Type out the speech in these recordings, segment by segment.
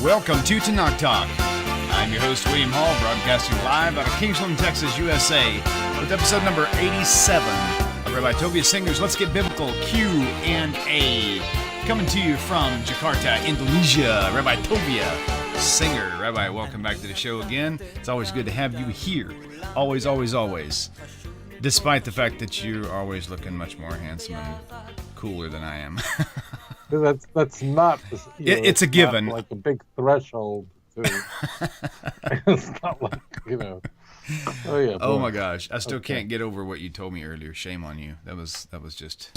Welcome to Tanakh Talk. I'm your host, William Hall, broadcasting live out of Kingsland, Texas, USA, with episode number 87 of Rabbi Tovia Singer's Let's Get Biblical Q&A. Coming to you from Jakarta, Indonesia, Rabbi Tovia Singer. Rabbi, welcome back to the show again. It's always good to have you here. Always, always, always. Despite the fact that you're always looking much more handsome and cooler than I am. That's not. It's a given. Like a big threshold. It's not like Oh yeah. Oh my gosh, I still can't get over what you told me earlier. Shame on you. That was just,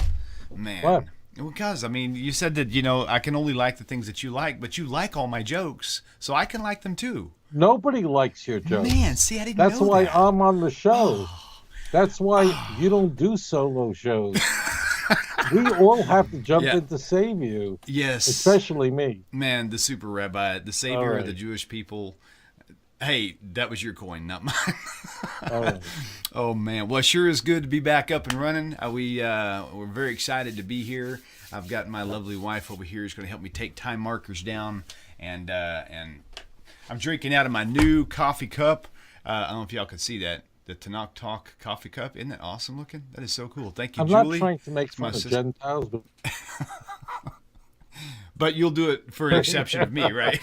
man. What? Because I mean, you said that I can only like the things that you like, but you like all my jokes, so I can like them too. Nobody likes your jokes. Man, see, I didn't That's know why that. I'm on the show. That's why you don't do solo shows. We all have to jump in to save you. Yes. Especially me. Man, the super rabbi, the savior Right. of the Jewish people. Hey, that was your coin, not mine. Right. Oh, man. Well, it sure is good to be back up and running. We're very excited to be here. I've got my lovely wife over here who's going to help me take time markers down. And I'm drinking out of my new coffee cup. I don't know if y'all can see that. The Tanakh Talk coffee cup. Isn't that awesome looking? That is so cool. Thank you, I'm Julie. not trying to make fun of Gentiles, but But you'll do it for an exception of me, right?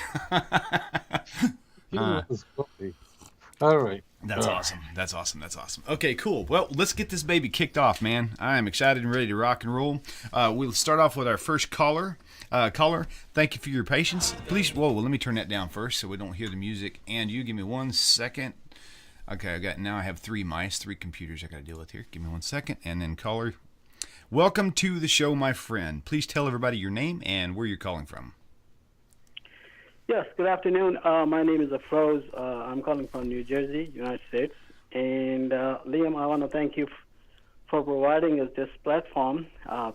All right. That's awesome. That's awesome. That's awesome. Okay, cool. Well, let's get this baby kicked off, man. I am excited and ready to rock and roll. We'll start off with our first caller. Caller, thank you for your patience. Please, let me turn that down first so we don't hear the music. And you give me 1 second. Okay, now I have three mice, three computers I got to deal with here. Give me 1 second. And then caller, welcome to the show, my friend. Please tell everybody your name and where you're calling from. Yes, good afternoon. My name is Afroz. I'm calling from New Jersey, United States. And Liam, I want to thank you for providing us this platform.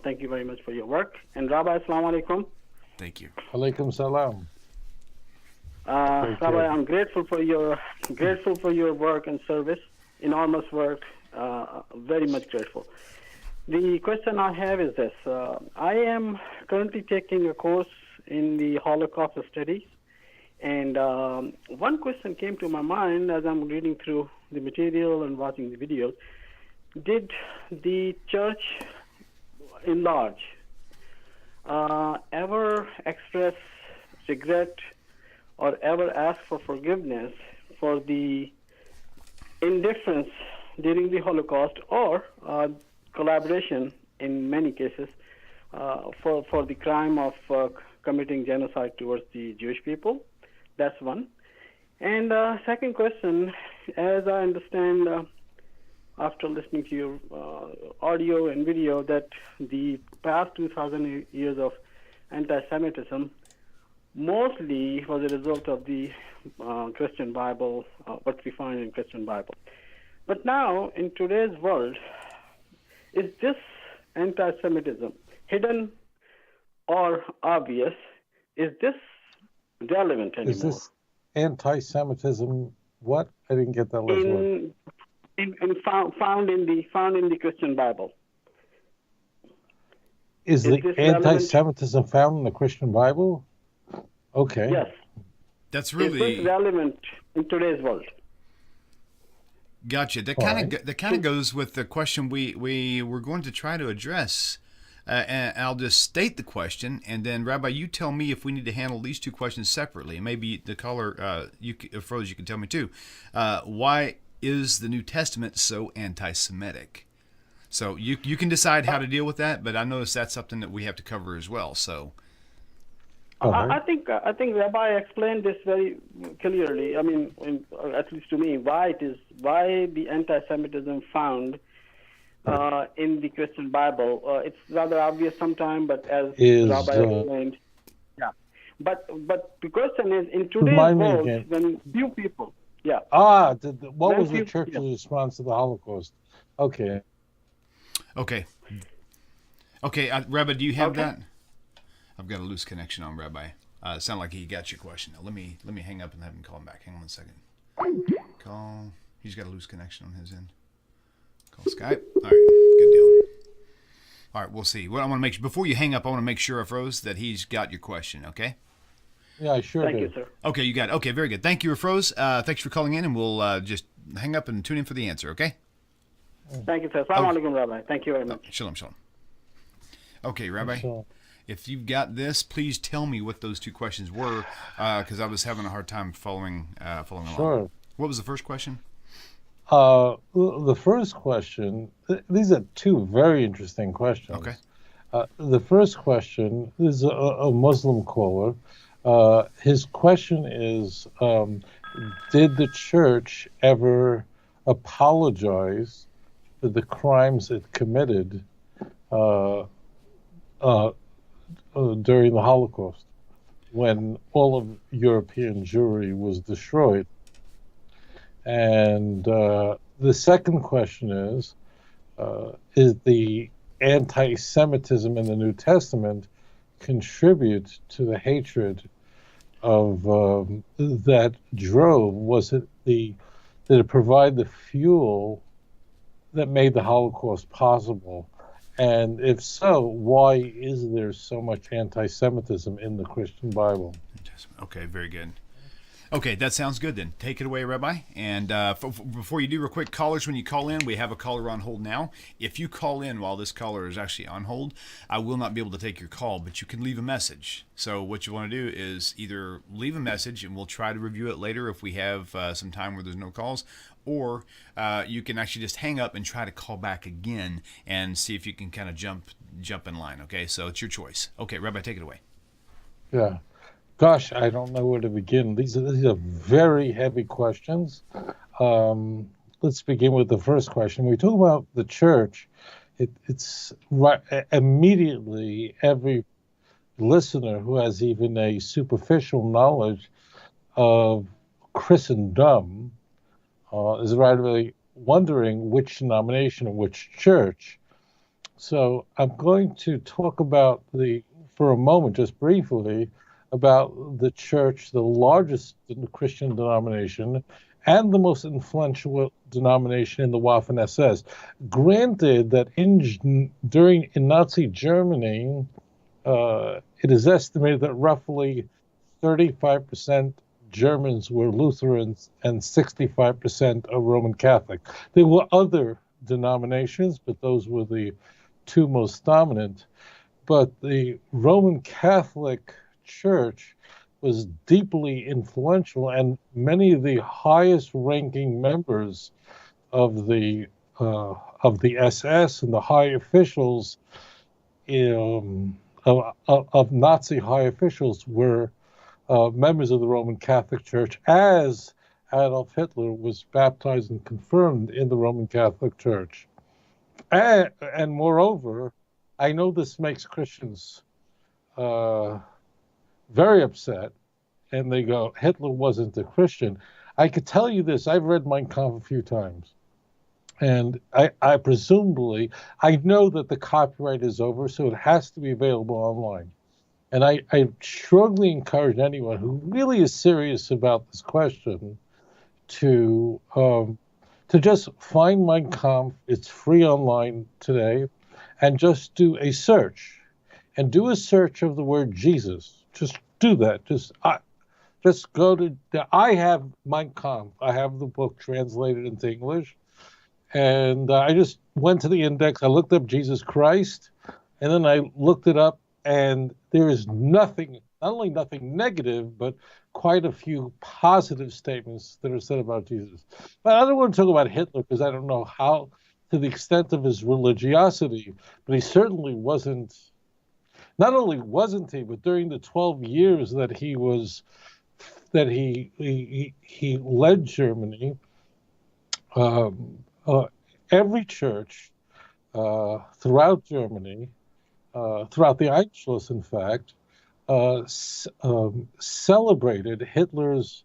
Thank you very much for your work. And Rabbi, assalamu alaikum. Thank you. Alaikum salam. Rabbi, I'm grateful for your work and service, enormous work, very much grateful. The question I have is this. I am currently taking a course in the Holocaust studies, and one question came to my mind as I'm reading through the material and watching the videos. Did the church in large ever express regret or ever ask for forgiveness for the indifference during the Holocaust or collaboration in many cases for the crime of committing genocide towards the Jewish people? That's one. And second question, as I understand after listening to your audio and video, that the past 2,000 years of anti-Semitism mostly was a result of the Christian Bible, what we find in Christian Bible. But now, in today's world, is this anti-Semitism hidden or obvious? Is this relevant anymore? Is this anti-Semitism? What? I didn't get that last word. Found in the Christian Bible. Is the anti-Semitism found in the Christian Bible? Okay. Yes. That's really Is this relevant in today's world? Gotcha. That kind of goes with the question we were going to try to address. And I'll just state the question, and then Rabbi, you tell me if we need to handle these two questions separately. Maybe the caller, Froze, you can tell me too. Why is the New Testament so anti-Semitic? So you can decide how to deal with that, but I notice that's something that we have to cover as well. So. I think Rabbi explained this very clearly. I mean, at least to me, why the anti-Semitism found in the Christian Bible. It's rather obvious sometimes, but as Rabbi explained, yeah. But the question is, in today's world, when few people, what was the church's response to the Holocaust? Okay. Rabbi, do you have that? I've got a loose connection on Rabbi. It sounded like he got your question. Now, let me hang up and have him call him back. Hang on 1 second. Call. He's got a loose connection on his end. Call Skype. All right, good deal. All right, we'll see. What I want to make sure, before you hang up, I want to make sure, Rose, that he's got your question. Okay. Yeah, I sure Thank did. you, sir. Okay, you got it. Okay, very good. Thank you, Rafroz. Thanks for calling in, and we'll just hang up and tune in for the answer, okay? Thank you, sir. Assalamu alaikum, Rabbi. Thank you very much. Shalom, shalom. Okay, Rabbi, So, if you've got this, please tell me what those two questions were, because I was having a hard time following along. sure. What was the first question? The first question, these are two very interesting questions. Okay. The first question is a Muslim caller. His question is, did the church ever apologize for the crimes it committed during the Holocaust, when all of European Jewry was destroyed? And the second question is the anti-Semitism in the New Testament contribute to the hatred of that drove? Was it did it provide the fuel that made the Holocaust possible? And if so, why is there so much anti-Semitism in the Christian Bible? Okay, very good. Okay, that sounds good then. Take it away, Rabbi. And before you do, real quick, callers, when you call in, we have a caller on hold now. If you call in while this caller is actually on hold, I will not be able to take your call, but you can leave a message. So what you want to do is either leave a message, and we'll try to review it later if we have some time where there's no calls, or you can actually just hang up and try to call back again and see if you can kind of jump in line. Okay, so it's your choice. Okay, Rabbi, take it away. Yeah. Gosh, I don't know where to begin. These are very heavy questions. Let's begin with the first question. When we talk about the church, it's right, immediately every listener who has even a superficial knowledge of Christendom is right away wondering which denomination or which church. So I'm going to talk about for a moment, just briefly, about the church, the largest Christian denomination and the most influential denomination in the Waffen-SS. Granted that in Nazi Germany, it is estimated that roughly 35% Germans were Lutherans and 65% are Roman Catholic. There were other denominations, but those were the two most dominant. But the Roman Catholic Church was deeply influential, and many of the highest-ranking members of the SS and the high officials of Nazi high officials were members of the Roman Catholic Church, as Adolf Hitler was baptized and confirmed in the Roman Catholic Church. And moreover, I know this makes Christians very upset, and they go, Hitler wasn't a Christian. I could tell you this, I've read Mein Kampf a few times, and I presumably, I know that the copyright is over, so it has to be available online. And I strongly encourage anyone who really is serious about this question to just find Mein Kampf. It's free online today, and just do a search. And do a search of the word Jesus. Just do that. Just go to. I have Mein Kampf. I have the book translated into English, and I just went to the index. I looked up Jesus Christ, and then I looked it up, and there is nothing, not only nothing negative, but quite a few positive statements that are said about Jesus. But I don't want to talk about Hitler because I don't know how, to the extent of his religiosity, but he certainly wasn't. Not only wasn't he, but during the 12 years that he led Germany, every church throughout Germany, throughout the Anschluss, in fact, celebrated Hitler's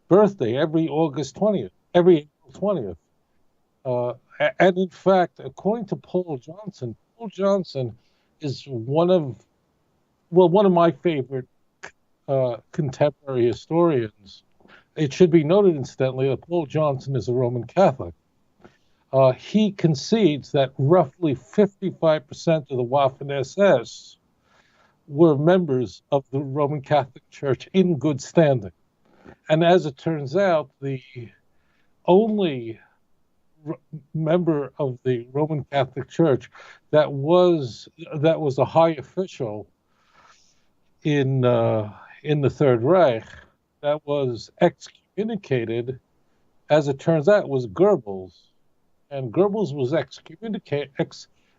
birthday every August 20th, every April 20th. And in fact, according to Paul Johnson is one of my favorite contemporary historians. It should be noted, incidentally, that Paul Johnson is a Roman Catholic. He concedes that roughly 55% of the Waffen-SS were members of the Roman Catholic Church in good standing. And as it turns out, the only member of the Roman Catholic Church that was a high official in the Third Reich that was excommunicated, as it turns out, was Goebbels. And Goebbels was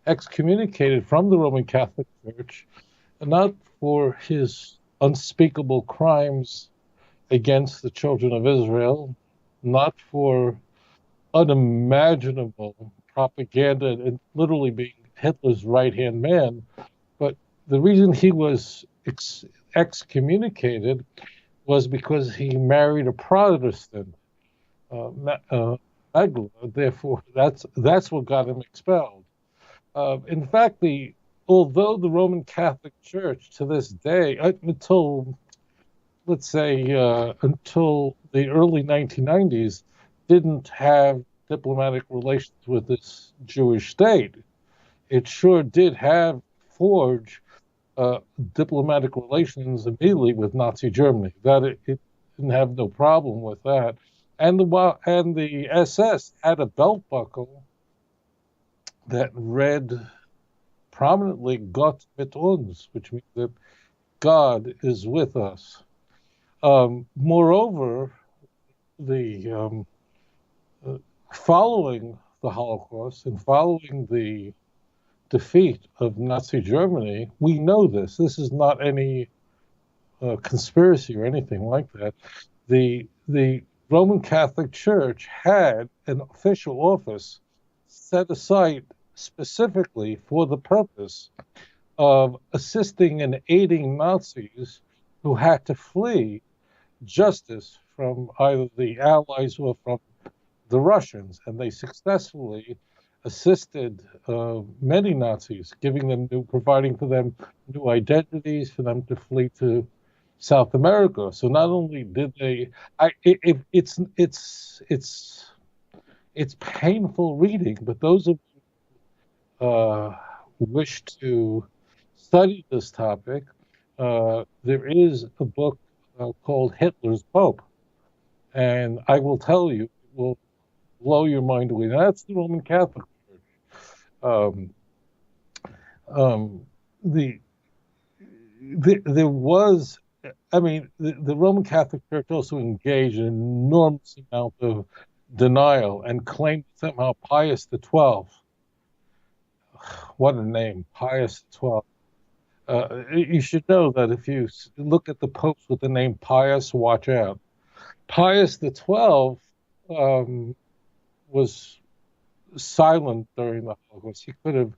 excommunicated from the Roman Catholic Church, not for his unspeakable crimes against the children of Israel, not for unimaginable propaganda and literally being Hitler's right-hand man, but the reason he was excommunicated was because he married a Protestant, Magla. Therefore, that's what got him expelled. In fact, although the Roman Catholic Church to this day, until let's say until the early 1990s, didn't have diplomatic relations with this Jewish state, it sure did forge diplomatic relations immediately with Nazi Germany. That it didn't have no problem with that. And the SS had a belt buckle that read prominently "Gott mit uns," which means that God is with us. Moreover, following the Holocaust and following the defeat of Nazi Germany, we know this. This is not any conspiracy or anything like that. The Roman Catholic Church had an official office set aside specifically for the purpose of assisting and aiding Nazis who had to flee justice from either the Allies or from the Russians, and they successfully assisted many Nazis, providing for them new identities, for them to flee to South America. So not only did they, it's painful reading, but those of you who wish to study this topic, there is a book called Hitler's Pope, and I will tell you, it will blow your mind away. Now, that's the Roman Catholic Church. There was, the Roman Catholic Church also engaged in an enormous amount of denial and claimed somehow Pius XII. What a name, Pius XII. You should know that if you look at the popes with the name Pius, watch out. Pius XII was silent during the Holocaust. He could have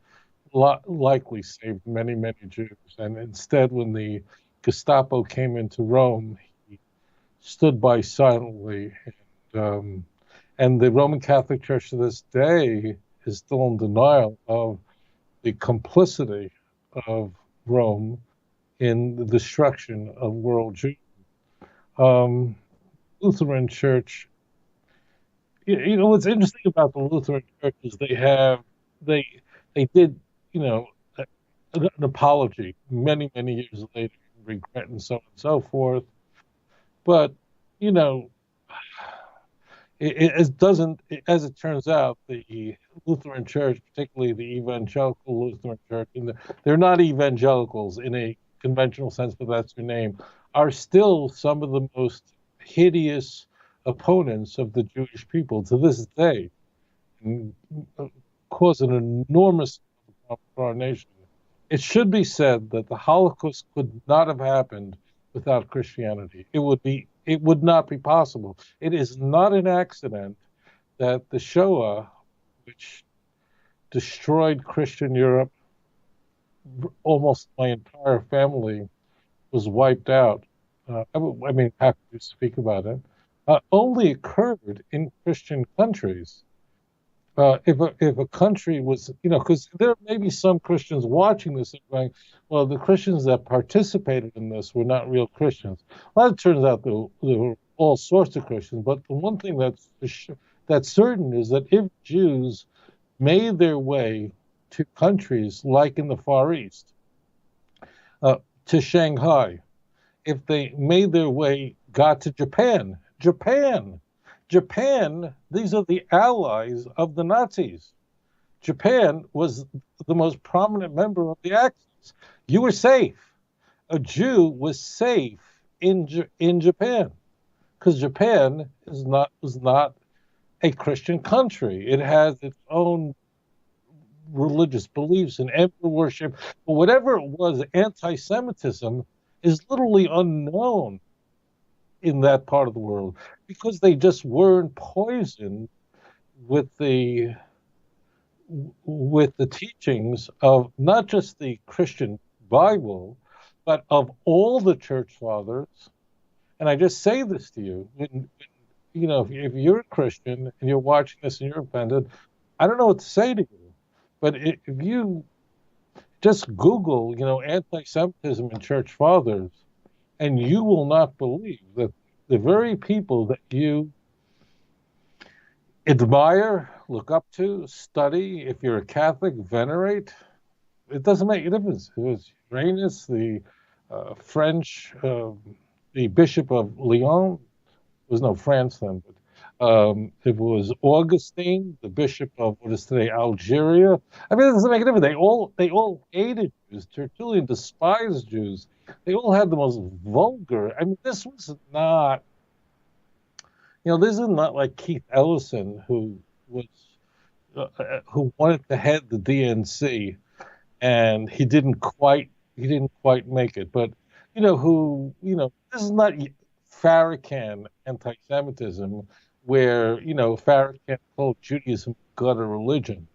likely saved many, many Jews. And instead, when the Gestapo came into Rome, he stood by silently. And the Roman Catholic Church to this day is still in denial of the complicity of Rome in the destruction of world Jews. Lutheran Church, you know, what's interesting about the Lutheran Church is they did, an apology many, many years later, regret and so on and so forth. But, it doesn't, as it turns out, the Lutheran Church, particularly the evangelical Lutheran Church, they're not evangelicals in a conventional sense, but that's their name, are still some of the most hideous opponents of the Jewish people to this day, and cause an enormous problem for our nation. It should be said that the Holocaust could not have happened without Christianity. It would not be possible. It is not an accident that the Shoah, which destroyed Christian Europe, almost my entire family was wiped out. Happy to speak about it. Only occurred in Christian countries. If a country was, because there may be some Christians watching this and going, well, the Christians that participated in this were not real Christians. Well, it turns out there were all sorts of Christians, but the one thing that's certain is that if Jews made their way to countries like in the Far East, to Shanghai, if they made their way, got to Japan. Japan, these are the allies of the Nazis. Japan was the most prominent member of the Axis. You were safe. A Jew was safe in Japan because Japan was not a Christian country. It has its own religious beliefs and emperor worship. But whatever it was, anti-Semitism is literally unknown in that part of the world because they just weren't poisoned with the teachings of not just the Christian Bible, but of all the church fathers. And I just say this to you, if you're a Christian and you're watching this and you're offended, I don't know what to say to you. But if you just Google, anti-Semitism and church fathers, and you will not believe that the very people that you admire, look up to, study, if you're a Catholic, venerate, it doesn't make a difference. It was Uranus, the French, the Bishop of Lyon, there was no France then, but it was Augustine, the Bishop of what is today Algeria. I mean, it doesn't make a difference. They all hated Jews. Tertullian despised Jews. They all had the most vulgar. I mean, this was not. This is not like Keith Ellison, who wanted to head the DNC, and he didn't quite make it. But this is not Farrakhan anti-Semitism, where Farrakhan called Judaism God of religion.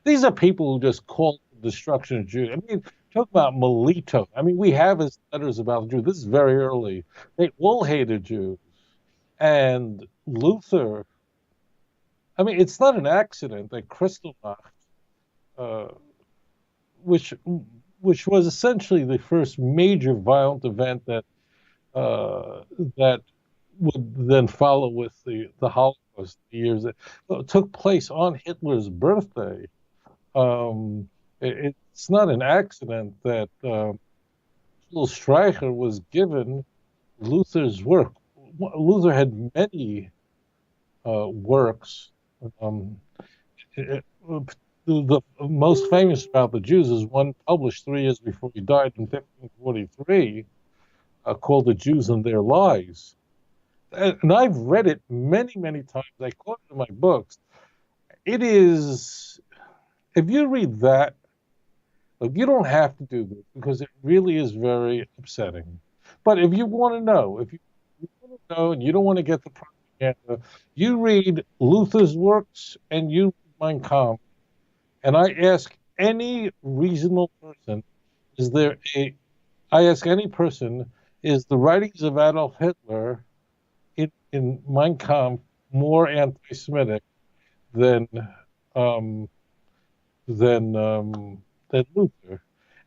These are people who just call the destruction of Jews. I mean, talk about Melito. I mean, we have his letters about Jews. This is very early. They all hated Jews. And Luther, I mean, it's not an accident that Kristallnacht, which was essentially the first major violent event that would then follow with the Holocaust years that took place on Hitler's birthday. It's not an accident that Streicher was given Luther's work. Luther had many works. The most famous about the Jews is one published 3 years before he died in 1543, called The Jews and Their Lies. And I've read it many, many times. I quote it in my books. It is, if you read that, look, you don't have to do this because it really is very upsetting. But if you want to know, and you don't want to get the propaganda, you read Luther's works and you read Mein Kampf. And I ask any reasonable person, is the writings of Adolf Hitler in Mein Kampf more anti-Semitic than Luther?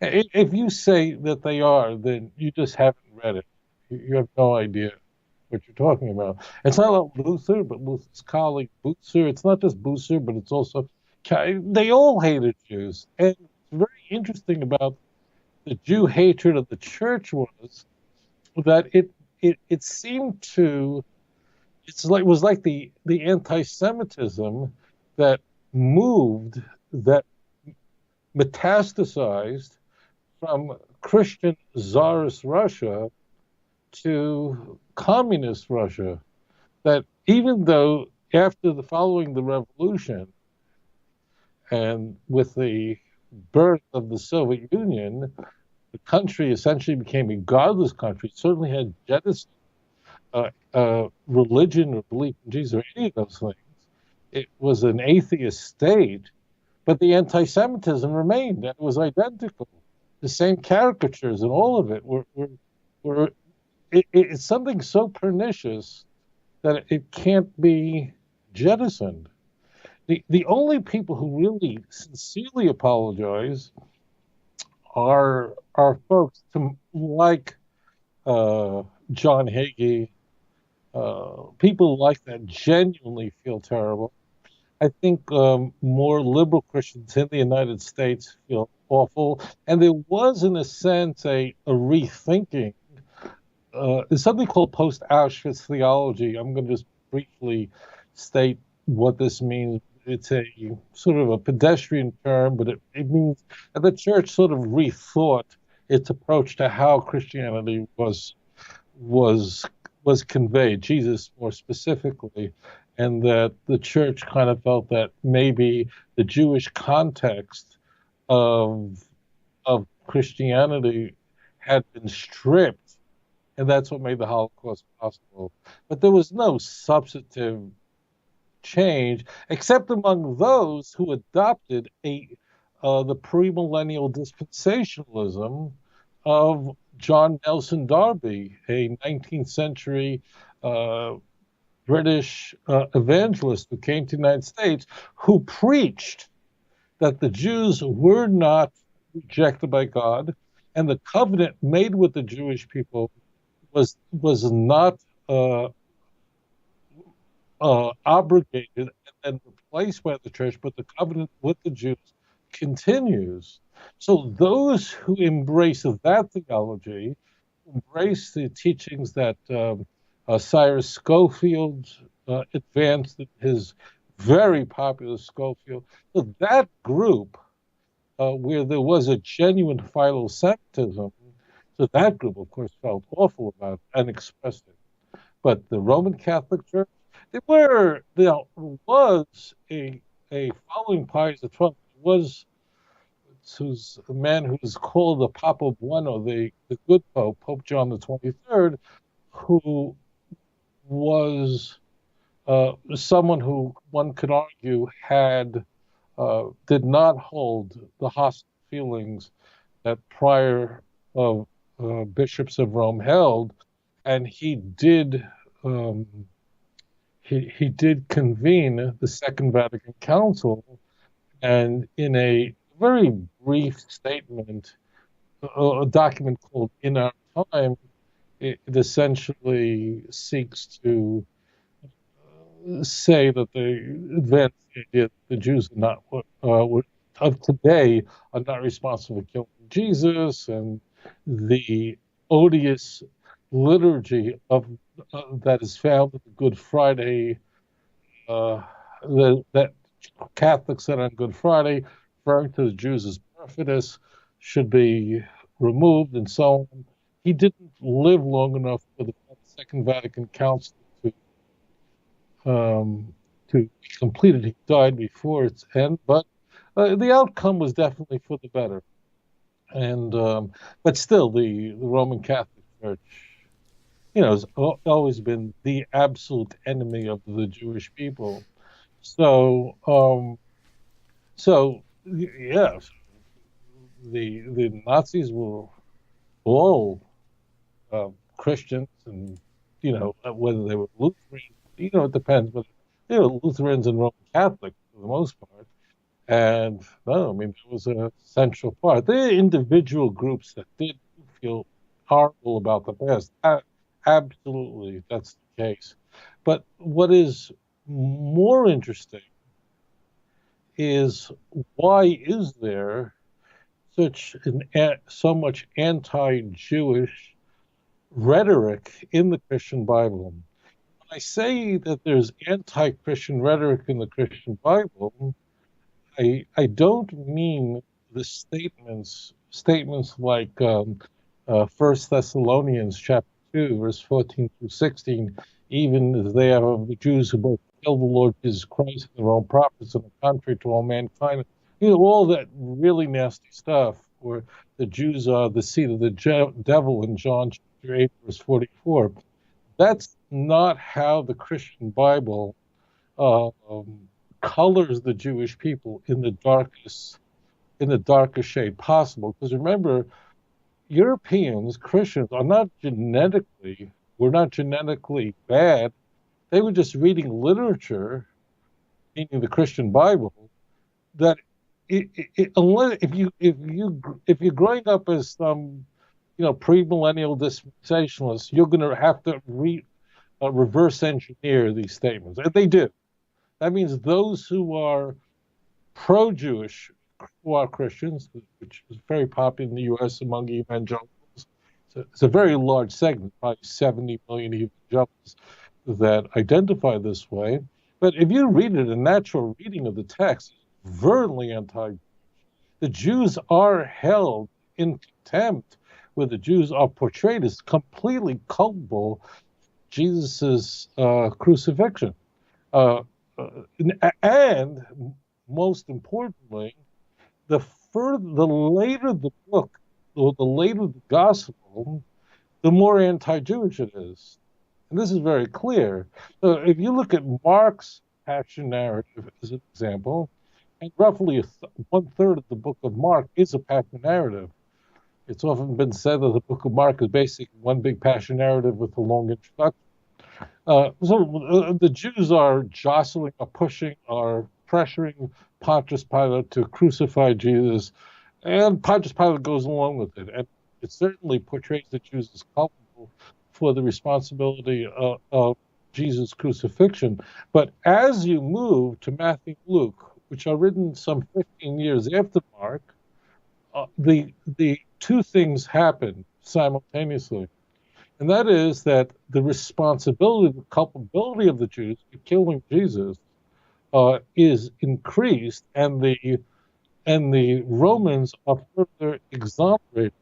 If you say that they are, then you just haven't read it. You have no idea what you're talking about. It's not about Luther, but Luther's colleague Bucer. It's not just Bucer, but it's also they all hated Jews. And what's very interesting about the Jew hatred of the church was that it seemed to was like the anti-Semitism that moved, that metastasized from Christian Tsarist Russia to communist Russia. That even though following the revolution and with the birth of the Soviet Union, the country essentially became a godless country. It certainly had jettisoned religion or belief in Jesus or any of those things. It was an atheist state, but the anti-Semitism remained. It was identical. The same caricatures and all of it were it's something so pernicious that it can't be jettisoned. The only people who really sincerely apologize are folks like John Hagee, people like that genuinely feel terrible. I think more liberal Christians in the United States feel awful, and there was, in a sense, a rethinking. There's something called post-Auschwitz theology. I'm going to just briefly state what this means. It's a sort of a pedestrian term, but it means that the church sort of rethought its approach to how Christianity was was conveyed, Jesus more specifically, and that the church kind of felt that maybe the Jewish context of Christianity had been stripped, and that's what made the Holocaust possible. But there was no substantive change, except among those who adopted the premillennial dispensationalism of John Nelson Darby, a 19th century uh, British evangelist who came to the United States, who preached that the Jews were not rejected by God, and the covenant made with the Jewish people was not uh, abrogated and then replaced by the church, but the covenant with the Jews continues. So those who embrace that theology embrace the teachings that Cyrus Schofield advanced in his very popular Schofield. So that group, where there was a genuine philo-Semitism, so that group, of course, felt awful about it and expressed it. But the Roman Catholic Church, there was a following Pius XII. Was who's a man who was called the Papa Bueno, the good Pope, Pope John the 23rd, who was someone who one could argue did not hold the hostile feelings that prior bishops of Rome held, and um, he did convene the Second Vatican Council, and in a very brief statement, a document called "In Our Time," it essentially seeks to say that the advanced idea that the Jews are not of today are not responsible for killing Jesus, and the odious liturgy of that is found in the Good Friday that Catholics said on Good Friday, referring to the Jews as perfidious, should be removed, and so on. He didn't live long enough for the Second Vatican Council to be completed. He died before its end, but the outcome was definitely for the better. And but still, the Roman Catholic Church, has always been the absolute enemy of the Jewish people. So, yes, the Nazis were all Christians, and whether they were Lutheran, it depends, but they were Lutherans and Roman Catholics for the most part. And no, I mean, it was a central part. There are individual groups that did feel horrible about the past. Absolutely, that's the case. But what is more interesting is, why is there so much anti-Jewish rhetoric in the Christian Bible? When I say that there's anti-Christian rhetoric in the Christian Bible, I don't mean the statements like 1 Thessalonians chapter 2, verse 14 through 16, even as they are of the Jews who both killed the Lord Jesus Christ and their own prophets and the contrary to all mankind. All that really nasty stuff, where the Jews are the seed of the devil in John chapter 8, verse 44. That's not how the Christian Bible colors the Jewish people in the darkest shade possible. Because remember, Europeans, Christians, were not genetically bad. They were just reading literature, meaning the Christian Bible, that unless if you're growing up as some premillennial dispensationalist, you're going to have to reverse engineer these statements, and they do. That means those who are pro-Jewish, who are Christians, which is very popular in the U.S. among evangelicals. So it's a very large segment, probably 70 million evangelicals that identify this way. But if you read it, a natural reading of the text is virulently anti. The Jews are held in contempt, where the Jews are portrayed as completely culpable for Jesus' crucifixion. And most importantly, the later the book, or the later the gospel, the more anti-Jewish it is. And this is very clear. So if you look at Mark's passion narrative as an example, and roughly 1/3 of the book of Mark is a passion narrative. It's often been said that the book of Mark is basically one big passion narrative with a long introduction. The Jews are jostling, are pushing, are pressuring Pontius Pilate to crucify Jesus, and Pontius Pilate goes along with it. And it certainly portrays the Jews as culpable for the responsibility of Jesus' crucifixion. But as you move to Matthew and Luke, which are written some 15 years after Mark, the two things happen simultaneously. And that is that the responsibility, the culpability of the Jews for killing Jesus is increased, and the Romans are further exonerated.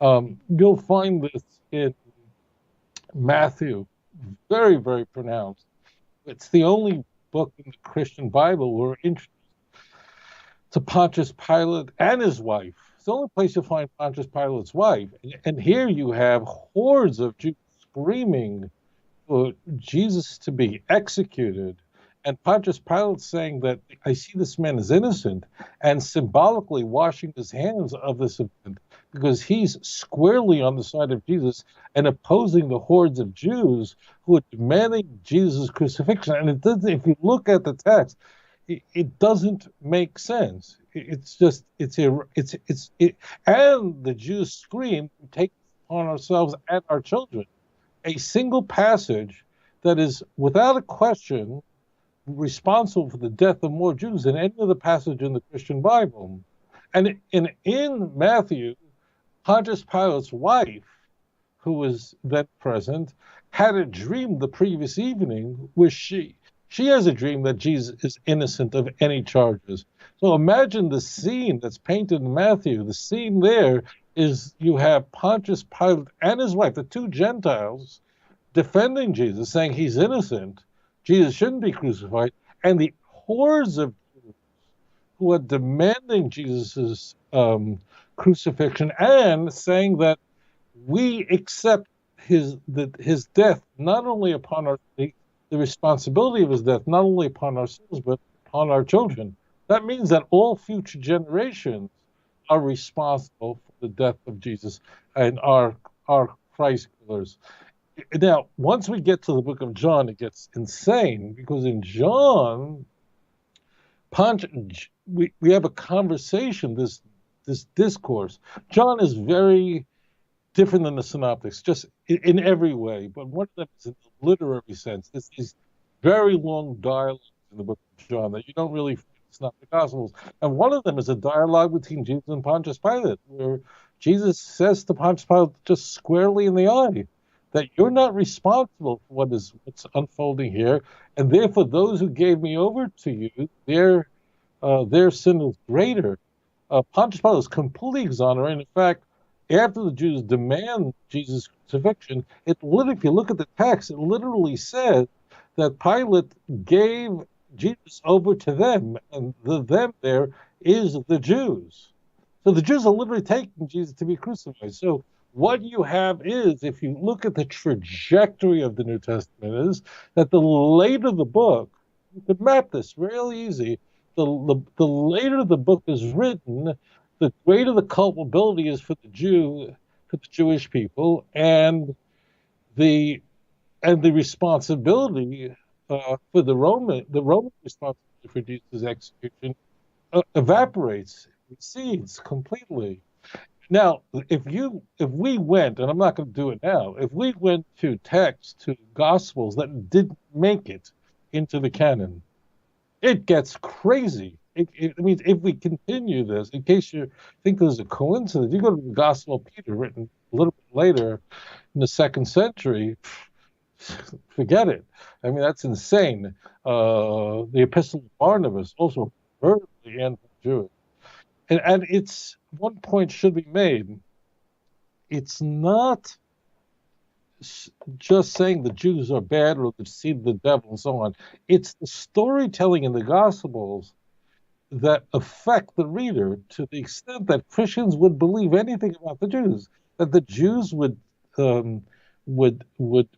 You'll find this in Matthew, very, very pronounced. It's the only book in the Christian Bible where we're introduced to Pontius Pilate and his wife. It's the only place you'll find Pontius Pilate's wife. And here you have hordes of Jews screaming for Jesus to be executed. And Pontius Pilate saying that I see this man as innocent, and symbolically washing his hands of this event, because he's squarely on the side of Jesus and opposing the hordes of Jews who are demanding Jesus' crucifixion. And it doesn't, if you look at the text, it doesn't make sense. And the Jews scream, take on ourselves and our children. A single passage that is without a question responsible for the death of more Jews than any other passage in the Christian Bible. And in Matthew, Pontius Pilate's wife, who was then present, had a dream the previous evening where she has a dream that Jesus is innocent of any charges. So imagine the scene that's painted in Matthew. The scene there is you have Pontius Pilate and his wife, the two Gentiles, defending Jesus, saying he's innocent, Jesus shouldn't be crucified, and the hordes of Jews who are demanding Jesus' crucifixion and saying that we accept his death not only upon the responsibility of his death, not only upon ourselves, but upon our children. That means that all future generations are responsible for the death of Jesus and are Christ killers. Now, once we get to the book of John, it gets insane, because in John, we have a conversation, this discourse. John is very different than the synoptics, just in every way, but one of them is in the literary sense. There's these very long dialogues in the book of John that you don't really find in the synoptic gospels. And one of them is a dialogue between Jesus and Pontius Pilate, where Jesus says to Pontius Pilate just squarely in the eye that you're not responsible for what's unfolding here, and therefore those who gave me over to you, their sin is greater. Pontius Pilate is completely exonerated. In fact, after the Jews demand Jesus' crucifixion, if you look at the text, it literally says that Pilate gave Jesus over to them, and the them there is the Jews. So the Jews are literally taking Jesus to be crucified. So what you have is, if you look at the trajectory of the New Testament, is that the later the book, you can map this really easy, the later the book is written, the greater the culpability is for the Jewish people, and the responsibility for the Roman responsibility for Jesus' execution evaporates, recedes completely. Now, if we went, and I'm not going to do it now, if we went to texts, to Gospels that didn't make it into the canon, It gets crazy. I mean, if we continue this, in case you think there's a coincidence, you go to the Gospel of Peter, written a little bit later in the 2nd century, forget it. I mean, that's insane. The Epistle of Barnabas, also vertically anti-Jewish. And it's one point should be made. It's not just saying the Jews are bad or the seed of the devil and so on. It's the storytelling in the Gospels that affect the reader to the extent that Christians would believe anything about the Jews, that the Jews would would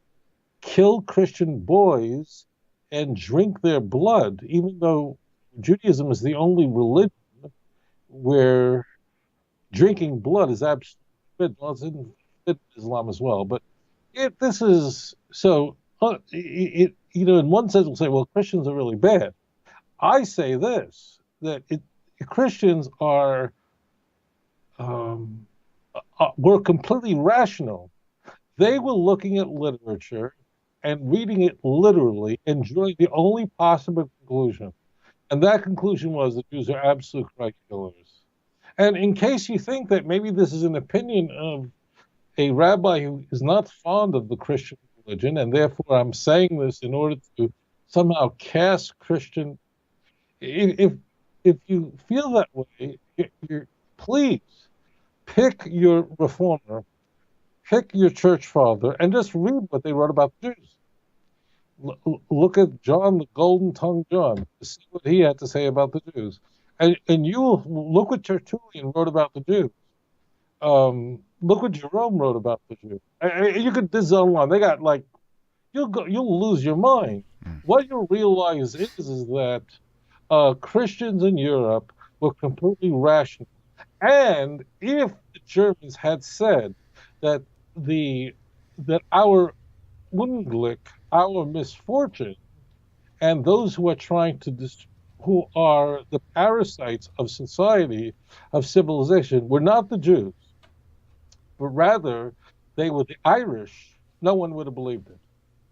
kill Christian boys and drink their blood, even though Judaism is the only religion where drinking blood is absolutely forbidden. Well, it's in Islam as well, but this is so. In one sense, we'll say, well, Christians are really bad. I say this, that Christians were completely rational. They were looking at literature and reading it literally and drawing the only possible conclusion. And that conclusion was that Jews are absolute Christ killers. And in case you think that maybe this is an opinion of a rabbi who is not fond of the Christian religion, and therefore I'm saying this in order to somehow cast Christian, if you feel that way, please pick your reformer, pick your church father, and just read what they wrote about the Jews. Look at John, the golden-tongued John, to see what he had to say about the Jews. And you look what Tertullian wrote about the Jews. Look what Jerome wrote about the Jews. You could, this is online. They got you'll lose your mind. What you'll realize is that Christians in Europe were completely rational. And if the Germans had said that our Unglück, our misfortune, and those who are trying to who are the parasites of society, of civilization, were not the Jews, but rather they were the Irish, no one would have believed it.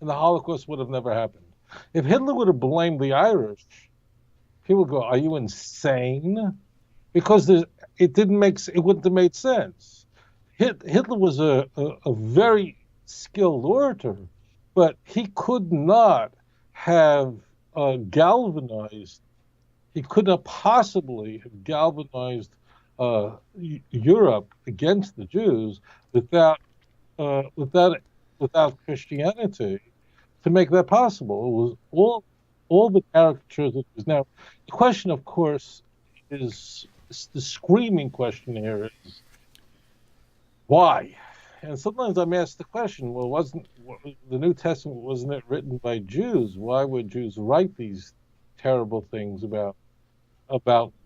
And the Holocaust would have never happened. If Hitler would have blamed the Irish, people would go, are you insane? Because it wouldn't have made sense. Hitler was a very skilled orator, but he could not have galvanized, he could not possibly have galvanized Europe against the Jews without Christianity to make that possible. It was all the caricatures of Jews. Now, the question, of course, is the screaming question here is why? And sometimes I'm asked the question, well, wasn't the New Testament, wasn't it written by Jews? Why would Jews write these terrible things about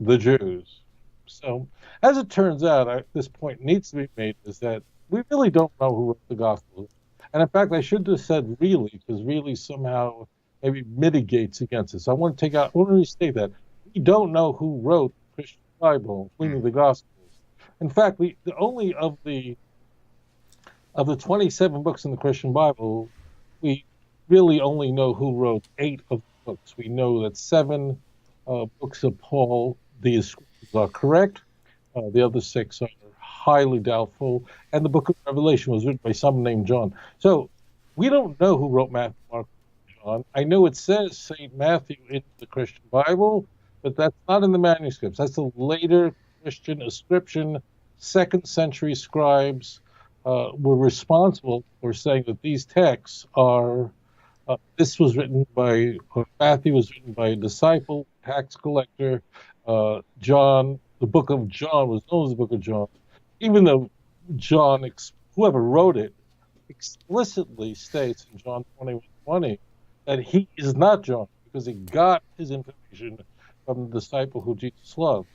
the Jews? So, as it turns out, this point needs to be made, is that we really don't know who wrote the Gospels. And in fact, I should have said really, because really somehow maybe mitigates against it. So I want to restate that. We don't know who wrote the Christian Bible, including the Gospels. In fact, the only of the 27 books in the Christian Bible, we really only know who wrote 8 of the books. We know that 7 books of Paul, the inscriptions are correct. The other 6 are highly doubtful. And the book of Revelation was written by someone named John. So we don't know who wrote Matthew, Mark, and John. I know it says St. Matthew in the Christian Bible, but that's not in the manuscripts. That's a later Christian ascription. 2nd century scribes were responsible for saying that these texts are, Matthew was written by a disciple, tax collector. John, the book of John was known as the book of John, even though John, whoever wrote it, explicitly states in John 21:20 that he is not John, because he got his information from the disciple who Jesus loved,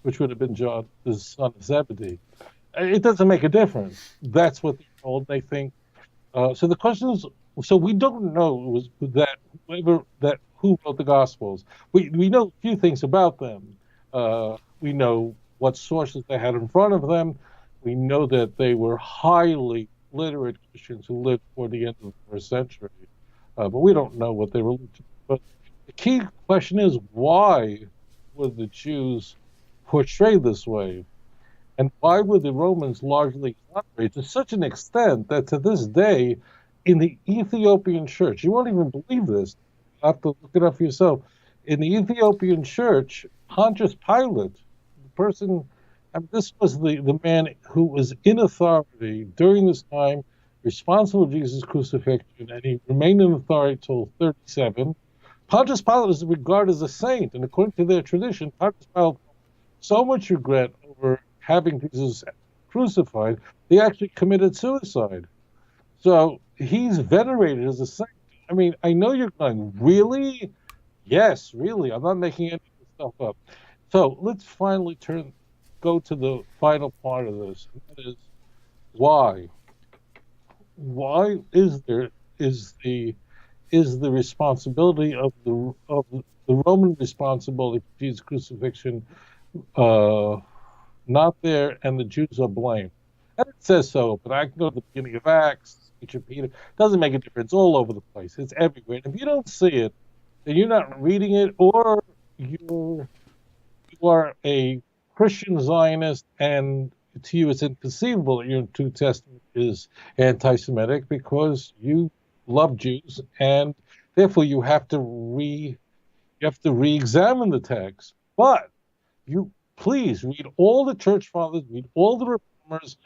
which would have been John, the son of Zebedee. It doesn't make a difference. That's what they're told. They think. So the question is, so we don't know who wrote the Gospels. We know a few things about them. We know what sources they had in front of them. We know that they were highly literate Christians who lived toward the end of the 1st century. But we don't know what they were. But The key question is, why were the Jews portrayed this way? And why were the Romans largely exonerated to such an extent that to this day, in the Ethiopian church, you won't even believe this, you have to look it up for yourself. In the Ethiopian church, Pontius Pilate, the person, this was the man who was in authority during this time, responsible for Jesus' crucifixion, and he remained in authority till 37. Pontius Pilate is regarded as a saint, and according to their tradition, Pontius Pilate so much regret over having Jesus crucified, they actually committed suicide. So he's venerated as a saint. I mean, I know you're going, really? Yes, really. I'm not making any of this stuff up. So let's finally go to the final part of this. And that is, why? Why is the responsibility of the Roman responsibility for Jesus' crucifixion not there, and the Jews are blamed? And it says so, but I can go to the beginning of Acts, speech of Peter. It doesn't make a difference. All over the place. It's everywhere. And if you don't see it, then you're not reading it, or you are a Christian Zionist, and to you it's inconceivable that your New Testament is anti-Semitic because you love Jews, and therefore you have to re-examine the text. But you please read all the church fathers, read all the reformers,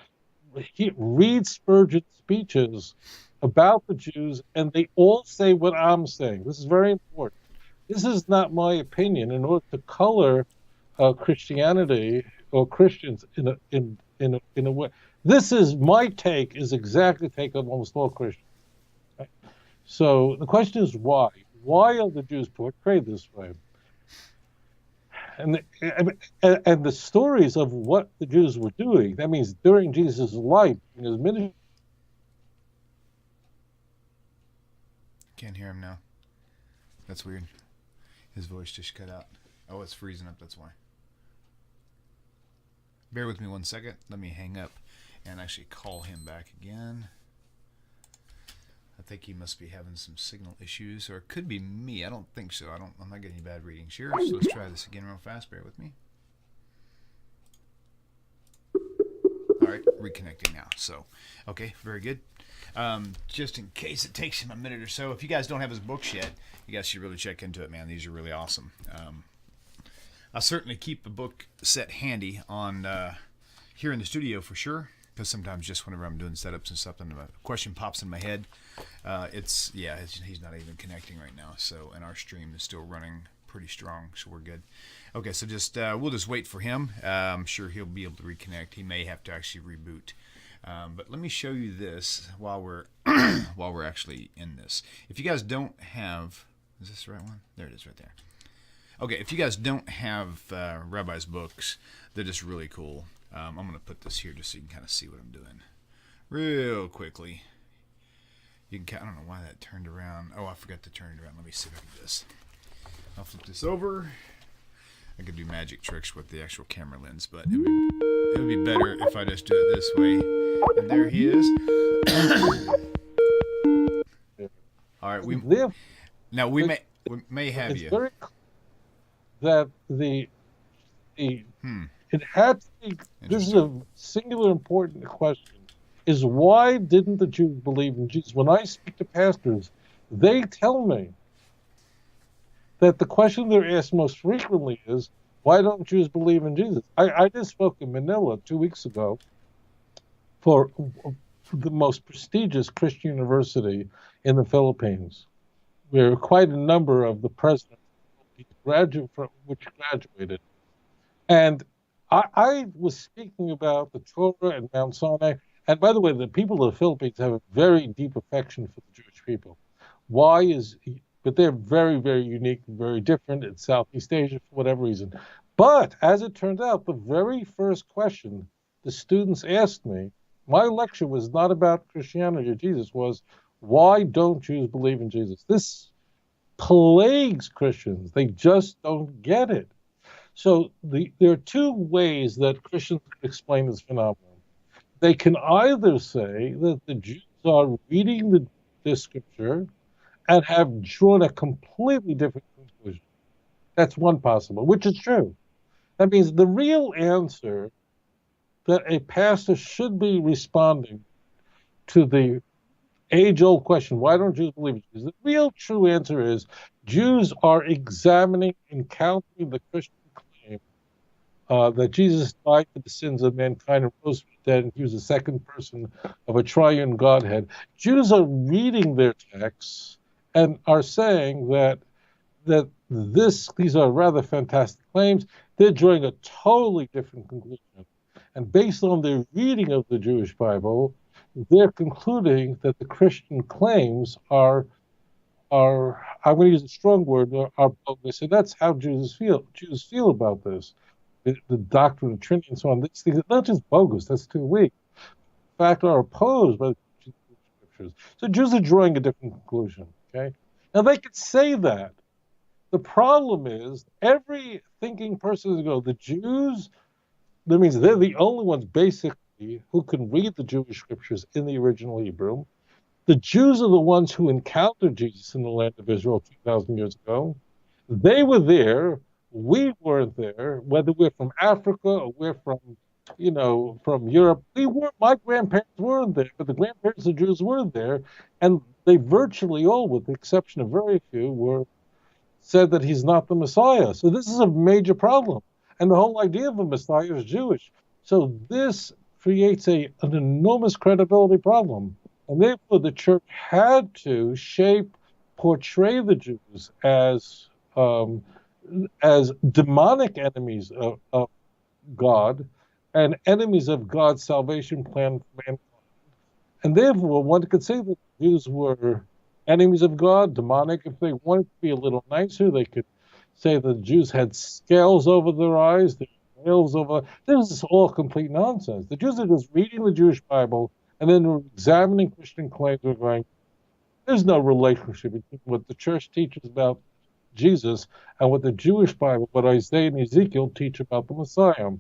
read Spurgeon's speeches about the Jews, and they all say what I'm saying. This is very important. This is not my opinion in order to color Christianity or Christians in a way. This is my take, is exactly the take of almost all Christians. Right? So the question is why? Why are the Jews portrayed this way? And the stories of what the Jews were doing, that means during Jesus' life, in his ministry. Can't hear him now. That's weird. His voice just cut out. Oh, it's freezing up, that's why. Bear with me 1 second. Let me hang up and actually call him back again. I think he must be having some signal issues, or it could be me. I don't think so. I'm not getting any bad readings here. So let's try this again real fast. Bear with me. All right, reconnecting now. So, okay, very good. Just in case it takes him a minute or so, if you guys don't have his books yet, you guys should really check into it, man. These are really awesome. I'll certainly keep the book set handy on here in the studio for sure, because sometimes just whenever I'm doing setups and stuff and a question pops in my head, he's not even connecting right now. So, and our stream is still running pretty strong, so we're good. Okay, so we'll just wait for him. I'm sure he'll be able to reconnect. He may have to actually reboot. But let me show you this while we're while we're actually in this. If you guys don't have, is this the right one? There it is, right there. Okay, if you guys don't have Rabbi's books, they're just really cool. I'm going to put this here just so you can kind of see what I'm doing real quickly. You can, I don't know why that turned around. Oh, I forgot to turn it around. Let me see if I can do this. I'll flip this over. I could do magic tricks with the actual camera lens, but it would be better if I just do it this way. And there he is. All right, we may have you. Very that it had to be. This is a singular important question: is why didn't the Jews believe in Jesus? When I speak to pastors, they tell me that the question they're asked most frequently is, why don't Jews believe in Jesus? I just spoke in Manila 2 weeks ago for the most prestigious Christian university in the Philippines, where quite a number of the presidents graduated. And I was speaking about the Torah and Mount Sinai. And by the way, the people of the Philippines have a very deep affection for the Jewish people. But they're very, very unique, very different in Southeast Asia for whatever reason. But as it turned out, the very first question the students asked me, my lecture was not about Christianity or Jesus, was, why don't Jews believe in Jesus? This plagues Christians. They just don't get it. So there are two ways that Christians can explain this phenomenon. They can either say that the Jews are reading the scripture and have drawn a completely different conclusion. That's one possible, which is true. That means the real answer that a pastor should be responding to the age-old question, why don't Jews believe in Jesus? The real true answer is Jews are examining and countering the Christian claim that Jesus died for the sins of mankind and rose from the dead, and he was the second person of a triune Godhead. Jews are reading their texts and are saying that these are rather fantastic claims. They're drawing a totally different conclusion. And based on their reading of the Jewish Bible, they're concluding that the Christian claims are I'm going to use a strong word, are bogus. And that's how Jews feel about this. The doctrine of Trinity and so on. These things are not just bogus, that's too weak. In fact, are opposed by the scriptures. So Jews are drawing a different conclusion. Okay? Now they could say that. The problem is every thinking person is going, the Jews, that means they're the only ones basically who can read the Jewish scriptures in the original Hebrew. The Jews are the ones who encountered Jesus in the land of Israel 2,000 years ago. They were there. We weren't there. Whether we're from Africa or we're from Europe, my grandparents weren't there, but the grandparents of Jews were there, and they virtually all, with the exception of very few, said that he's not the Messiah. So this is a major problem. And the whole idea of a Messiah is Jewish. So this creates an enormous credibility problem. And therefore the church had to portray the Jews as demonic enemies of God and enemies of God's salvation plan for mankind. And therefore one could say that the Jews were enemies of God, demonic. If they wanted to be a little nicer, they could say the Jews had scales over their eyes, nails over. This is all complete nonsense. The Jews are just reading the Jewish Bible and then examining Christian claims. We're going, there's no relationship between what the church teaches about Jesus and what the Jewish Bible, what Isaiah and Ezekiel teach about the Messiah.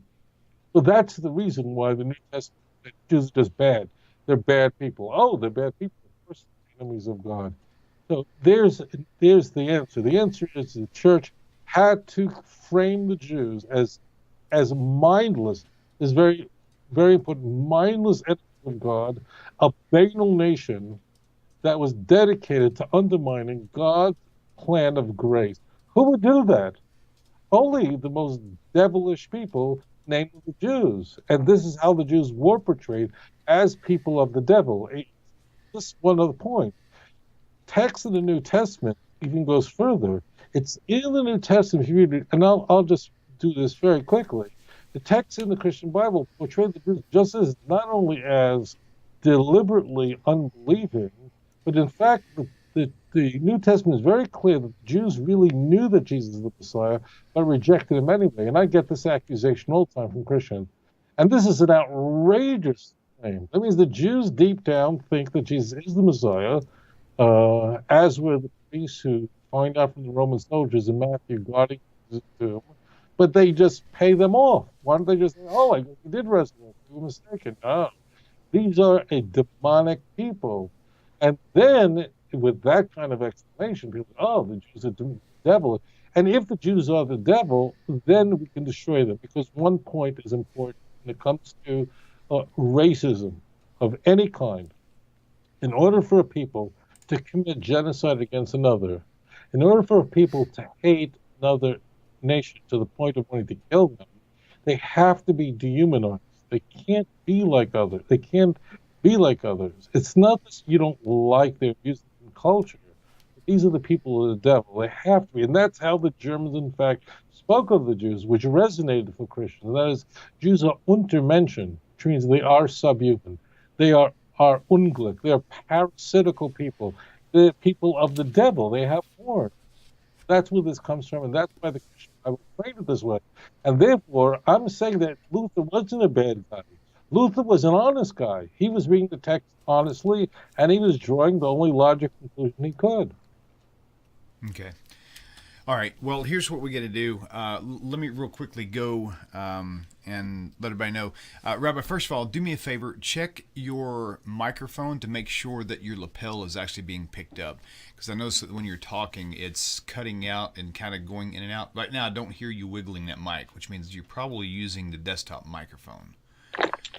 So that's the reason why the New Testament, the Jews are just bad. They're bad people. Oh, they're bad people. Of course, they're enemies of God. So there's the answer. The answer is the church had to frame the Jews as mindless, is very, very important, mindless enemies of God, a banal nation that was dedicated to undermining God's plan of grace. Who would do that? Only the most devilish people, namely the Jews. And this is how the Jews were portrayed, as people of the devil. Just one other point. Text in the New Testament even goes further. It's in the New Testament, if you read it, and I'll just do this very quickly. The text in the Christian Bible portray the Jews just as not only as deliberately unbelieving, but in fact the New Testament is very clear that the Jews really knew that Jesus is the Messiah, but rejected him anyway. And I get this accusation all the time from Christians. And this is an outrageous claim. That means the Jews deep down think that Jesus is the Messiah, as were the priests who find out from the Roman soldiers in Matthew guarding the tomb, but they just pay them off. Why don't they just say, oh, I guess he did resurrect, you were mistaken. No. These are a demonic people. And then, with that kind of explanation, people say, oh, the Jews are the devil. And if the Jews are the devil, then we can destroy them, because one point is important when it comes to racism of any kind. In order for a people to commit genocide against another, in order for people to hate another nation to the point of wanting to kill them, they have to be dehumanized. They can't be like others. They can't be like others. It's not that you don't like their music and culture. These are the people of the devil. They have to be. And that's how the Germans, in fact, spoke of the Jews, which resonated for Christians. That is, Jews are Untermenschen, which means they are subhuman. They are unglück. They are parasitical people. They're people of the devil. They have horns. That's where this comes from, and that's why the Christian Bible framed it this way. And therefore, I'm saying that Luther wasn't a bad guy. Luther was an honest guy. He was reading the text honestly, and he was drawing the only logical conclusion he could. Okay. All right. Well, here's what we got to do. Let me real quickly go and let everybody know. Rabbi, first of all, do me a favor. Check your microphone to make sure that your lapel is actually being picked up. Because I notice that when you're talking, it's cutting out and kind of going in and out. Right now, I don't hear you wiggling that mic, which means you're probably using the desktop microphone.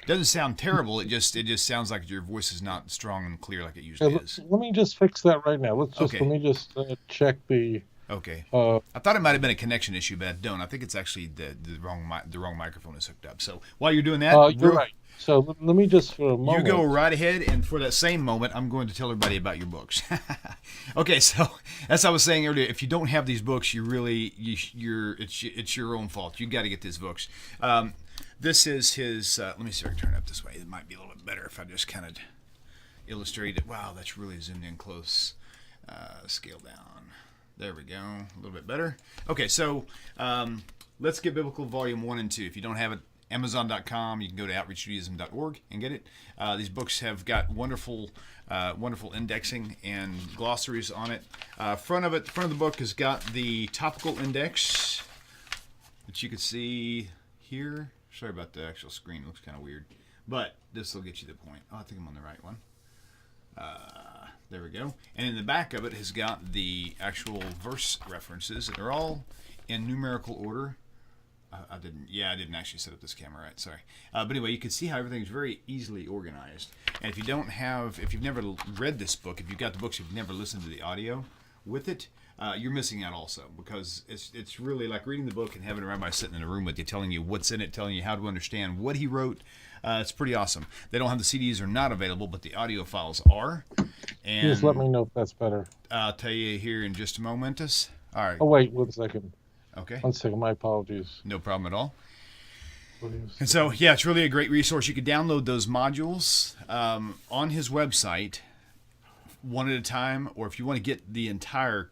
Doesn't sound terrible. It just sounds like your voice is not strong and clear like it usually is. Let me just fix that right now. Let me just check the. Okay. I thought it might have been a connection issue, but I don't. I think it's actually the wrong microphone is hooked up. So while you're doing that, you're right. So let me just for a moment. You go right ahead, and for that same moment, I'm going to tell everybody about your books. Okay, so as I was saying earlier, if you don't have these books, it's your own fault. You got to get these books. This is his. Let me see if I can turn it up this way. It might be a little bit better if I just kind of illustrate it. Wow, that's really zoomed in close. Scale down. There we go. A little bit better. Okay, so Let's Get Biblical Volume 1 and 2. If you don't have it, Amazon.com. You can go to outreachjudaism.org and get it. These books have got wonderful indexing and glossaries on it. Front of the book has got the topical index that you can see here. Sorry about the actual screen. It looks kind of weird. But this will get you the point. Oh, I think I'm on the right one. There we go. And in the back of it has got the actual verse references. They're all in numerical order. I didn't actually set up this camera right. Sorry. But anyway, you can see how everything's very easily organized. And if you've never read this book, if you've got the books, you've never listened to the audio with it, you're missing out also, because it's really like reading the book and having a rabbi sitting in a room with you, telling you what's in it, telling you how to understand what he wrote. It's pretty awesome. They don't have the CDs are not available, but the audio files are. And just let me know if that's better. I'll tell you here in just a moment. All right. Oh, wait 1 second. Okay. 1 second. My apologies. No problem at all. And so, yeah, it's really a great resource. You can download those modules on his website one at a time, or if you want to get the entire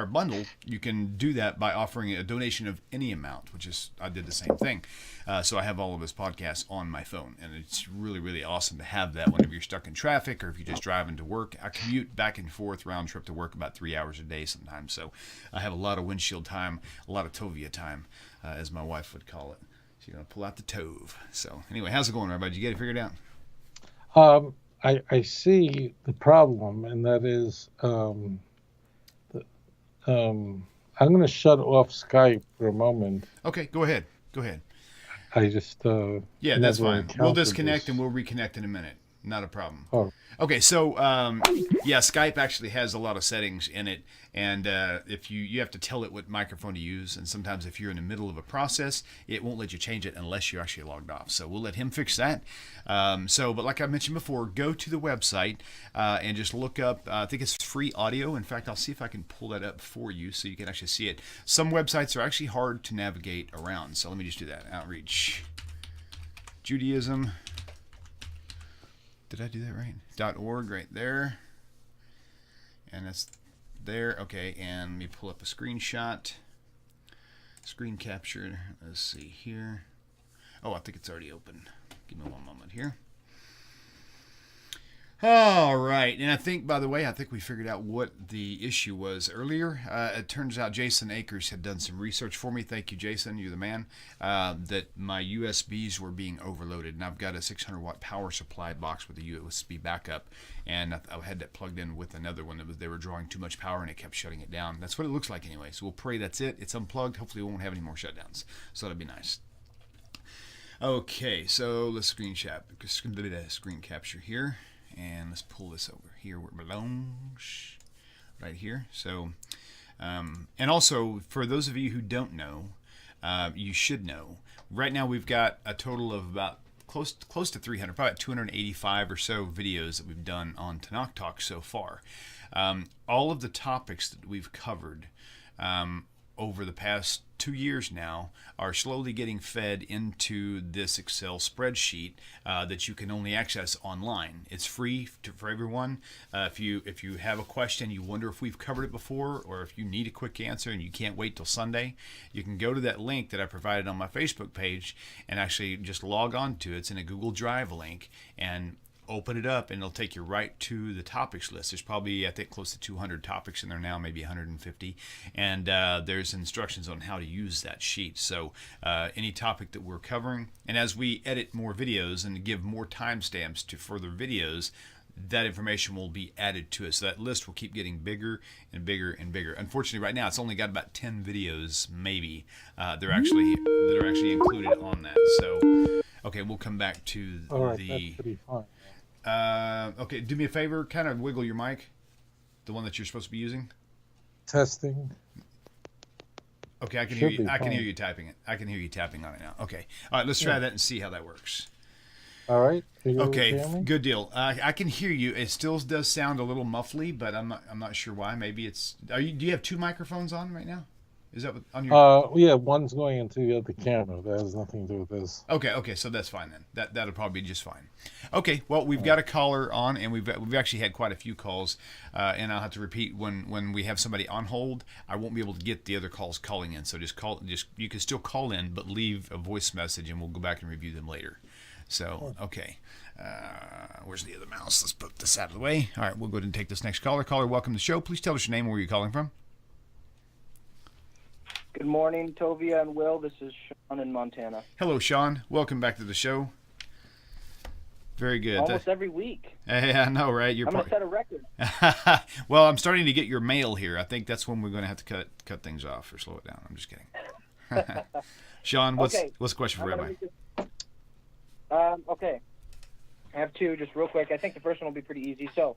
bundle, you can do that by offering a donation of any amount, which is, I did the same thing. So I have all of his podcasts on my phone, and it's really, really awesome to have that whenever you're stuck in traffic or if you're just driving to work. I commute back and forth, round trip to work, about 3 hours a day sometimes. So I have a lot of windshield time, a lot of Tovia time, as my wife would call it. She's going to pull out the Tove. So anyway, how's it going, Rabbi? Did you get it figured out? I see the problem, and that is I'm going to shut off Skype for a moment. Okay, go ahead. I just yeah, that's fine. We'll disconnect and we'll reconnect in a minute. Not a problem. Oh. Okay, so yeah, Skype actually has a lot of settings in it, and if you have to tell it what microphone to use, and sometimes if you're in the middle of a process, it won't let you change it unless you're actually logged off. So we'll let him fix that. But like I mentioned before, go to the website and just look up. I think it's free audio. In fact, I'll see if I can pull that up for you so you can actually see it. Some websites are actually hard to navigate around, so let me just do that. Outreach Judaism. Did I do that right? .org right there. And that's there. Okay, and let me pull up a screenshot. Screen capture. Let's see here. Oh, I think it's already open. Give me one moment here. All right, and I think, by the way, we figured out what the issue was earlier. It turns out Jason Akers had done some research for me. Thank you, Jason. You're the man. That my USBs were being overloaded, and I've got a 600-watt power supply box with a USB backup, and I had that plugged in with another one. They were drawing too much power, and it kept shutting it down. That's what it looks like anyway, so we'll pray that's it. It's unplugged. Hopefully we won't have any more shutdowns, so that'll be nice. Okay, so let's screen capture here. And let's pull this over here where it belongs, right here. So, and also, for those of you who don't know, you should know. Right now, we've got a total of about close to 300, probably 285 or so videos that we've done on Tanakh Talk so far. All of the topics that we've covered over the past 2 years now are slowly getting fed into this Excel spreadsheet that you can only access online. It's free for everyone. If you have a question, you wonder if we've covered it before, or if you need a quick answer and you can't wait till Sunday, you can go to that link that I provided on my Facebook page and actually just log on to it. It's in a Google Drive link, and open it up, and it'll take you right to the topics list. There's probably, I think, close to 200 topics in there now, maybe 150. And there's instructions on how to use that sheet. So any topic that we're covering, and as we edit more videos and give more timestamps to further videos, that information will be added to it. So that list will keep getting bigger and bigger and bigger. Unfortunately, right now, it's only got about 10 videos, maybe, that are actually included on that. So, okay, we'll come back to All right, that's pretty fine. Okay, do me a favor, kind of wiggle your mic, the one that you're supposed to be using. Testing. Okay, I can hear you. I can hear you typing it. I can hear you tapping on it now. Okay, all right, let's try that and see how that works. All right. Okay, good deal. I can hear you. It still does sound a little muffly, but I'm not sure why. Maybe it's. Do you have two microphones on right now? Is that on your? Yeah, one's going into the other camera. That has nothing to do with this. Okay, so that's fine then. That'll probably be just fine. Okay, well we've got a caller on, and we've actually had quite a few calls, and I'll have to repeat when we have somebody on hold, I won't be able to get the other calls calling in. So you can still call in, but leave a voice message, and we'll go back and review them later. So, okay. Where's the other mouse? Let's put this out of the way. All right, we'll go ahead and take this next caller. Caller, welcome to the show. Please tell us your name and where you're calling from. Good morning, Tovia and Will. This is Sean in Montana. Hello, Sean. Welcome back to the show. Very good. Almost every week. Yeah, I know, right? I'm going to set a record. Well, I'm starting to get your mail here. I think that's when we're going to have to cut things off or slow it down. I'm just kidding. Sean, what's the question for Rabbi? Okay. I have two, just real quick. I think the first one will be pretty easy. So,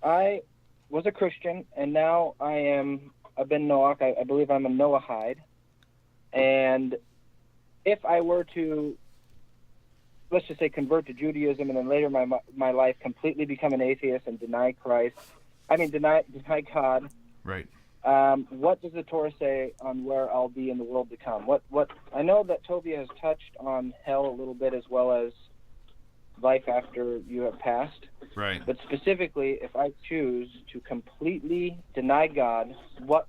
I was a Christian, and now I've been Noach. I believe I'm a Noahide. And if I were to, let's just say, convert to Judaism, and then later my life completely become an atheist and deny God. Right. What does the Torah say on where I'll be in the world to come? What I know that Tovia has touched on hell a little bit, as well as life after you have passed. Right. But specifically, if I choose to completely deny God, what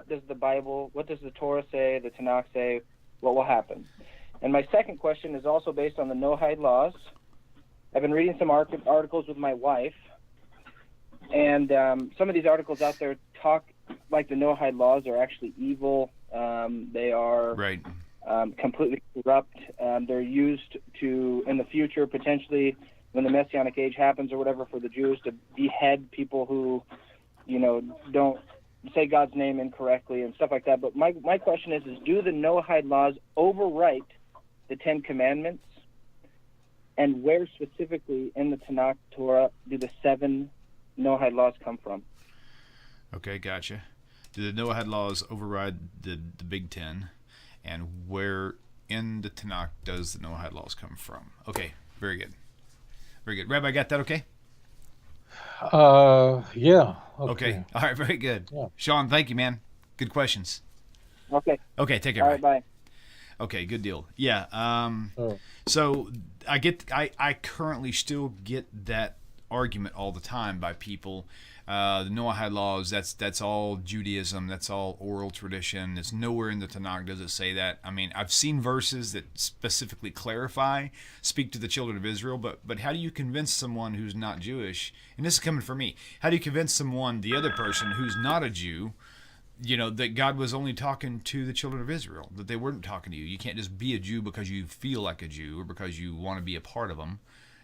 does the Bible, what does the Torah say, the Tanakh say, what will happen? And my second question is also based on the Noahide laws. I've been reading some articles with my wife, and some of these articles out there talk like the Noahide laws are actually evil. They are right. Completely corrupt. They're used to, in the future, potentially, when the Messianic age happens or whatever, for the Jews to behead people who, don't say God's name incorrectly and stuff like that. But my question is do the Noahide laws overwrite the Ten Commandments? And where specifically in the Tanakh Torah do the 7 Noahide laws come from? Okay, gotcha. Do the Noahide laws override the Big Ten? And where in the Tanakh does the Noahide laws come from? Okay, very good. Very good. Rabbi, got that okay? Yeah. Okay. All right, very good. Yeah. Sean, thank you, man. Good questions. Okay. Okay, take care. All right, bye. Okay, good deal. Yeah. So I currently still get that argument all the time by people. The Noahide laws, that's all Judaism, that's all oral tradition. It's nowhere in the Tanakh does it say that. I mean, I've seen verses that specifically speak to the children of Israel, but how do you convince someone who's not Jewish, and this is coming from me, how do you convince the other person who's not a Jew, that God was only talking to the children of Israel, that they weren't talking to you? You can't just be a Jew because you feel like a Jew or because you want to be a part of them.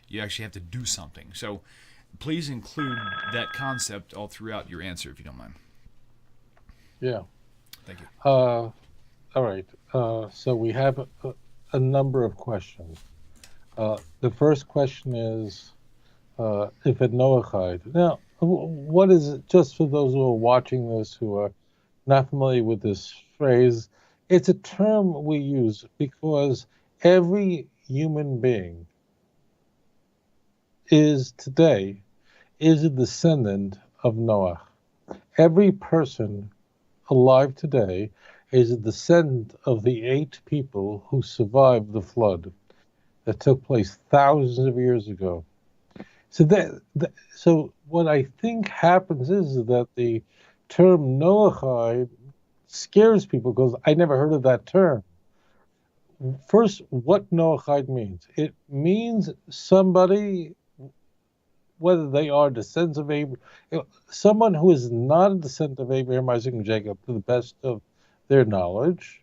You actually have to do something. So please include that concept all throughout your answer, if you don't mind. Yeah. Thank you. All right. So we have a number of questions. The first question is, if at Noahide. Now, what is it, just for those who are watching this who are not familiar with this phrase, it's a term we use because every human being is a descendant of Noah. Every person alive today is a descendant of the 8 people who survived the flood that took place thousands of years ago. So what I think happens is that the term Noahide scares people because I never heard of that term. First, what Noahide means. It means somebody, whether they are descendants of Abraham, someone who is not a descendant of Abraham, Isaac, and Jacob, to the best of their knowledge,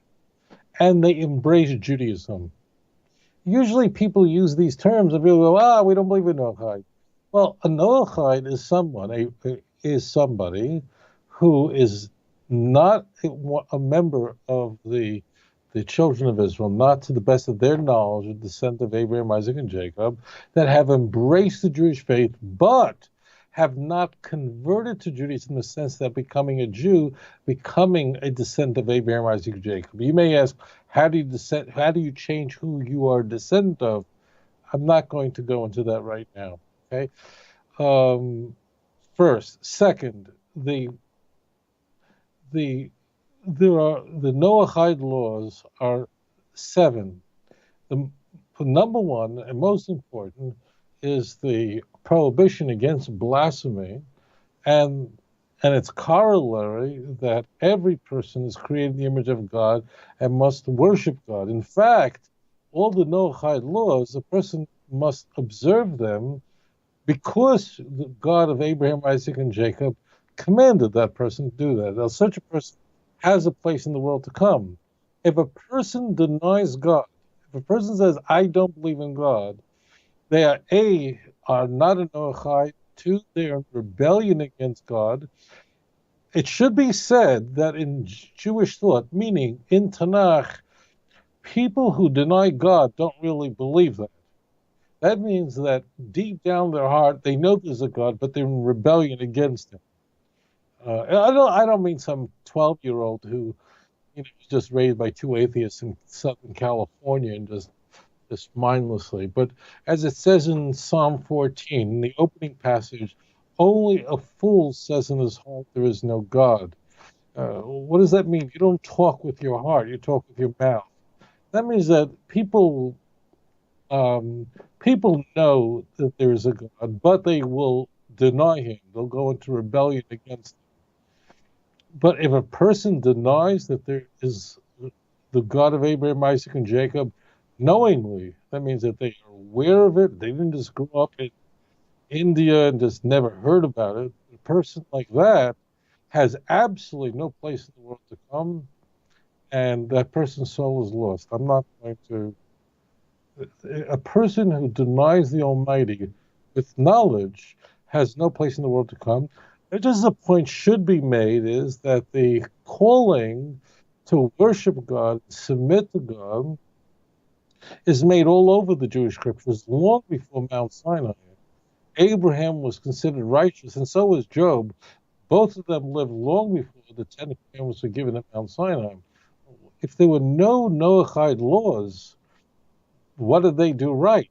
and they embrace Judaism. Usually people use these terms and people go, we don't believe in Noahide. Well, a Noahide is somebody who is not a member of the children of Israel, not to the best of their knowledge, a descendant of Abraham, Isaac, and Jacob, that have embraced the Jewish faith, but have not converted to Judaism in the sense that becoming a Jew, becoming a descendant of Abraham, Isaac, and Jacob. You may ask, how do you change who you are a descendant of? I'm not going to go into that right now. Okay. First, second, the Noahide laws are 7. The number one and most important is the prohibition against blasphemy, and its corollary that every person is created in the image of God and must worship God. In fact, all the Noahide laws, a person must observe them because the God of Abraham, Isaac, and Jacob commanded that person to do that. Now, such a person has a place in the world to come. If a person denies God, if a person says, I don't believe in God, they are not a Noahide. 2, they are in rebellion against God. It should be said that in Jewish thought, meaning in Tanakh, people who deny God don't really believe that. That means that deep down their heart, they know there's a God, but they're in rebellion against him. I don't mean some 12-year-old who was just raised by 2 atheists in Southern California and just mindlessly. But as it says in Psalm 14, in the opening passage, only a fool says in his heart there is no God. What does that mean? You don't talk with your heart, you talk with your mouth. That means that people know that there is a God, but they will deny him. They'll go into rebellion against him. But if a person denies that there is the God of Abraham, Isaac, and Jacob knowingly, that means that they are aware of it. They didn't just grow up in India and just never heard about it. A person like that has absolutely no place in the world to come, and that person's soul is lost. I'm not going to... A person who denies the Almighty with knowledge has no place in the world to come. Just a point should be made is that the calling to worship God, submit to God, is made all over the Jewish scriptures long before Mount Sinai. Abraham was considered righteous, and so was Job. Both of them lived long before the 10 Commandments were given at Mount Sinai. If there were no Noahide laws, what did they do right?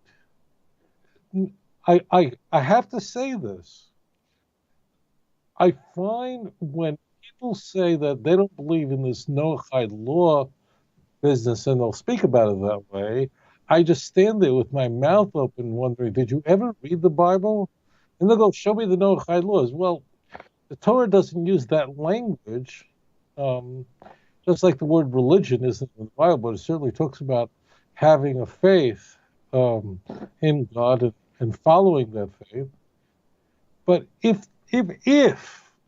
I have to say this. I find when people say that they don't believe in this Noahide law business and they'll speak about it that way, I just stand there with my mouth open wondering, did you ever read the Bible? And they'll go, show me the Noahide laws. Well, the Torah doesn't use that language, just like the word religion isn't in the Bible, but it certainly talks about having a faith in God and following that faith. But if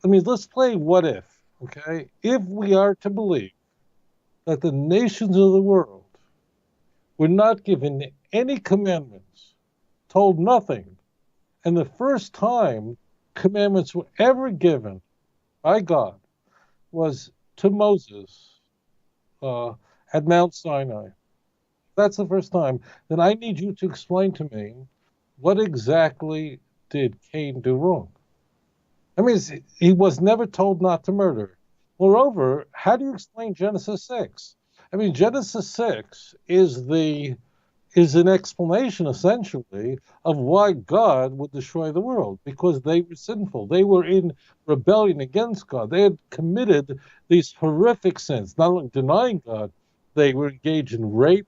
let's play what if, okay? If we are to believe that the nations of the world were not given any commandments, told nothing, and the first time commandments were ever given by God was to Moses at Mount Sinai. That's the first time. Then I need you to explain to me what exactly did Cain do wrong? I mean, he was never told not to murder. Moreover, how do you explain Genesis 6? I mean, Genesis 6 is an explanation, essentially, of why God would destroy the world, because they were sinful. They were in rebellion against God. They had committed these horrific sins, not only denying God, they were engaged in rape,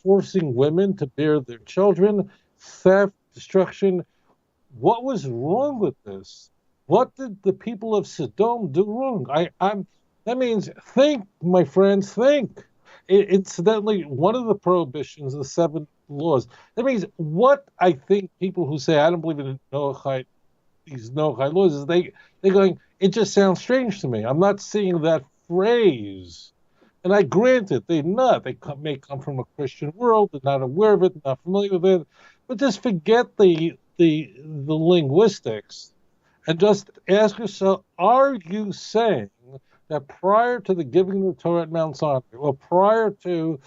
forcing women to bear their children, theft, destruction. What was wrong with this? What did the people of Sodom do wrong? That means think, my friends, think. Incidentally, one of the prohibitions, the 7 laws. That means what I think people who say I don't believe in these Noachide laws is they're going. It just sounds strange to me. I'm not seeing that phrase. And I grant it, they're not. May come from a Christian world, they're not aware of it, not familiar with it. But just forget the linguistics and just ask yourself, are you saying that prior to the giving of the Torah at Mount Sinai, or prior to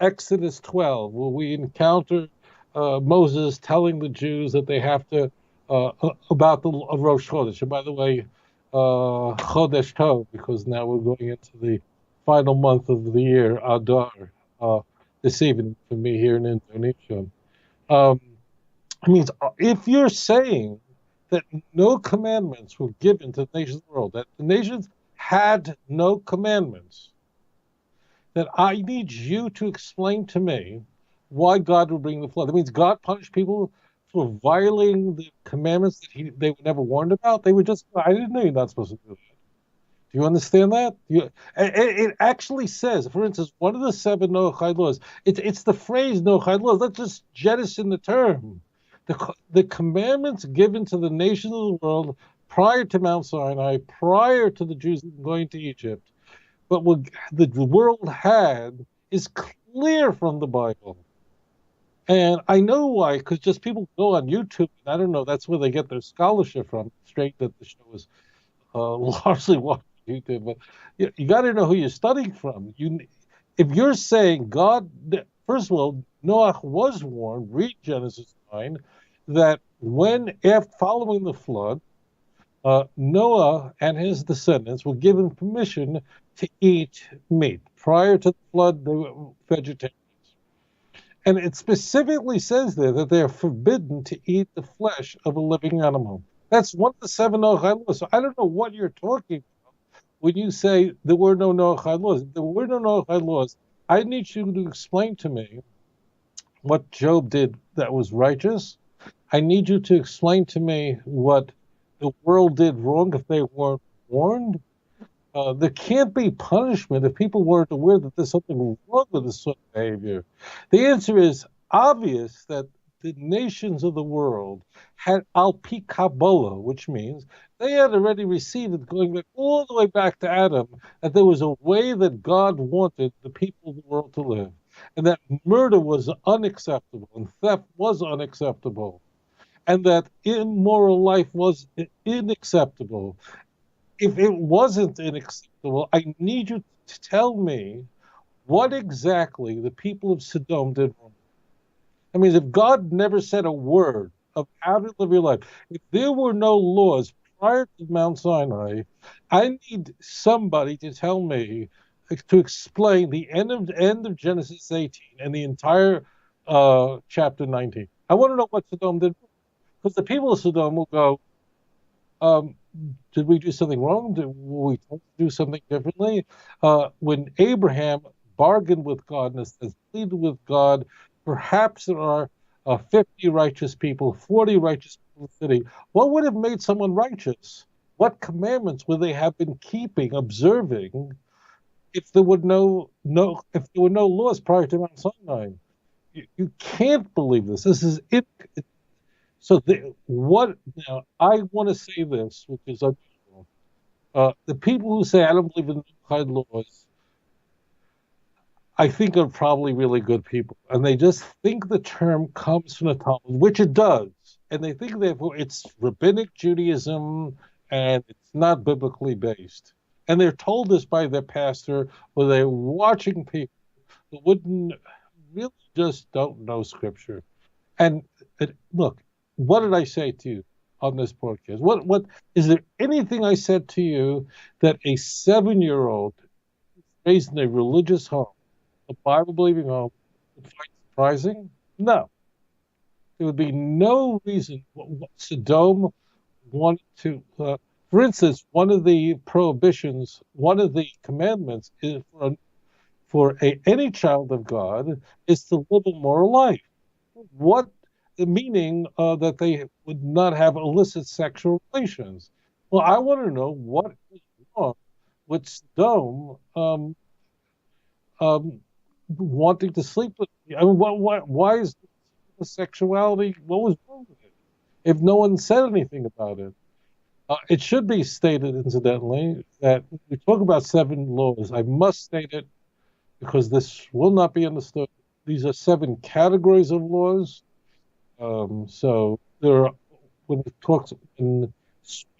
Exodus 12, where we encounter Moses telling the Jews that they have to, about the Rosh Chodesh, and by the way, Chodesh Tov, because now we're going into the final month of the year, Adar, this evening for me here in Indonesia. Means if you're saying that no commandments were given to the nations of the world, that the nations had no commandments, then I need you to explain to me why God would bring the flood. That means God punished people for violating the commandments that they were never warned about. They were just, I didn't know you're not supposed to do that. Do you understand that? It actually says, for instance, one of the 7 Noachide laws, it's the phrase Noachide laws. Let's just jettison the term. The commandments given to the nations of the world prior to Mount Sinai, prior to the Jews going to Egypt, but what the world had is clear from the Bible. And I know why, because just people go on YouTube, and I don't know, that's where they get their scholarship from. Straight that the show is largely watching YouTube, but you got to know who you're studying from. If you're saying God, first of all, Noah was warned, read Genesis 9, that following the flood, Noah and his descendants were given permission to eat meat. Prior to the flood, they were vegetarians. And it specifically says there that they are forbidden to eat the flesh of a living animal. That's one of the 7 Noachide laws. So I don't know what you're talking about when you say there were no Noachide laws. There were no Noachide laws. I need you to explain to me what Job did that was righteous. I need you to explain to me what the world did wrong if they weren't warned. There can't be punishment if people weren't aware that there's something wrong with this sort of behavior. The answer is obvious that the nations of the world had al-pi Kabbalah, which means they had already received it going back all the way back to Adam, that there was a way that God wanted the people of the world to live, and that murder was unacceptable, and theft was unacceptable, and that immoral life was unacceptable. If it wasn't unacceptable, I need you to tell me what exactly the people of Sodom did wrong. I mean, if God never said a word of how to live your life, if there were no laws prior to Mount Sinai, I need somebody to tell me, to explain the end of Genesis 18 and the entire chapter 19. I want to know what Sodom did wrong. Because the people of Sodom will go, did we do something wrong? Did we do something differently? When Abraham bargained with God and has pleaded with God, perhaps there are 50 righteous people, 40 righteous people in the city. What would have made someone righteous? What commandments would they have been keeping, observing, if there were no laws prior to Mount Sinai? You can't believe this. This is it. So now I want to say this, which is unusual. The people who say I don't believe in Noachide laws, I think are probably really good people, and they just think the term comes from the Talmud, which it does, and they think therefore it's rabbinic Judaism and it's not biblically based. And they're told this by their pastor, or they're watching people who wouldn't really just don't know Scripture. And look, what did I say to you on this podcast? What is there anything I said to you that a 7-year-old raised in a religious home, a Bible-believing home, would find surprising? No. There would be no reason what Sodom wanted to. For instance, one of the prohibitions, one of the commandments is for any child of God is to live a moral life. What the meaning that they would not have illicit sexual relations? Well, I want to know what is wrong with Sodom wanting to sleep with me. I mean, why is sexuality? What was wrong with it? If no one said anything about it, it should be stated, incidentally, that when we talk about 7 laws. I must state it because this will not be understood. These are 7 categories of laws. So there are, when it talks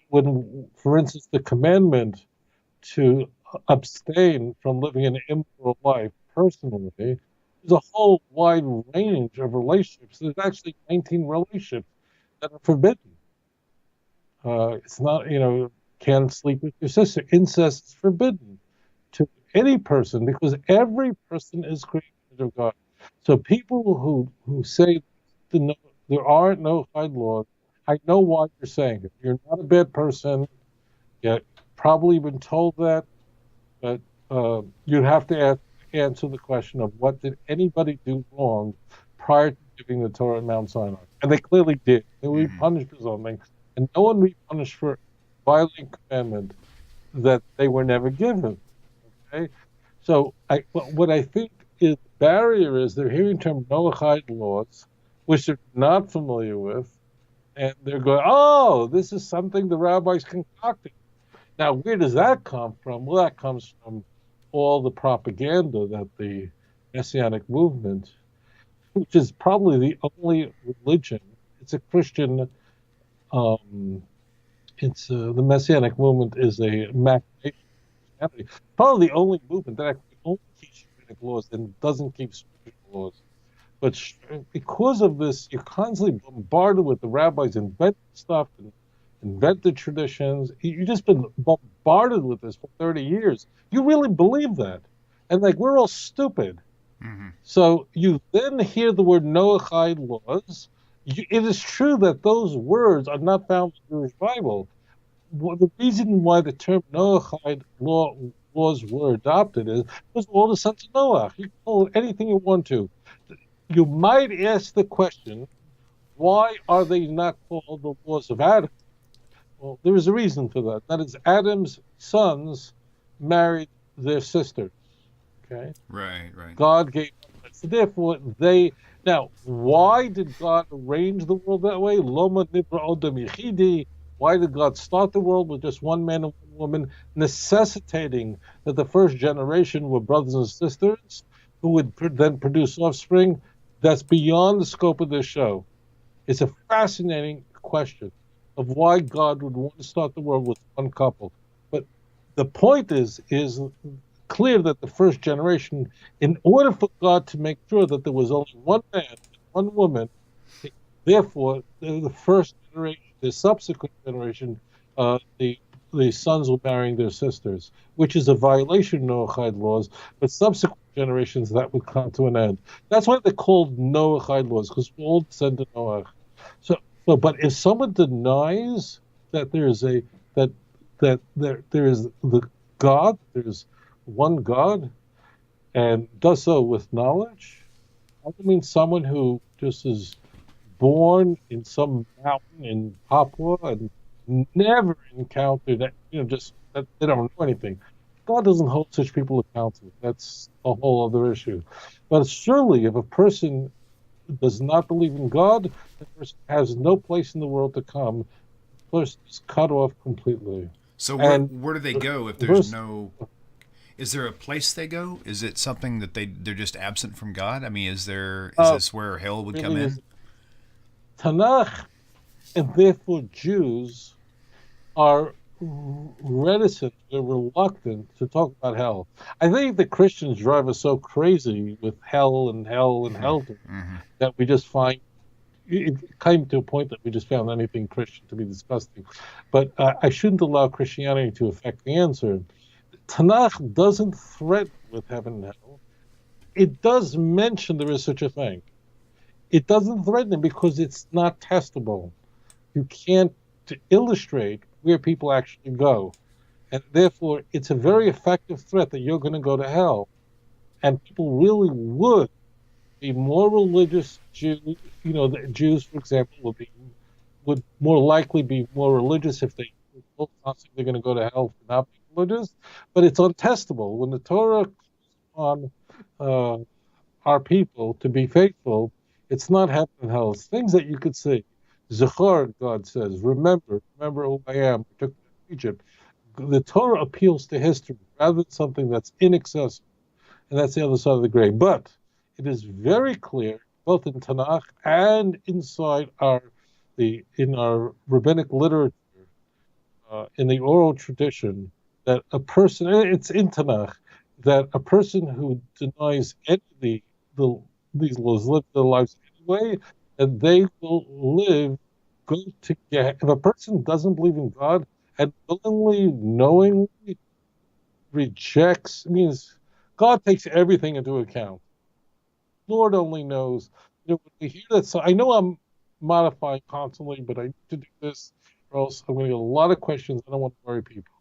when, for instance, the commandment to abstain from living an immoral life personally, there's a whole wide range of relationships. There's actually 19 relationships that are forbidden. It's not, can't sleep with your sister. Incest is forbidden to any person because every person is created of God. So people who say there are no hide laws, I know why you're saying it. You're not a bad person. You've probably been told that, but you'd have to answer the question of what did anybody do wrong prior to giving the Torah at Mount Sinai? And they clearly did. They were punished for something, and no one will be punished for violating commandment that they were never given. Okay, so what I think is the barrier is they're hearing the term Noahide laws, which they're not familiar with, and they're going, "Oh, this is something the rabbis concocted." Now, where does that come from? Well, that comes from all the propaganda that the Messianic movement, which is probably the only religion, it's a Christian, the Messianic movement is a machination of Christianity. Probably the only movement that actually only keeps rabbinic laws and doesn't keep spiritual laws. But because of this, you're constantly bombarded with the rabbis inventing stuff and invented traditions. You've just been bombarded with this for 30 years. You really believe that. And we're all stupid. Mm-hmm. So you then hear the word Noahide laws. It is true that those words are not found in the Jewish Bible. The reason why the term Noahide laws were adopted is because all the sons of Noah. You can call it anything you want to. You might ask the question, why are they not called the laws of Adam? Well, there is a reason for that. That is, Adam's sons married their sisters. Okay? Right. God gave them. So therefore, now, why did God arrange the world that way? Loma nivra odam yichidi. Why did God start the world with just one man and one woman, necessitating that the first generation were brothers and sisters who would then produce offspring? That's beyond the scope of this show. It's a fascinating question of why God would want to start the world with one couple. But the point is clear that the first generation, in order for God to make sure that there was only one man and one woman, therefore the first generation, the subsequent generation, the sons were marrying their sisters, which is a violation of Noahide laws, but subsequent generations that would come to an end. That's why they're called Noahide laws, because we all descend to Noah. But if someone denies that there is there is the God, there's one God, and does so with knowledge, I mean someone who just is born in some mountain in Papua and never encountered, just that they don't know anything. God doesn't hold such people accountable. That's a whole other issue. But surely, if a person does not believe in God, the person has no place in the world to come. The person is cut off completely. So where do they go if there's no? Is there a place they go? Is it something that they're just absent from God? I mean, is this where hell would come in? Tanakh, and therefore Jews, are reticent, they're reluctant to talk about hell. I think the Christians drive us so crazy with hell and hell that we just find it came to a point that we just found anything Christian to be disgusting. But I shouldn't allow Christianity to affect the answer. Tanakh doesn't threaten with heaven and hell. It does mention there is such a thing. It doesn't threaten because it's not testable. You can't illustrate where people actually go. And therefore, it's a very effective threat that you're going to go to hell. And people really would be more religious Jews. The Jews, for example, would more likely be more religious if they were constantly going to go to hell for not being religious. But it's untestable. When the Torah on our people to be faithful. It's not heaven and hell. It's things that you could see. Zachor, God says, remember who I am. I took you out of Egypt. The Torah appeals to history rather than something that's inaccessible. And that's the other side of the grave. But it is very clear, both in Tanakh and inside in our rabbinic literature, in the oral tradition, that a person, and it's in Tanakh, that a person who denies any of these laws live their lives anyway, and they will go to get. If a person doesn't believe in God and willingly, knowingly rejects, means God takes everything into account. Lord only knows. When we hear that, so I know I'm modifying constantly, but I need to do this, or else I'm going to get a lot of questions. I don't want to worry people.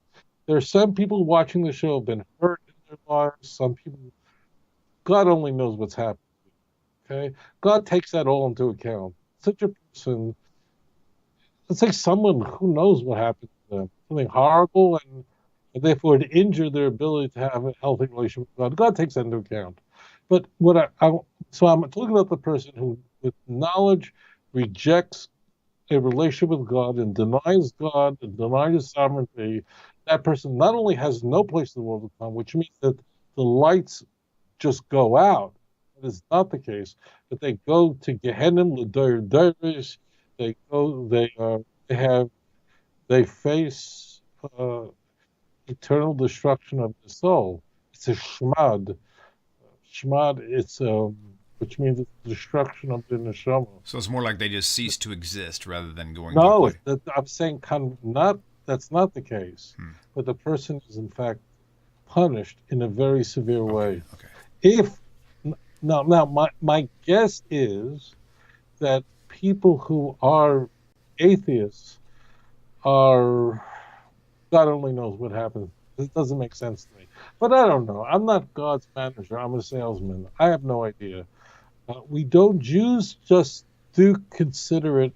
There are some people watching the show who have been hurt in their lives. Some people, God only knows what's happening. Okay, God takes that all into account. Such a person, let's say someone who knows what happened to them, something horrible, and therefore it injured their ability to have a healthy relationship with God. God takes that into account. But so I'm talking about the person who, with knowledge, rejects a relationship with God and denies God and denies His sovereignty. That person not only has no place in the world to come, which means that the lights just go out. That is not the case. But they go to Gehenna, l'doyer doyers. They face eternal destruction of the soul. It's a shmad. Shmad, which means it's destruction of the neshama. So it's more like they just cease to exist rather than going. No, I'm saying that's not the case. But the person is in fact punished in a very severe way. Okay. Now, my guess is that people who are atheists God only knows what happens. It doesn't make sense to me. But I don't know. I'm not God's manager. I'm a salesman. I have no idea. Jews just do consider it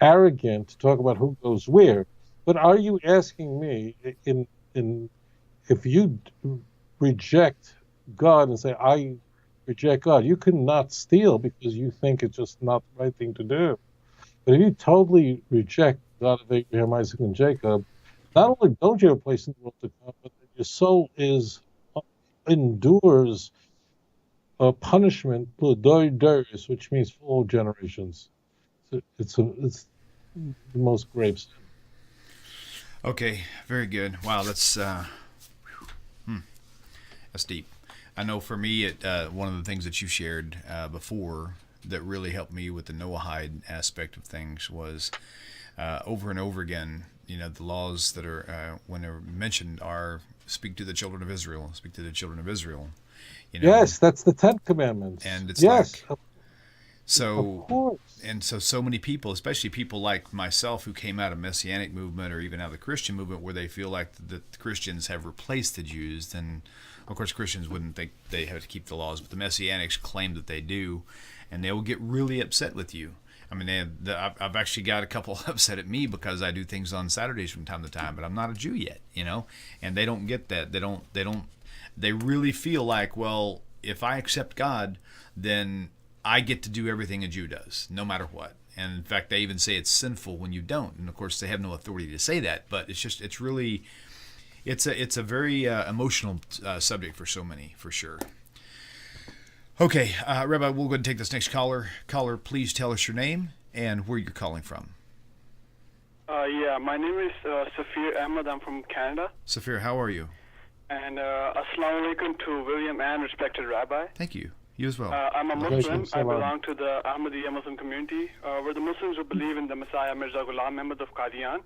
arrogant to talk about who goes where. But are you asking me if you reject God and say, I reject God, you cannot steal because you think it's just not the right thing to do. But if you totally reject God of Abraham, Isaac, and Jacob, not only don't you have a place in the world to come, but your soul endures punishment, which means for all generations. So it's the most grave sin. Okay, very good. Wow, that's deep. I know for me, one of the things that you shared before that really helped me with the Noahide aspect of things was over and over again, the laws that are, when they're mentioned, are speak to the children of Israel, speak to the children of Israel. Yes, that's the 10 Commandments. And it's yes. So, of course. And so many people, especially people like myself who came out of Messianic movement or even out of the Christian movement where they feel like the Christians have replaced the Jews, then of course Christians wouldn't think they have to keep the laws, but the Messianics claim that they do, and they will get really upset with you. I mean, I've actually got a couple upset at me because I do things on Saturdays from time to time, but I'm not a Jew yet, and they don't get that. They really feel like, well, if I accept God, then I get to do everything a Jew does, no matter what. And in fact, they even say it's sinful when you don't. And of course, they have no authority to say that, but it's a very emotional subject for so many, for sure. Okay, Rabbi, we'll go ahead and take this next caller. Caller, please tell us your name and where you're calling from. My name is Safir Ahmed. I'm from Canada. Safir, how are you? And Assalamu alaikum to Wil'lam and respected Rabbi. Thank you. You as well. I'm a Muslim. I belong to the Ahmadiyya Muslim community. We're the Muslims who believe in the Messiah Mirza Ghulam Ahmad of Qadian.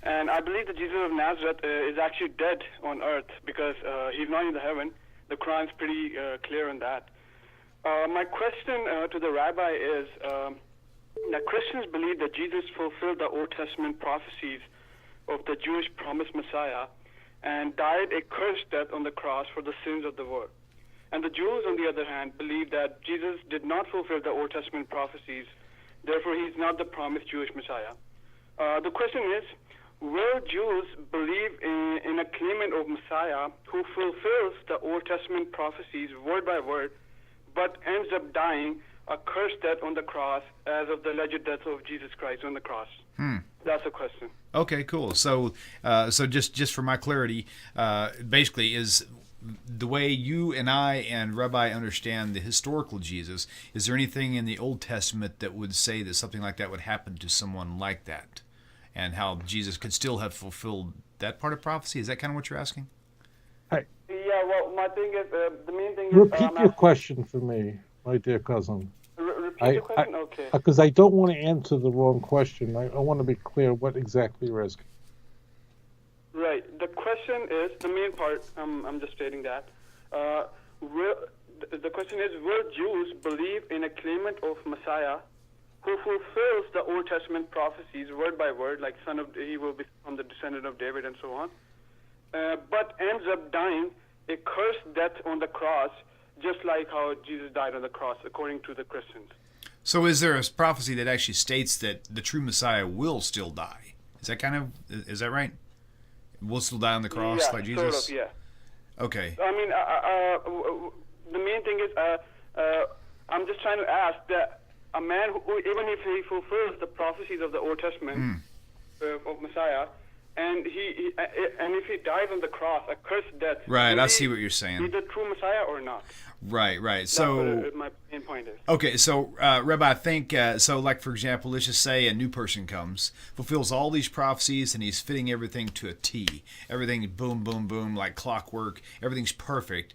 And I believe that Jesus of Nazareth is actually dead on earth because he's not in the heaven. The Quran's pretty clear on that. My question to the Rabbi is that Christians believe that Jesus fulfilled the Old Testament prophecies of the Jewish promised Messiah and died a cursed death on the cross for the sins of the world. And the Jews, on the other hand, believe that Jesus did not fulfill the Old Testament prophecies, therefore he's not the promised Jewish Messiah. The question is, will Jews believe in a claimant of Messiah who fulfills the Old Testament prophecies word by word, but ends up dying a cursed death on the cross as of the alleged death of Jesus Christ on the cross? That's the question. Okay, cool. So, just for my clarity, basically, is the way you and I and Rabbi understand the historical Jesus, is there anything in the Old Testament that would say that something like that would happen to someone like that, and how Jesus could still have fulfilled that part of prophecy? Is that kind of what you're asking? Yeah, well, my thing is, the main thing is... Repeat your question for me, my dear cousin. Repeat your question? Okay. Because I don't want to answer the wrong question. I want to be clear what exactly you're asking. Right. The question is, the main part, I'm just stating that. The question is, will Jews believe in a claimant of Messiah who fulfills the Old Testament prophecies word by word, like he will be from the descendant of David and so on, but ends up dying a cursed death on the cross, just like how Jesus died on the cross, according to the Christians? So is there a prophecy that actually states that the true Messiah will still die? Is that right? Will still die on the cross like Jesus? Sort of, yeah. Okay. I mean, the main thing is, I'm just trying to ask that a man who, even if he fulfills the prophecies of the Old Testament of Messiah, and if he dies on the cross, a cursed death. Right, I see what you're saying. Is he the true Messiah or not? Right. So that's what my main point is. Okay, so Rabbi, I think so. Like for example, let's just say a new person comes, fulfills all these prophecies, and he's fitting everything to a T. Everything boom, boom, boom, like clockwork. Everything's perfect.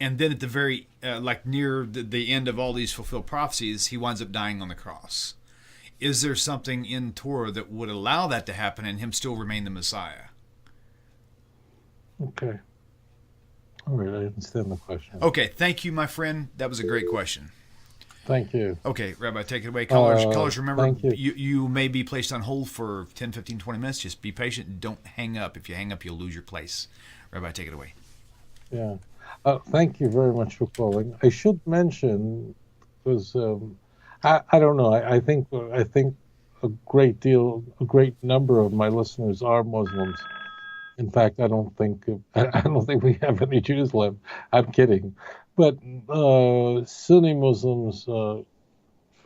And then at the very, like near the end of all these fulfilled prophecies, he winds up dying on the cross. Is there something in Torah that would allow that to happen and him still remain the Messiah? Okay. All right, I understand the question. Okay, thank you, my friend. That was a great question. Thank you. Okay, Rabbi, take it away. Callers, remember, thank you. You may be placed on hold for 10, 15, 20 minutes. Just be patient. Don't hang up. If you hang up, you'll lose your place. Rabbi, take it away. Yeah. Thank you very much for calling. I should mention, because I don't know. I think a great number of my listeners are Muslims. In fact, I don't think we have any Jews left. I'm kidding, but Sunni Muslims, for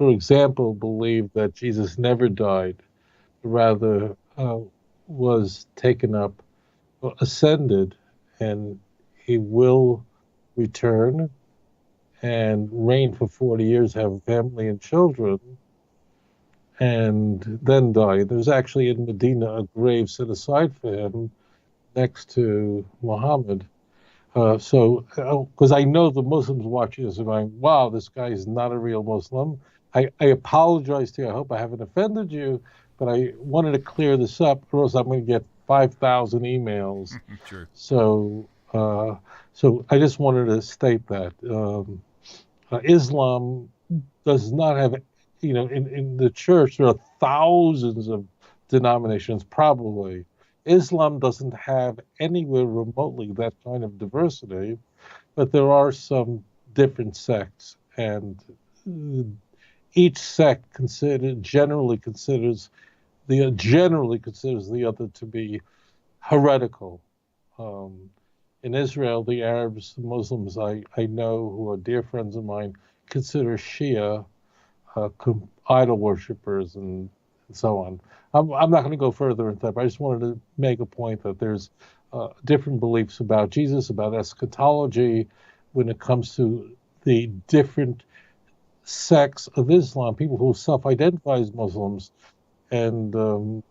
example, believe that Jesus never died, rather was taken up, ascended, and he will return and reign for 40 years, have family and children, and then die. There's actually in Medina a grave set aside for him next to Muhammad. Because I know the Muslims watching this are going, wow, this guy is not a real Muslim. I apologize to you. I hope I haven't offended you, but I wanted to clear this up, or else I'm going to get 5,000 emails. Sure. So I just wanted to state that Islam does not have, in the church there are thousands of denominations probably. Islam doesn't have anywhere remotely that kind of diversity, but there are some different sects, and each sect generally considers the other to be heretical. In Israel, the Arabs, the Muslims I know who are dear friends of mine consider Shia idol worshippers and so on. I'm not going to go further into that, but I just wanted to make a point that there's different beliefs about Jesus, about eschatology, when it comes to the different sects of Islam, people who self-identify as Muslims, and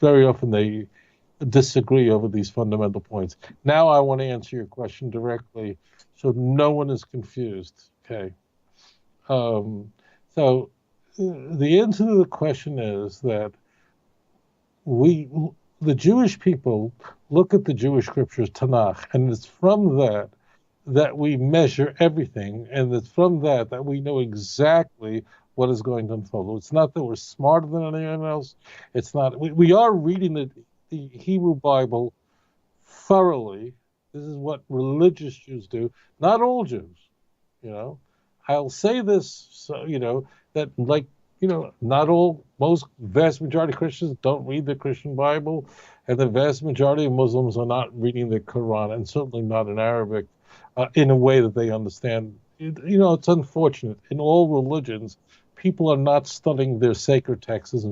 very often they disagree over these fundamental points. Now I want to answer your question directly so no one is confused. Okay. So the answer to the question is that the Jewish people, look at the Jewish scriptures, Tanakh, and it's from that we measure everything, and it's from that we know exactly what is going to unfold. It's not that we're smarter than anyone else. It's not. We are reading the Hebrew Bible thoroughly. This is what religious Jews do. Not all Jews. I'll say this, so, that like most vast majority of Christians don't read the Christian Bible, and the vast majority of Muslims are not reading the Quran, and certainly not in Arabic, in a way that they understand. It's unfortunate. In all religions, people are not studying their sacred texts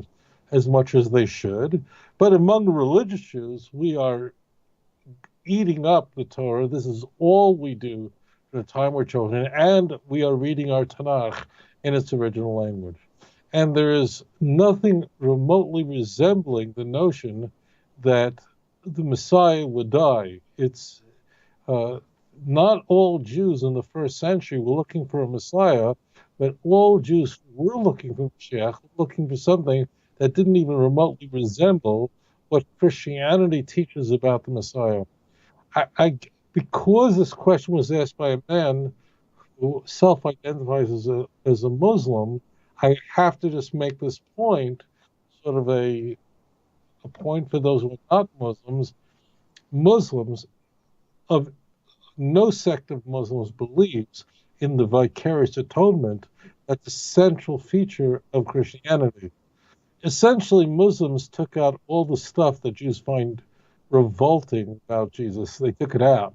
as much as they should. But among religious Jews, we are eating up the Torah. This is all we do for the time we're children, and we are reading our Tanakh in its original language. And there is nothing remotely resembling the notion that the Messiah would die. It's not all Jews in the first century were looking for a Messiah, but all Jews were looking for Mashiach, looking for something that didn't even remotely resemble what Christianity teaches about the Messiah. Because this question was asked by a man who self-identifies as a Muslim, I have to just make this point, sort of a point for those who are not Muslims. Muslims of no sect of Muslims believes in the vicarious atonement that's a central feature of Christianity. Essentially, Muslims took out all the stuff that Jews find revolting about Jesus. They took it out.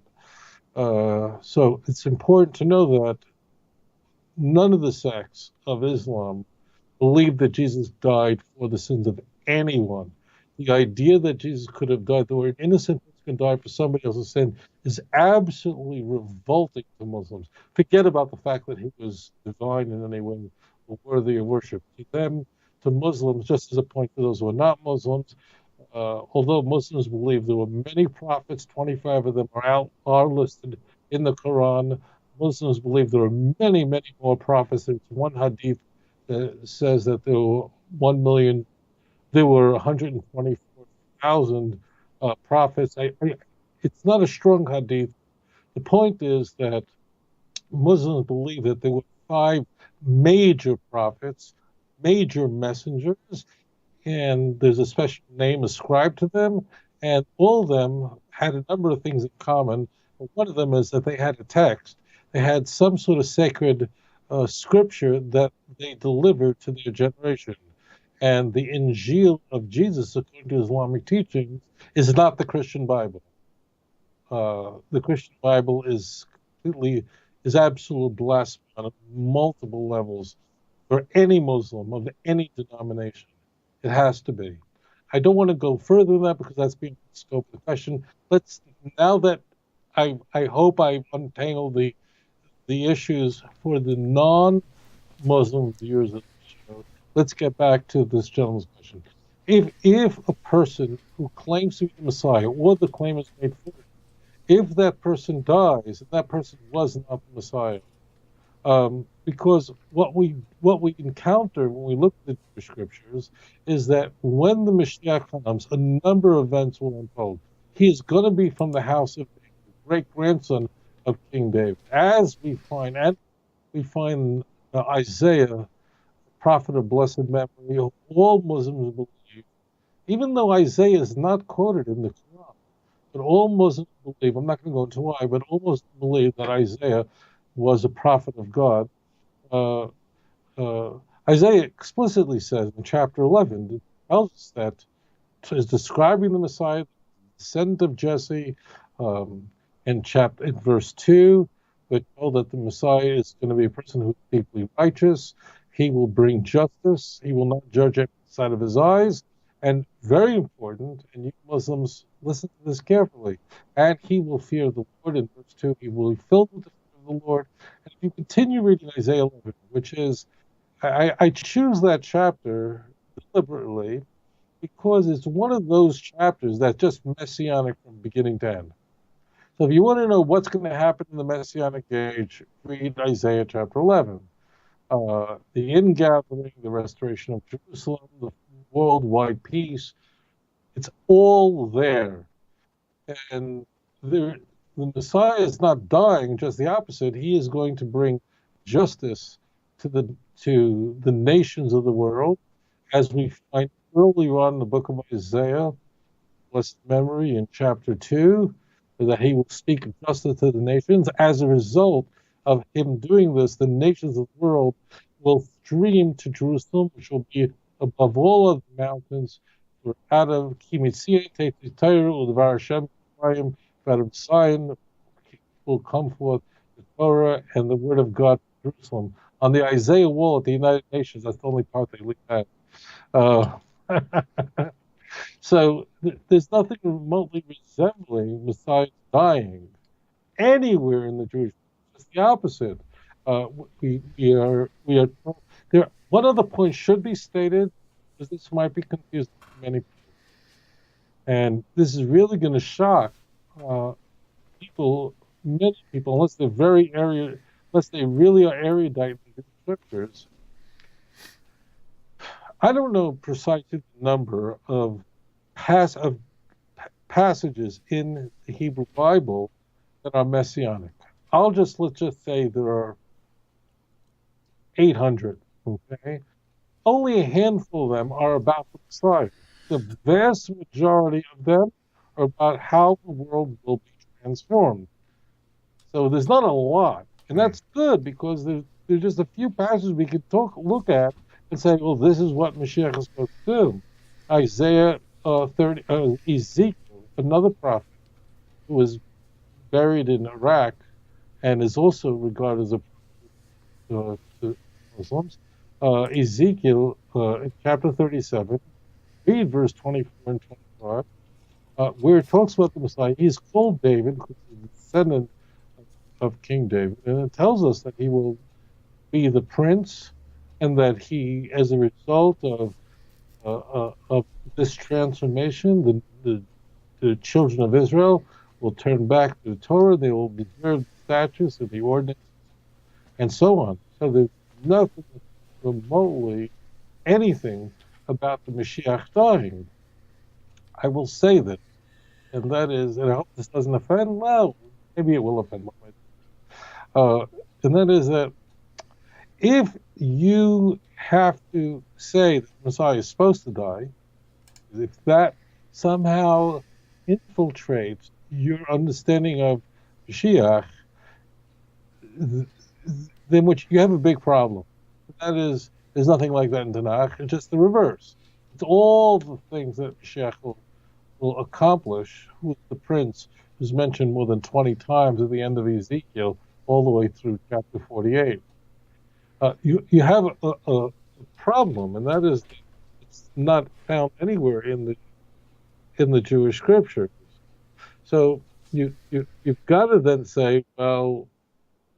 So it's important to know that none of the sects of Islam believe that Jesus died for the sins of anyone. The idea that Jesus could have died, or an innocent person can die for somebody else's sin, is absolutely revolting to Muslims. Forget about the fact that he was divine in any way or worthy of worship. To them, to Muslims, just as a point to those who are not Muslims, although Muslims believe there were many prophets, 25 of them are listed in the Quran. Muslims believe there are many, many more prophets. There's one hadith that says that there were 124,000 prophets. It's not a strong hadith. The point is that Muslims believe that there were 5 major prophets, major messengers, and there's a special name ascribed to them, and all of them had a number of things in common. But one of them is that they had a text. They had some sort of sacred scripture that they delivered to their generation. And the Injil of Jesus, according to Islamic teachings, is not the Christian Bible. The Christian Bible is absolute blasphemy on multiple levels for any Muslim of any denomination. It has to be. I don't want to go further than that because that's beyond the scope of the question. Now that I hope I've untangled the issues for the non-Muslim viewers of the show, let's get back to this gentleman's question. If a person who claims to be the Messiah, or the claim is made for, if that person dies, that person was not the Messiah. Because what we encounter when we look at the Jewish scriptures is that when the Mashiach comes, a number of events will unfold. He is going to be from the house of David, great-grandson of King David. As we find Isaiah, prophet of blessed memory, all Muslims believe, even though Isaiah is not quoted in the Quran, but all Muslims believe, I'm not going to go into why, but all Muslims believe that Isaiah was a prophet of God. Isaiah explicitly says in chapter 11, it tells us that is describing the Messiah, the descendant of Jesse. In verse 2, we're told that the Messiah is going to be a person who is deeply righteous. He will bring justice. He will not judge every side of his eyes. And very important, and you Muslims listen to this carefully, and he will fear the Lord. In verse 2, he will be filled with the fear of the Lord. And if you continue reading Isaiah 11, which is, I choose that chapter deliberately because it's one of those chapters that's just messianic from beginning to end. So if you want to know what's going to happen in the Messianic age, read Isaiah chapter 11. The ingathering, the restoration of Jerusalem, the worldwide peace, it's all there. And the Messiah is not dying, just the opposite. He is going to bring justice to the nations of the world, as we find earlier on in the book of Isaiah, blessed memory, in chapter 2, that he will speak justice to the nations. As a result of him doing this, the nations of the world will stream to Jerusalem, which will be above all of the mountains. For out of Kimitziah Teiti Torah U'Dvar Hashem Ephraim, out of Zion will come forth the Torah and the word of God from Jerusalem. On the Isaiah wall at the United Nations, that's the only part they leave out. So there's nothing remotely resembling Messiah dying anywhere in the Jewish. It's the opposite. We are there. One other point should be stated, because this might be confusing to many people, and this is really going to shock people, many people, unless they're unless they really are erudite in the scriptures. I don't know precisely the number of passages in the Hebrew Bible that are messianic. Let's just say there are 800. Okay, only a handful of them are about the Messiah. The vast majority of them are about how the world will be transformed. So there's not a lot, and that's good, because there's just a few passages we could look at and say, well, this is what Mashiach is supposed to do. Isaiah 30, Ezekiel, another prophet who was buried in Iraq and is also regarded as a prophet to Muslims. Ezekiel, in chapter 37, read verse 24 and 25, where it talks about the Messiah. He's called David, who's the descendant of King David, and it tells us that he will be the prince, and that he, as a result of this transformation, the children of Israel will turn back to the Torah. They will observe the statutes and the ordinances, and so on. So there's nothing remotely anything about the Mashiach dying. I will say that, and that is, and I hope this doesn't offend. Well, maybe it will offend. And that is that if you have to say that the Messiah is supposed to die, if that somehow infiltrates your understanding of Mashiach, then you have a big problem. That is, there's nothing like that in Tanakh. It's just the reverse. It's all the things that Mashiach will accomplish, who's the prince, who's mentioned more than 20 times at the end of Ezekiel, all the way through chapter 48. You have a problem, and that is it's not found anywhere in the Jewish scriptures. So you've got to then say, well,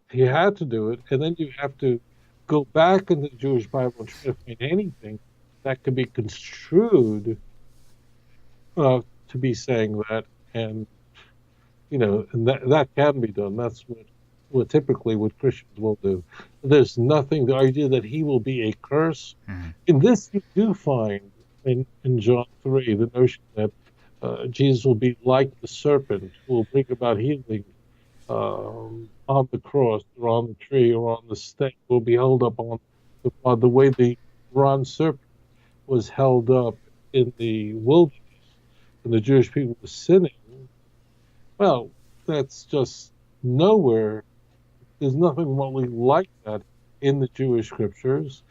he had to do it, and then you have to go back in the Jewish Bible and try to find anything that could be construed to be saying that, and and that can be done. That's what typically what Christians will do. There's nothing, the idea that he will be a curse. Mm-hmm. In this you do find in John 3 the notion that Jesus will be like the serpent, who will bring about healing on the cross or on the tree or on the stake, will be held up on the way the bronze serpent was held up in the wilderness when the Jewish people were sinning. Well, that's just nowhere. There's nothing remotely like that in the Jewish scriptures.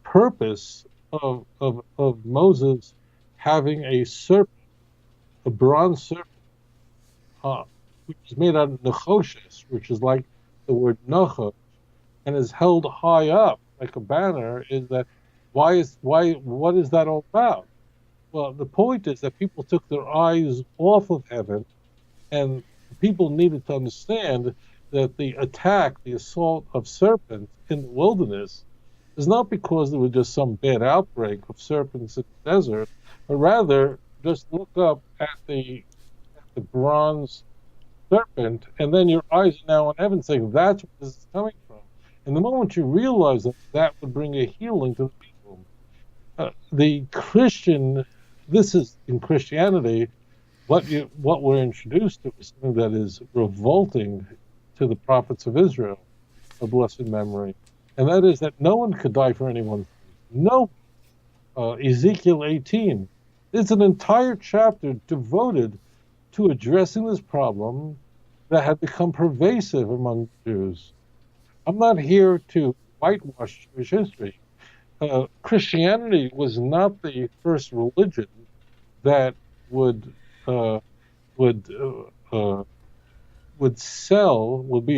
The purpose of Moses having a serpent, a bronze serpent, which is made out of nechoshes, which is like the word nachosh, and is held high up like a banner, is that what is that all about? Well, the point is that people took their eyes off of heaven, and people needed to understand that the assault of serpents in the wilderness is not because there was just some bad outbreak of serpents in the desert, but rather just look up at the bronze serpent, and then your eyes are now on heaven, saying that's where this is coming from. And the moment you realize that would bring a healing to the people. This is in Christianity, what we're introduced to is something that is revolting to the prophets of Israel, of blessed memory, and that is that no one could die for anyone. No. Ezekiel 18. It's an entire chapter devoted to addressing this problem that had become pervasive among Jews. I'm not here to whitewash Jewish history. Christianity was not the first religion that would be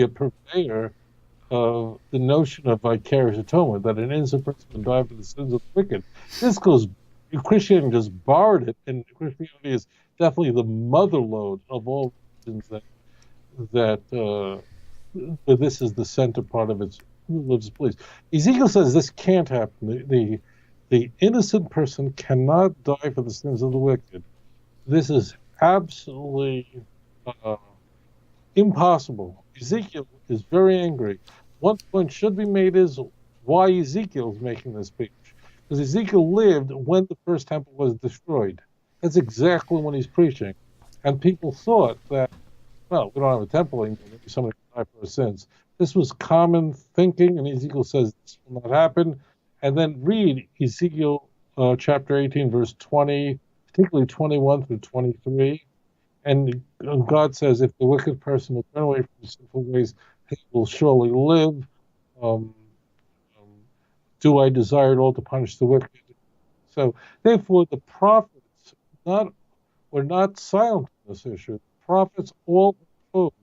a purveyor of the notion of vicarious atonement, that an innocent person would die for the sins of the wicked. Christianity just borrowed it, and Christianity is definitely the motherlode of all religions that this is the center part of its religious beliefs. Ezekiel says this can't happen. The innocent person cannot die for the sins of the wicked. This is absolutely impossible. Ezekiel is very angry. One point should be made is why Ezekiel is making this speech. Because Ezekiel lived when the first temple was destroyed. That's exactly when he's preaching. And people thought that, well, we don't have a temple anymore, maybe somebody can die for our sins. This was common thinking, and Ezekiel says this will not happen. And then read Ezekiel chapter 18, verse 20, particularly 21 through 23. And God says, if the wicked person will turn away from his sinful ways, he will surely live. Do I desire at all to punish the wicked? So, therefore, the prophets were not silent on this issue. The prophets all opposed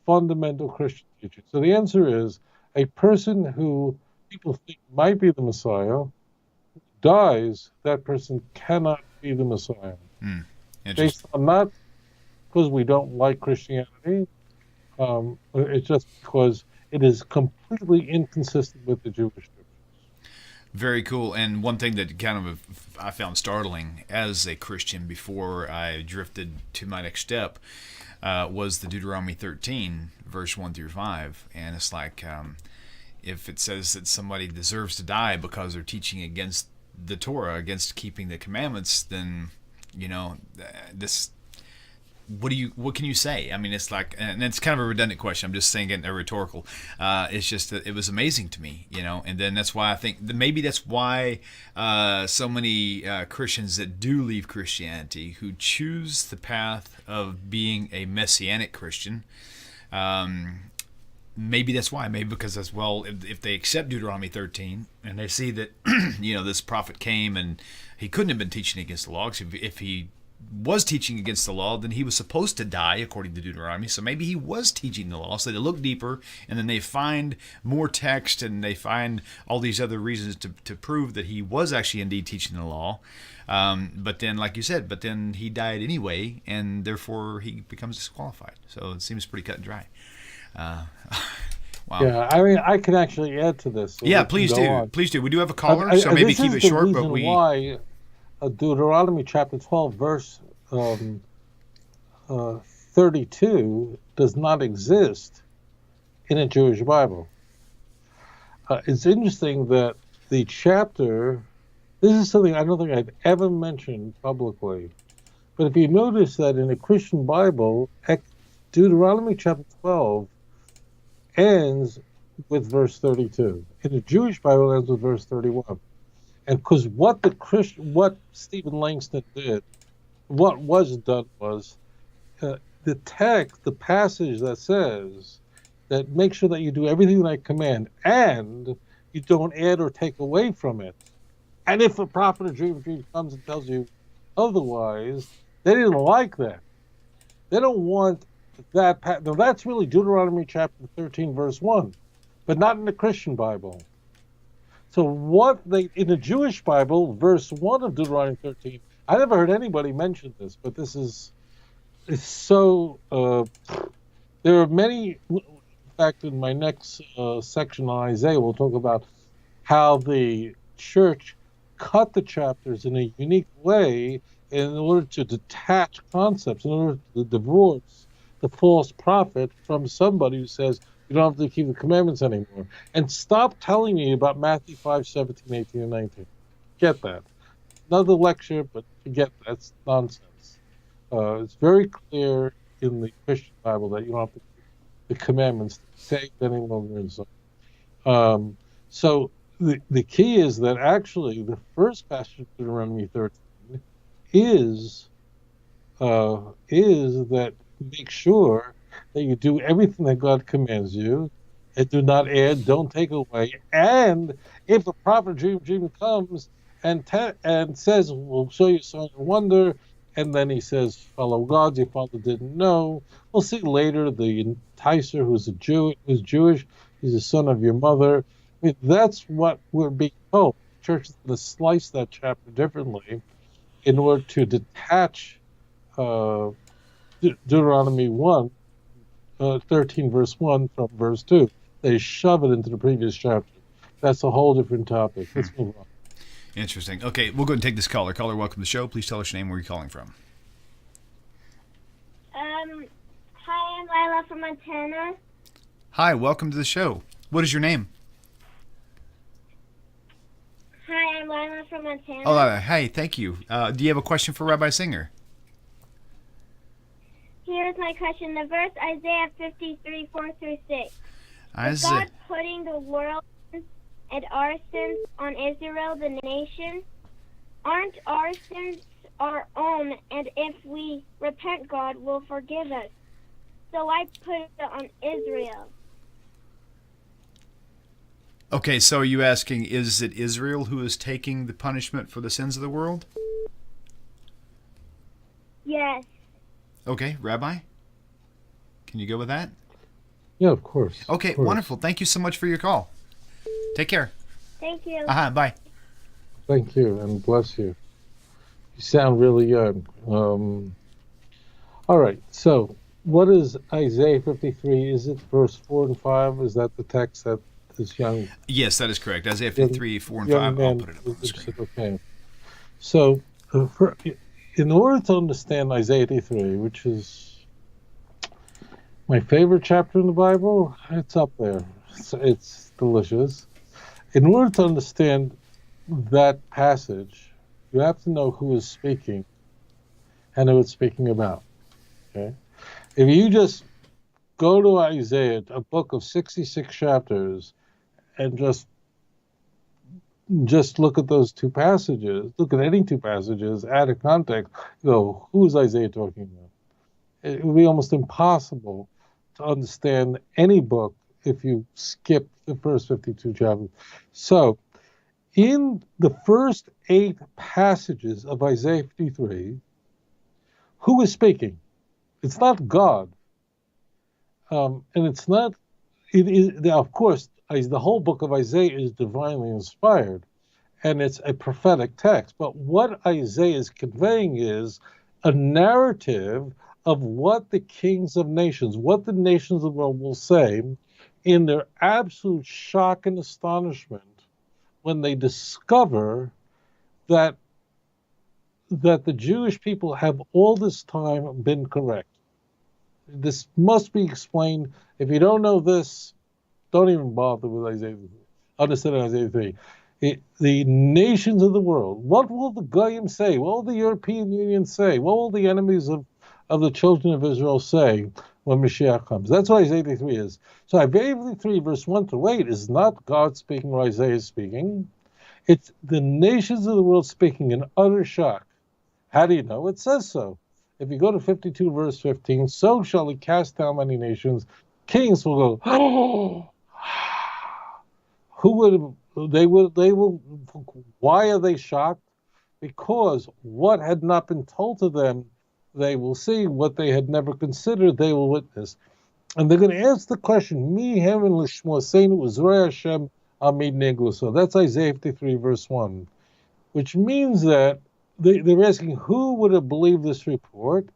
fundamental Christian teaching. So the answer is, a person who people think might be the Messiah dies, that person cannot be the Messiah. Based on not because we don't like Christianity, it's just because it is completely inconsistent with the Jewish scriptures. Very cool. And one thing that I found startling as a Christian before I drifted to my next step was the Deuteronomy 13, verse 1 through 5. And it's like, if it says that somebody deserves to die because they're teaching against the Torah, against keeping the commandments, then, what can you say? I mean, it's like, and it's kind of a redundant question. I'm just saying it rhetorical. It's just that it was amazing to me, and then that's why I think maybe that's why so many Christians that do leave Christianity, who choose the path of being a Messianic Christian, maybe that's why. Maybe because as well, if they accept Deuteronomy 13 and they see that, this prophet came and he couldn't have been teaching against the law. If he was teaching against the law, then he was supposed to die according to Deuteronomy. So maybe he was teaching the law. So they look deeper, and then they find more text, and they find all these other reasons to prove that he was actually indeed teaching the law. But then, like you said, then he died anyway, and therefore he becomes disqualified. So it seems pretty cut and dry. Wow. Yeah, I mean, I can actually add to this. So yeah, please do. On. Please do. We do have a caller, so maybe keep it short. But why Deuteronomy chapter 12, verse 32 does not exist in a Jewish Bible. It's interesting that the chapter, this is something I don't think I've ever mentioned publicly, but if you notice that in a Christian Bible, Deuteronomy chapter 12 ends with verse 32. In a Jewish Bible, it ends with verse 31. And because what Stephen Langston did, what was done was the text, the passage that says that make sure that you do everything that I command and you don't add or take away from it. And if a prophet or dream comes and tells you otherwise, they didn't like that. They don't want that. Now that's really Deuteronomy chapter 13, verse 1, but not in the Christian Bible. So in the Jewish Bible, verse 1 of Deuteronomy 13, I never heard anybody mention this, but it's so, there are many, in fact, in my next section on Isaiah, we'll talk about how the church cut the chapters in a unique way in order to detach concepts, in order to divorce the false prophet from somebody who says, you don't have to keep the commandments anymore. And stop telling me about Matthew 5, 17, 18, and 19. Get that. Another lecture, but forget that. That's nonsense. It's very clear in the Christian Bible that you don't have to keep the commandments saved any longer and so on. So the key is that actually the first passage of Deuteronomy 13 is that make sure that you do everything that God commands you, and do not add, don't take away. And if a prophet dream comes and says, we'll show you sign of wonder, and then he says, follow gods your father didn't know. We'll see later the enticer who's Jewish, he's the son of your mother. I mean, that's what we're being told. The church is going to slice that chapter differently in order to detach Deuteronomy 13 verse 1 from verse 2. They shove it into the previous chapter. That's a whole different topic. Let's move on. Interesting. Okay, we'll go ahead and take this caller. Caller, welcome to the show. Please tell us your name, where you're calling from. Hi, I'm Lila from Montana. Hi, welcome to the show. What is your name? Hi, I'm Lila from Montana. Oh, hi, thank you. Do you have a question for Rabbi Singer? Here's my question. The verse Isaiah 53, 4 through 6. Is Isaiah. God putting the world and our sins on Israel, the nation? Aren't our sins our own, and if we repent, God will forgive us? So I put it on Israel. Okay, so are you asking, is it Israel who is taking the punishment for the sins of the world? Yes. Okay, Rabbi? Can you go with that? Yeah, of course. Okay, of course. wonderful. Thank you so much for your call. Take care. Thank you. Bye. Thank you, and bless you. You sound really young. All right, so what is Isaiah 53? Is it verse 4 and 5? Is that the text that this young... Yes, that is correct. Isaiah 53, 4 and 5. I'll put it up on the screen. Okay. So, in order to understand Isaiah 53, which is my favorite chapter in the Bible, it's up there. It's delicious. In order to understand that passage, you have to know who is speaking and who it's speaking about. Okay? If you just go to Isaiah, a book of 66 chapters, and just look at those two passages, look at any two passages, add a context, you go, who is Isaiah talking about? It would be almost impossible to understand any book if you skip the first 52 chapters. So, in the first 8 passages of Isaiah 53, who is speaking? It's not God. And it's not, it is, of course, the whole book of Isaiah is divinely inspired, and it's a prophetic text. But what Isaiah is conveying is a narrative of what the kings of nations, what the nations of the world will say in their absolute shock and astonishment when they discover that the Jewish people have all this time been correct. This must be explained. If you don't know this, don't even bother with Isaiah 3. Understand Isaiah 3. The nations of the world, what will the Goyim say? What will the European Union say? What will the enemies of the children of Israel say when Mashiach comes? That's what Isaiah 3 is. So Isaiah 3, verse 1 to 8, is not God speaking or Isaiah speaking. It's the nations of the world speaking in utter shock. How do you know? It says so. If you go to 52, verse 15, so shall he cast down many nations. Kings will go, oh! They will, why are they shocked? Because what had not been told to them, they will see. What they had never considered, they will witness. And they're going to ask the question, Mi heaven lishmo seinu uzrei Hashem amid neglu. So that's Isaiah 53, verse 1, which means that they're asking who would have believed this report,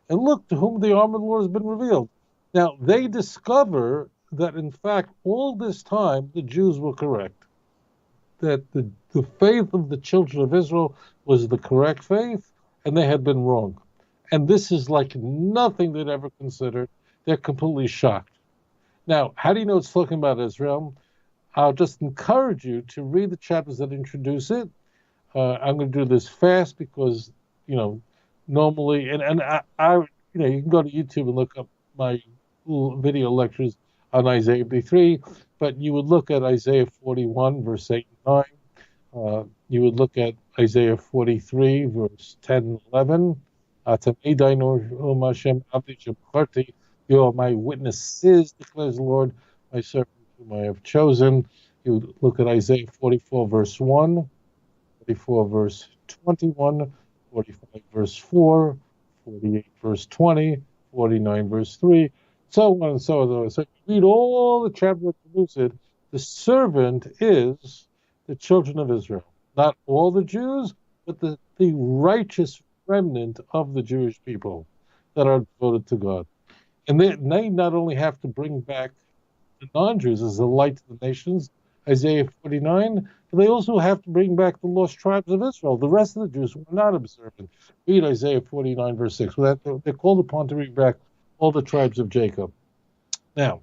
and look to whom the arm of the Lord has been revealed. Now, they discover that, in fact, all this time, the Jews were correct, that the faith of the children of Israel was the correct faith, and they had been wrong. And this is like nothing they'd ever considered. They're completely shocked. Now, how do you know it's talking about Israel? I'll just encourage you to read the chapters that introduce it. I'm going to do this fast because, normally, and I you can go to YouTube and look up my video lectures on Isaiah 53, but you would look at Isaiah 41, verse 8 and 9. You would look at Isaiah 43, verse 10 and 11. You are my witnesses, declares the Lord, my servant whom I have chosen. You look at Isaiah 44, verse 1, 44, verse 21, 45, verse 4, 48, verse 20, 49, verse 3, so on and so on. So you read all the chapters that produce it. The servant is the children of Israel. Not all the Jews, but the righteous remnant of the Jewish people that are devoted to God. And they not only have to bring back the non-Jews as a light to the nations, Isaiah 49, but they also have to bring back the lost tribes of Israel. The rest of the Jews were not observant. Read Isaiah 49, verse 6. They're called upon to bring back all the tribes of Jacob. Now,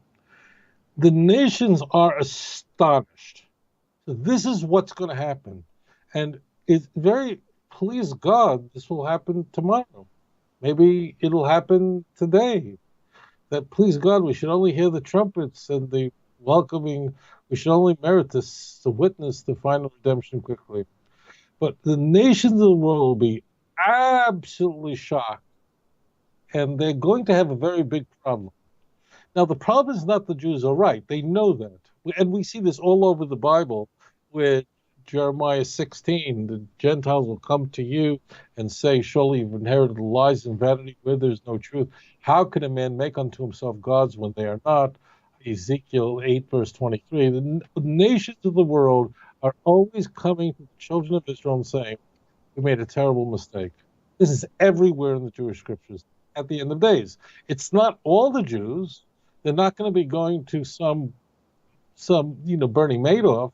the nations are astonished. So this is what's going to happen. And it's very, please God, this will happen tomorrow. Maybe it'll happen today. That, please God, we should only hear the trumpets and the welcoming. We should only merit this to witness the final redemption quickly. But the nations of the world will be absolutely shocked. And they're going to have a very big problem. Now, the problem is not the Jews are right. They know that. And we see this all over the Bible with Jeremiah 16. The Gentiles will come to you and say, surely you've inherited lies and vanity where there's no truth. How can a man make unto himself gods when they are not? Ezekiel 8, verse 23. The nations of the world are always coming to the children of Israel and saying, we made a terrible mistake. This is everywhere in the Jewish scriptures at the end of days. It's not all the Jews. They're not going to be going to some Bernie Madoff.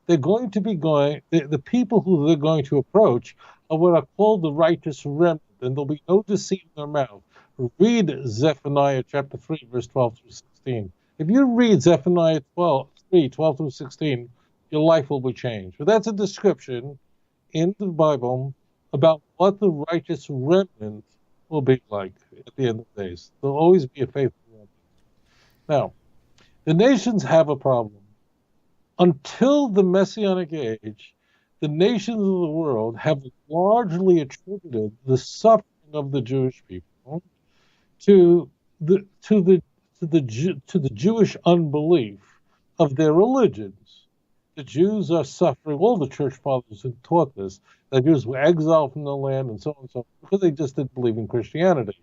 They're going to be going, the people who they're going to approach are what are called the righteous remnant, and there'll be no deceit in their mouth. Read Zephaniah chapter 3, verse 12 through 16. If you read Zephaniah 3, 12 through 16, your life will be changed. But that's a description in the Bible about what the righteous remnant will be like at the end of the days. There'll always be a faithful remnant. Now, the nations have a problem. Until the Messianic age, the nations of the world have largely attributed the suffering of the Jewish people to the Jewish unbelief of their religions. The Jews are suffering. All the church fathers have taught this. The Jews were exiled from the land and so on and so on because they just didn't believe in Christianity.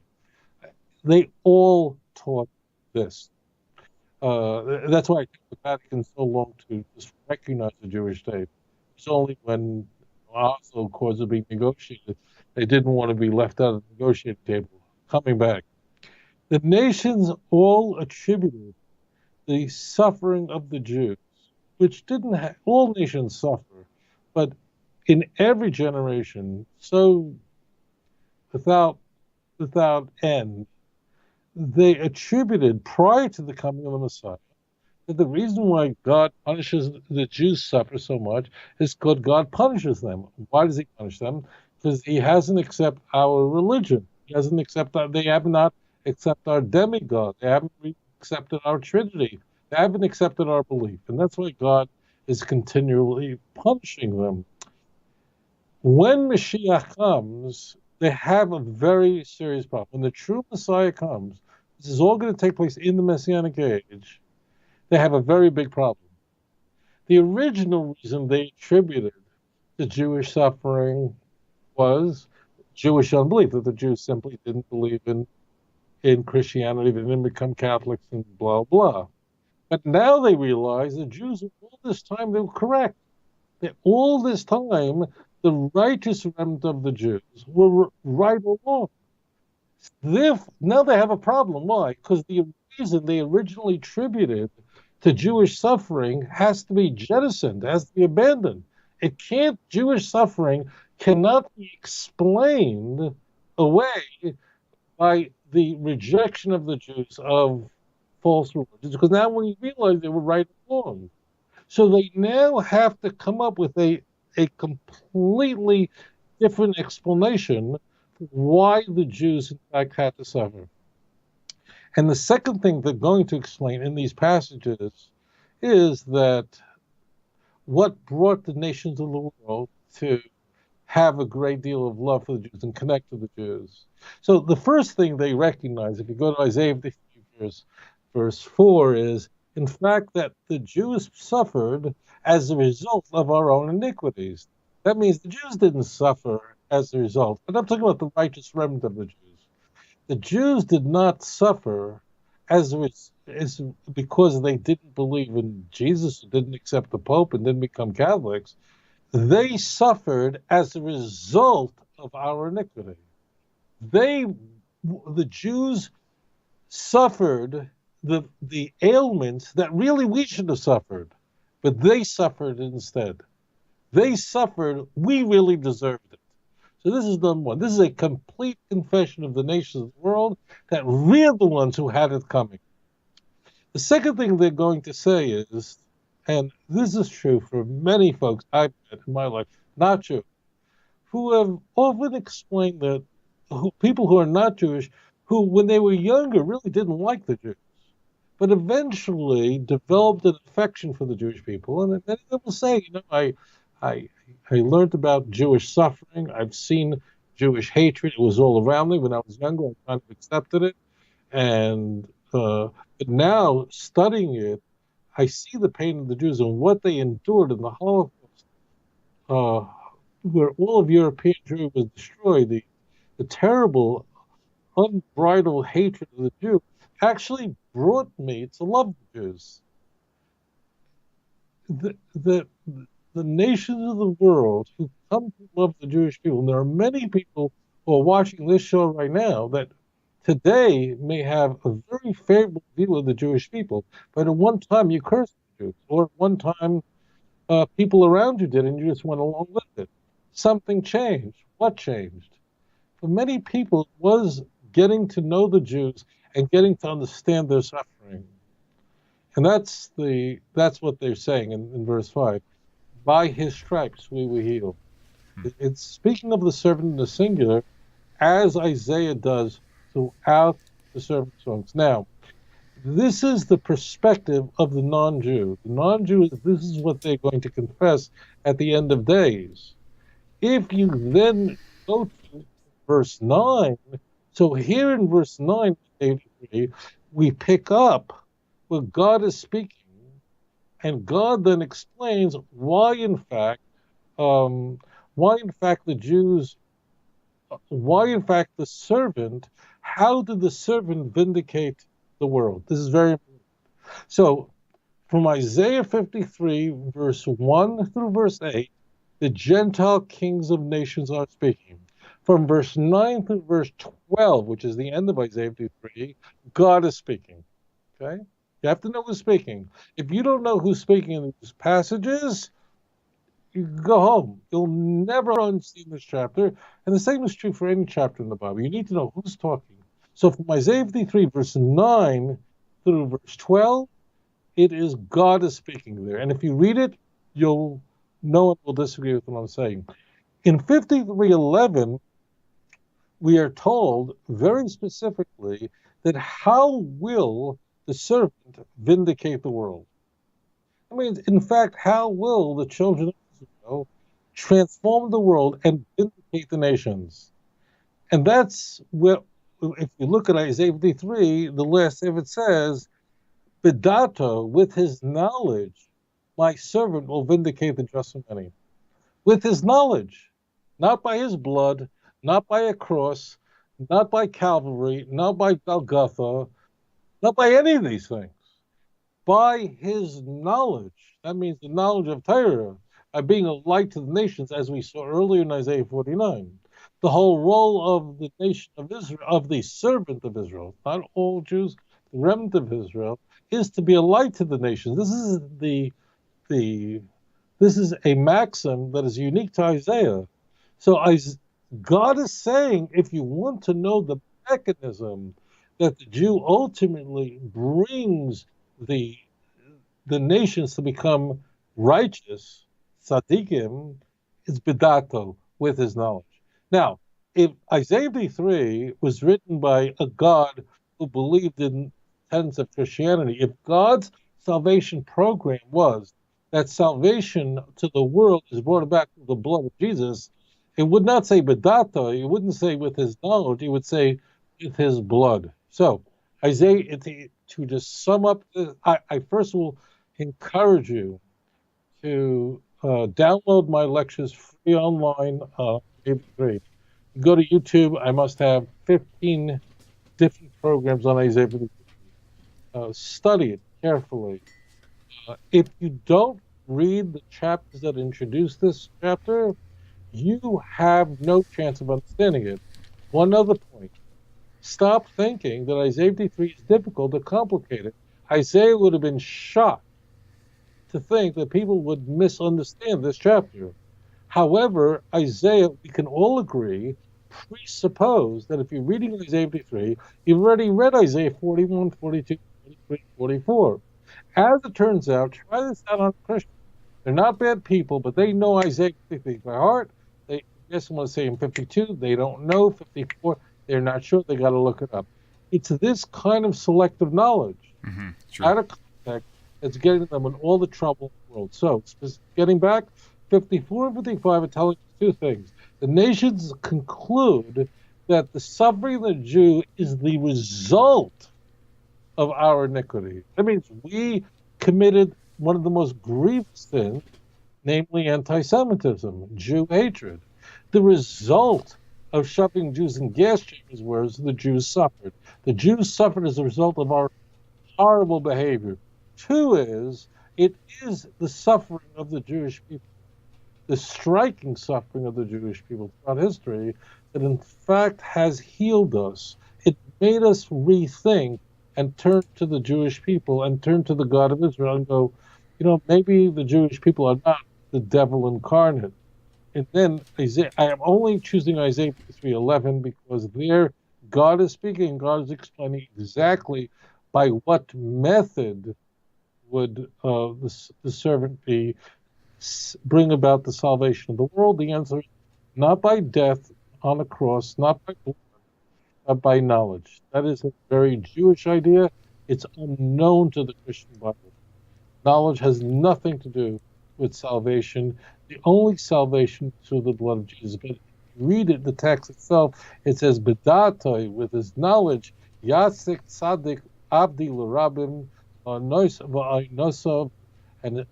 They all taught this. That's why it took the Vatican so long to just recognize the Jewish state. It's only when Oslo Accords are being negotiated, they didn't want to be left out of the negotiating table. Coming back, the nations all attributed the suffering of the Jews, which didn't have, all nations suffer, but in every generation, so without end, they attributed prior to the coming of the Messiah that the reason why God punishes the Jews suffer so much is because God punishes them. Why does he punish them? Because he hasn't accepted our religion. He hasn't accepted, they have not accepted our demigod. They haven't accepted our Trinity. They haven't accepted our belief. And that's why God is continually punishing them. When Mashiach comes, they have a very serious problem. When the true Messiah comes, this is all going to take place in the Messianic age, they have a very big problem. The original reason they attributed the Jewish suffering was Jewish unbelief, that the Jews simply didn't believe in Christianity, they didn't become Catholics and blah, blah. But now they realize the Jews, all this time, they were correct. That all this time, the righteous remnant of the Jews were right along. Now they have a problem. Why? Because the reason they originally attributed to Jewish suffering has to be jettisoned, has to be abandoned. Jewish suffering cannot be explained away by the rejection of the Jews of false religions, because now when you realize they were right along. So they now have to come up with a completely different explanation for why the Jews, in fact, had to suffer. And the second thing they're going to explain in these passages is that what brought the nations of the world to have a great deal of love for the Jews and connect to the Jews. So the first thing they recognize, if you go to Isaiah 53, verse 4, is in fact, that the Jews suffered as a result of our own iniquities. That means the Jews didn't suffer as a result. And I'm talking about the righteous remnant of the Jews. The Jews did not suffer as because they didn't believe in Jesus, didn't accept the Pope, and didn't become Catholics. They suffered as a result of our iniquity. The Jews suffered the ailments that really we should have suffered, but they suffered instead. They suffered, we really deserved it. So this is number one. This is a complete confession of the nations of the world that we're the ones who had it coming. The second thing they're going to say is, and this is true for many folks I've met in my life, not Jews, who have often explained that people who are not Jewish, who when they were younger really didn't like the Jews, but eventually developed an affection for the Jewish people. And many of them will say, I learned about Jewish suffering. I've seen Jewish hatred. It was all around me when I was younger. I kind of accepted it. And but now, studying it, I see the pain of the Jews and what they endured in the Holocaust, where all of European Jewry was destroyed. The terrible, unbridled hatred of the Jew actually brought me to love the Jews. The nations of the world who come to love the Jewish people, and there are many people who are watching this show right now that today may have a very favorable view of the Jewish people, but at one time you cursed the Jews, or at one time people around you did, and you just went along with it. Something changed. What changed? For many people, it was getting to know the Jews and getting to understand their suffering. And that's what they're saying in verse 5. By his stripes we were healed. It's speaking of the servant in the singular, as Isaiah does throughout the servant songs. Now, this is the perspective of the non-Jew. The non-Jew, this is what they're going to confess at the end of days. If you then go to verse 9, so here in verse 9, we pick up where God is speaking, and God then explains why in fact the Jews, why in fact the servant, how did the servant vindicate the world? This is very important. So from Isaiah 53, verse 1 through verse 8, the Gentile kings of nations are speaking. From verse 9 through verse 12, which is the end of Isaiah 53, God is speaking. Okay? You have to know who's speaking. If you don't know who's speaking in these passages, you go home. You'll never understand this chapter. And the same is true for any chapter in the Bible. You need to know who's talking. So from Isaiah 53, verse 9 through verse 12, it is God is speaking there. And if you read it, no one will disagree with what I'm saying. In 53:11, we are told very specifically that how will the servant vindicate the world? I mean, in fact, how will the children of Israel transform the world and vindicate the nations? And that's where, if you look at Isaiah 53, the last of it says, Bidato, with his knowledge, my servant will vindicate the just and many. With his knowledge, not by his blood, not by a cross, not by Calvary, not by Golgotha, not by any of these things. By his knowledge. That means the knowledge of Torah, by being a light to the nations, as we saw earlier in Isaiah 49. The whole role of the nation of Israel, of the servant of Israel, not all Jews, the remnant of Israel, is to be a light to the nations. This is a maxim that is unique to Isaiah. So God is saying, if you want to know the mechanism that the Jew ultimately brings the nations to become righteous, tzaddikim, is bidato, with his knowledge. Now, if Isaiah 53 was written by a God who believed in tenets of Christianity, if God's salvation program was that salvation to the world is brought about through the blood of Jesus, it would not say bidato, it wouldn't say with his knowledge, it would say with his blood. So Isaiah, to just sum up, I first will encourage you to download my lectures free online. Free. Go to YouTube. I must have 15 different programs on Isaiah. Study it carefully. If you don't read the chapters that introduce this chapter, you have no chance of understanding it. One other point. Stop thinking that Isaiah 53 is difficult or complicated. Isaiah would have been shocked to think that people would misunderstand this chapter. However, Isaiah, we can all agree, presuppose that if you're reading Isaiah 53, you've already read Isaiah 41, 42, 43, 44. As it turns out, try this out on Christians. They're not bad people, but they know Isaiah 53 by heart. They guess I'm going to say in 52. They don't know 54. They're not sure. They got to look it up. It's this kind of selective knowledge out of context that's getting them in all the trouble in the world. So, getting back, 54 and 55 are telling us two things. The nations conclude that the suffering of the Jew is the result of our iniquity. That means we committed one of the most grievous sins, namely anti-Semitism, Jew hatred. The result of shoving Jews in gas chambers was the Jews suffered. The Jews suffered as a result of our horrible behavior. Two is, it is the suffering of the Jewish people, the striking suffering of the Jewish people throughout history that in fact has healed us. It made us rethink and turn to the Jewish people and turn to the God of Israel and go, maybe the Jewish people are not the devil incarnate. And then I am only choosing Isaiah 3:11 because there God is speaking, God is explaining exactly by what method would the servant bring about the salvation of the world. The answer is not by death on a cross, not by blood, but by knowledge. That is a very Jewish idea. It's unknown to the Christian Bible. Knowledge has nothing to do with salvation. The only salvation is through the blood of Jesus. But read it, the text itself, it says, Bedatoi, with his knowledge, Yasik Tzadik Abdi L'Rabim, Nosav, and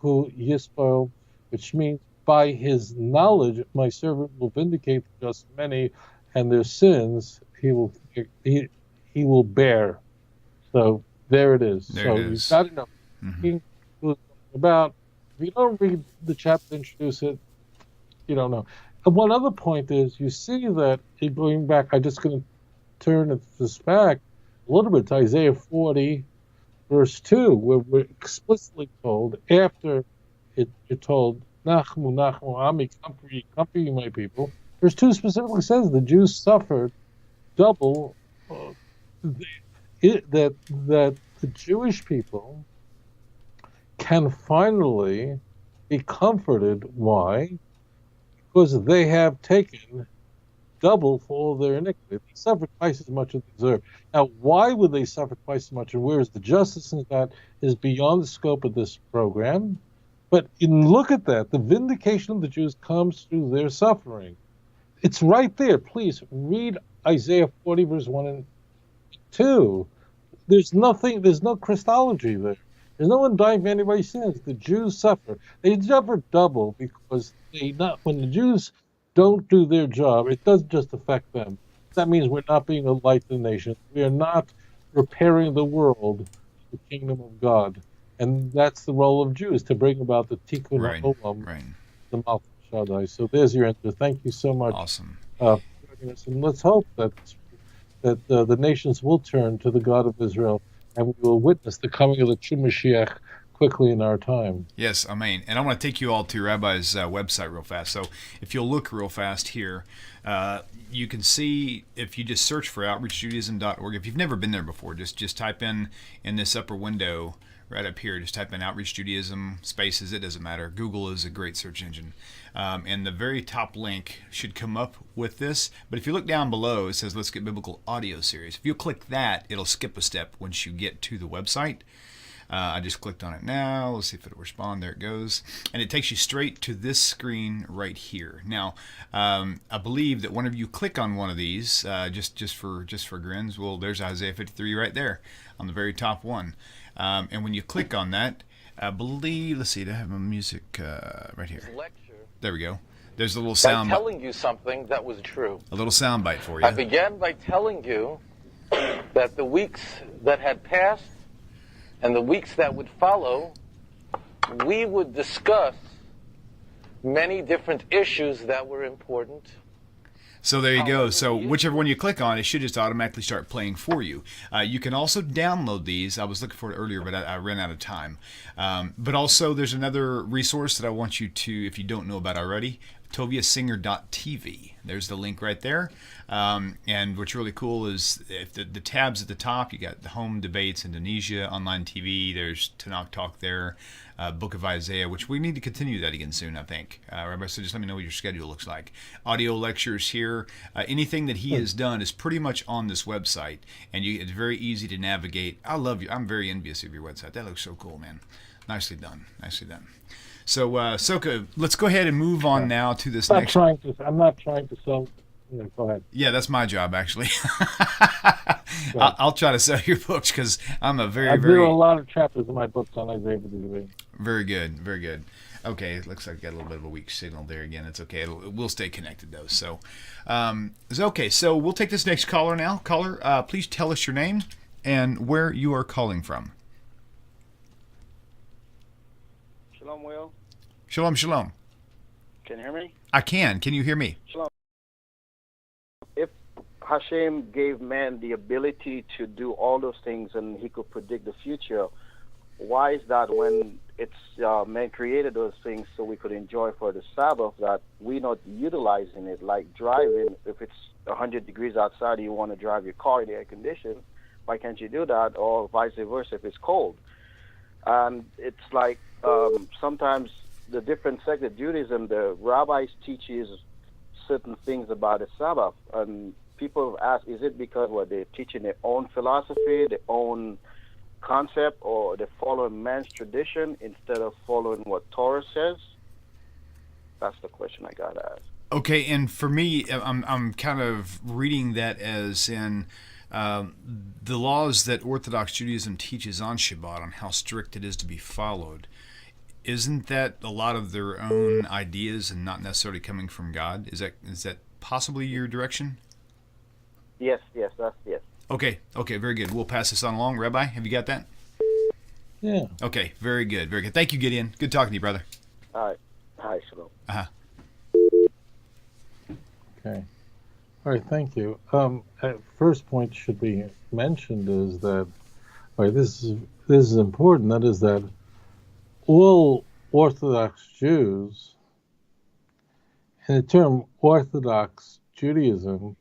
who Yisrael, which means by his knowledge, my servant will vindicate the just many, and their sins he will bear. So there it is. You've got to know about. If you don't read the chapter, introduce it, you don't know. And one other point is, you see that going back. I'm just going to turn this back a little bit to Isaiah 40, verse 2, where we're explicitly told after you're told, Nachmu, Nachmu, Ami, comfort ye, my people. Verse 2 specifically says the Jews suffered double. That the Jewish people can finally be comforted. Why? Because they have taken double for all their iniquity. They suffered twice as much as they deserve. Now, why would they suffer twice as much, and where is the justice in that is beyond the scope of this program. But look at that. The vindication of the Jews comes through their suffering. It's right there. Please read Isaiah 40, verse 1 and 2. There's no Christology there. There's no one dying for anybody's sins. The Jews suffer. They suffer double because when the Jews don't do their job, it doesn't just affect them. That means we're not being a light to the nation. We are not repairing the world, the kingdom of God. And that's the role of Jews, to bring about the Tikkun Olam, the Malchut Shaddai. So there's your answer. Thank you so much. Awesome. And let's hope that the nations will turn to the God of Israel, and we will witness the coming of the true Mashiach quickly in our time. Yes, amen. And I want to take you all to Rabbi's website real fast. So if you'll look real fast here, you can see, if you just search for outreachjudaism.org, if you've never been there before, just type in this upper window right up here, just type in Outreach Judaism, spaces, it doesn't matter. Google is a great search engine. And the very top link should come up with this. But if you look down below, it says Let's Get Biblical Audio Series. If you click that, it'll skip a step once you get to the website. I just clicked on it now. Let's see if it'll respond. There it goes. And it takes you straight to this screen right here. Now, I believe that whenever you click on one of these, just for grins, well, there's Isaiah 53 right there on the very top one. And when you click on that, I believe, let's see, I have my music right here. There we go. There's a little sound. By telling you something that was true. A little sound bite for you. I began by telling you that the weeks that had passed and the weeks that would follow, we would discuss many different issues that were important. So there you go. So whichever one you click on, it should just automatically start playing for you. You can also download these. I was looking for it earlier, but I ran out of time. But also, there's another resource that I want you to, if you don't know about already, toviasinger.tv. There's the link right there. And what's really cool is if the tabs at the top, you got the home debates, Indonesia, online TV, there's Tanakh Talk there, Book of Isaiah, which we need to continue that again soon, I think. Rabbi, so just let me know what your schedule looks like. Audio lectures here. Anything that he has done is pretty much on this website, and it's very easy to navigate. I love you. I'm very envious of your website. That looks so cool, man. Nicely done. Nicely done. So, Soka, let's go ahead and move on now to this next. I'm not trying to sell. Yeah, go ahead. Yeah, that's my job, actually. I'll try to sell your books because I'm a very. I do a lot of chapters in my books on Isaiah 53. Very good, very good. Okay, looks like I got a little bit of a weak signal there again. It's okay. We'll stay connected though. So, okay. So we'll take this next caller now. Caller, please tell us your name and where you are calling from. Shalom, Will. Shalom, shalom. Can you hear me? I can. Can you hear me? Shalom. If Hashem gave man the ability to do all those things and he could predict the future, why is that when it's man created those things so we could enjoy for the Sabbath that we're not utilizing it? Like driving, if it's 100 degrees outside, you want to drive your car in the air condition, why can't you do that? Or vice versa if it's cold. And it's like sometimes the different sects of Judaism, the rabbis teaches certain things about the Sabbath, and people have asked, is it because they're teaching their own philosophy, their own concept, or they're following man's tradition instead of following what Torah says? That's the question I got to ask. Okay, and for me, I'm kind of reading that as in the laws that Orthodox Judaism teaches on Shabbat, on how strict it is to be followed. Isn't that a lot of their own ideas and not necessarily coming from God? Is that possibly your direction? Yes, that's yes. Okay, very good. We'll pass this on along. Rabbi, have you got that? Yeah. Okay, very good. Thank you, Gideon. Good talking to you, brother. All right. Hi, shalom. Okay. All right, thank you. First point should be mentioned is that, all right, this is important. That is that all Orthodox Jews, and the term Orthodox Judaism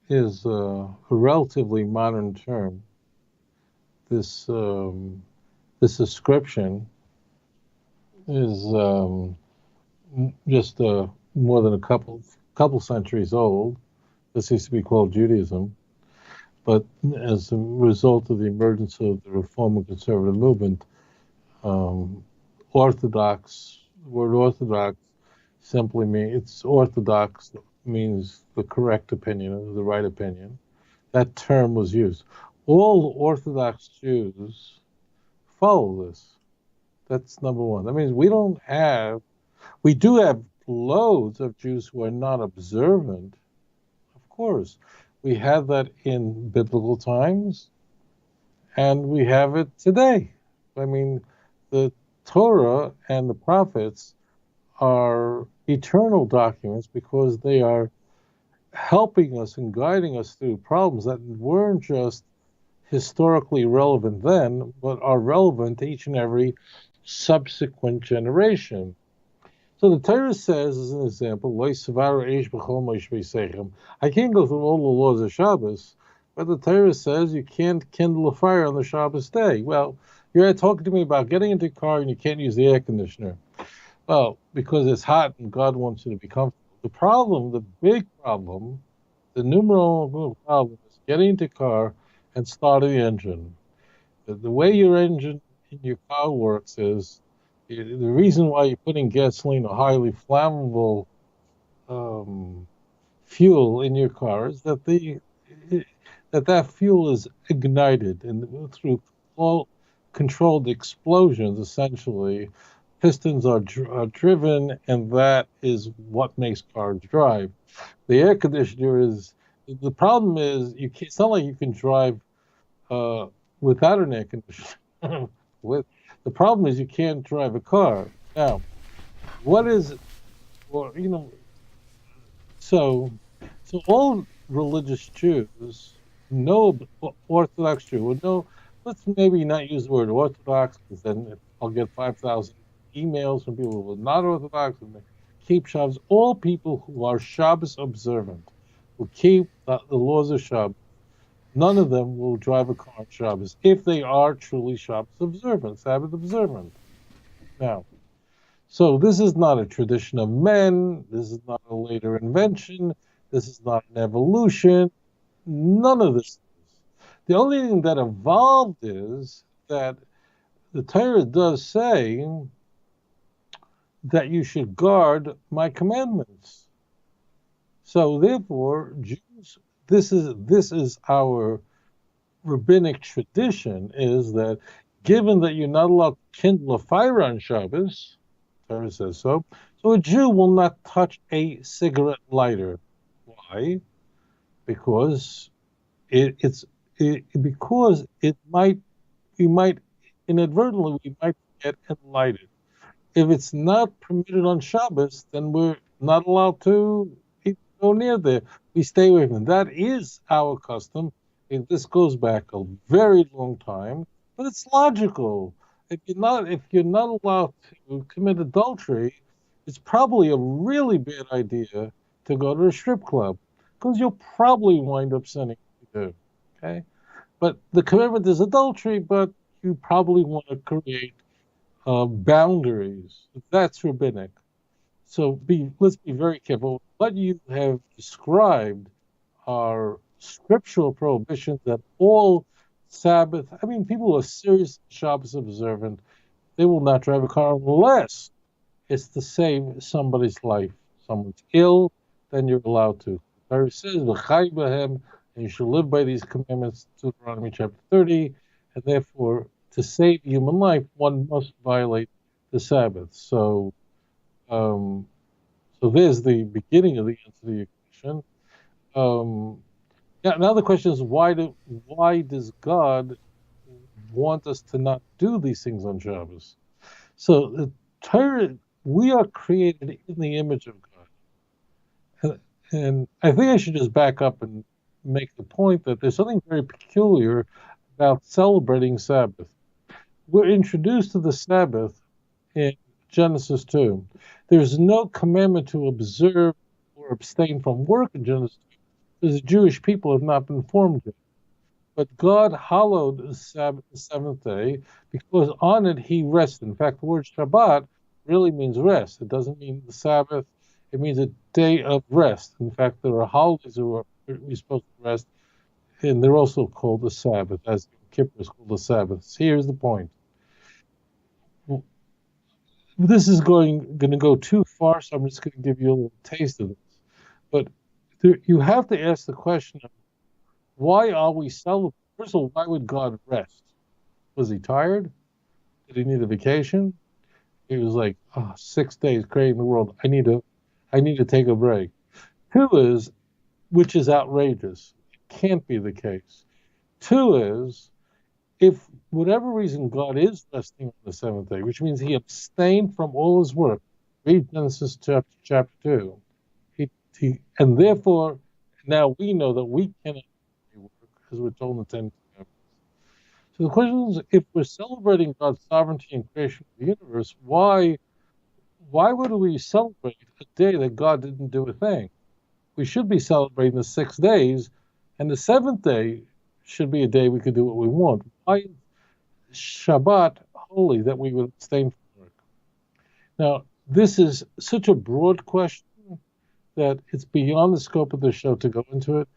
is a relatively modern term. This ascription is just more than a couple centuries old. This used to be called Judaism, but as a result of the emergence of the Reform and Conservative movement, Orthodox, the word Orthodox simply means, Orthodox means the correct opinion, or the right opinion. That term was used. All Orthodox Jews follow this. That's number one. That means we do have loads of Jews who are not observant. Of course, we had that in biblical times, and we have it today. I mean, the Torah and the prophets are eternal documents because they are helping us and guiding us through problems that weren't just historically relevant then, but are relevant to each and every subsequent generation. So the Torah says, as an example, I can't go through all the laws of Shabbos, but the Torah says you can't kindle a fire on the Shabbos day. Well, you're talking to me about getting into a car and you can't use the air conditioner. Well, because it's hot and God wants you to be comfortable. The problem, the big problem, the numero uno problem is getting into a car and starting the engine. The way your engine in your car works is the reason why you're putting gasoline or highly flammable fuel in your car is that that fuel is ignited and through all controlled explosions. Essentially, pistons are driven, and that is what makes cars drive. The air conditioner is the problem. Is you can't, it's not like you can drive without an air conditioner. The problem is you can't drive a car. Now, what is, well, so all religious Jews know, Orthodox Jew would know. Let's maybe not use the word Orthodox, because then I'll get 5,000 emails from people who are not Orthodox and they keep Shabbos. All people who are Shabbos observant, who keep the laws of Shabbos, none of them will drive a car on Shabbos if they are truly Shabbos observant, Sabbath observant. Now, so this is not a tradition of men. This is not a later invention. This is not an evolution. None of this is. The only thing that evolved is that the Torah does say that you should guard my commandments. So therefore, Jews, this is our rabbinic tradition, is that given that you're not allowed to kindle a fire on Shabbos, Torah says so a Jew will not touch a cigarette lighter. Why? Because we might inadvertently get enlightened. If it's not permitted on Shabbos, then we're not allowed to go near there. We stay away from it. That is our custom. And this goes back a very long time, but it's logical. If you're not allowed to commit adultery, it's probably a really bad idea to go to a strip club, because you'll probably wind up sinning if you do. Okay, but the commandment is adultery, but you probably want to create boundaries. That's rabbinic. So let's be very careful. What you have described are scriptural prohibitions that all Sabbath. I mean, people who are serious Shabbos observant, they will not drive a car unless it's to save somebody's life. Someone's ill, then you're allowed to. The Torah says, "V'chai b'hem," and you shall live by these commandments. Deuteronomy chapter 30, and therefore, to save human life, one must violate the Sabbath. So there's the beginning of the answer to your question. Now the question is, why does God want us to not do these things on Shabbos? So the Torah, we are created in the image of God. And I think I should just back up and make the point that there's something very peculiar about celebrating Sabbath. We're introduced to the Sabbath in Genesis 2. There's no commandment to observe or abstain from work in Genesis 2, because the Jewish people have not been formed yet. But God hallowed the Sabbath, the seventh day, because on it he rested. In fact, the word Shabbat really means rest. It doesn't mean the Sabbath. It means a day of rest. In fact, there are holidays where we're supposed to rest, and they're also called the Sabbath, as Kippur is called the Sabbath. So here's the point. This is going to go too far, so I'm just going to give you a little taste of this. But you have to ask the question of, why are we celebrating? First of all, why would God rest? Was he tired? Did he need a vacation? He was like, 6 days creating the world. I need to take a break. Two is, which is outrageous. It can't be the case. Two is, if whatever reason God is resting on the seventh day, which means he abstained from all his work. Read Genesis chapter 2. And therefore, now we know that we cannot work, as we're told in the Ten Commandments. So the question is, if we're celebrating God's sovereignty and creation of the universe, why would we celebrate a day that God didn't do a thing? We should be celebrating the 6 days, and the seventh day should be a day we could do what we want. Why is Shabbat holy that we would abstain from work? Now, this is such a broad question that it's beyond the scope of the show to go into it.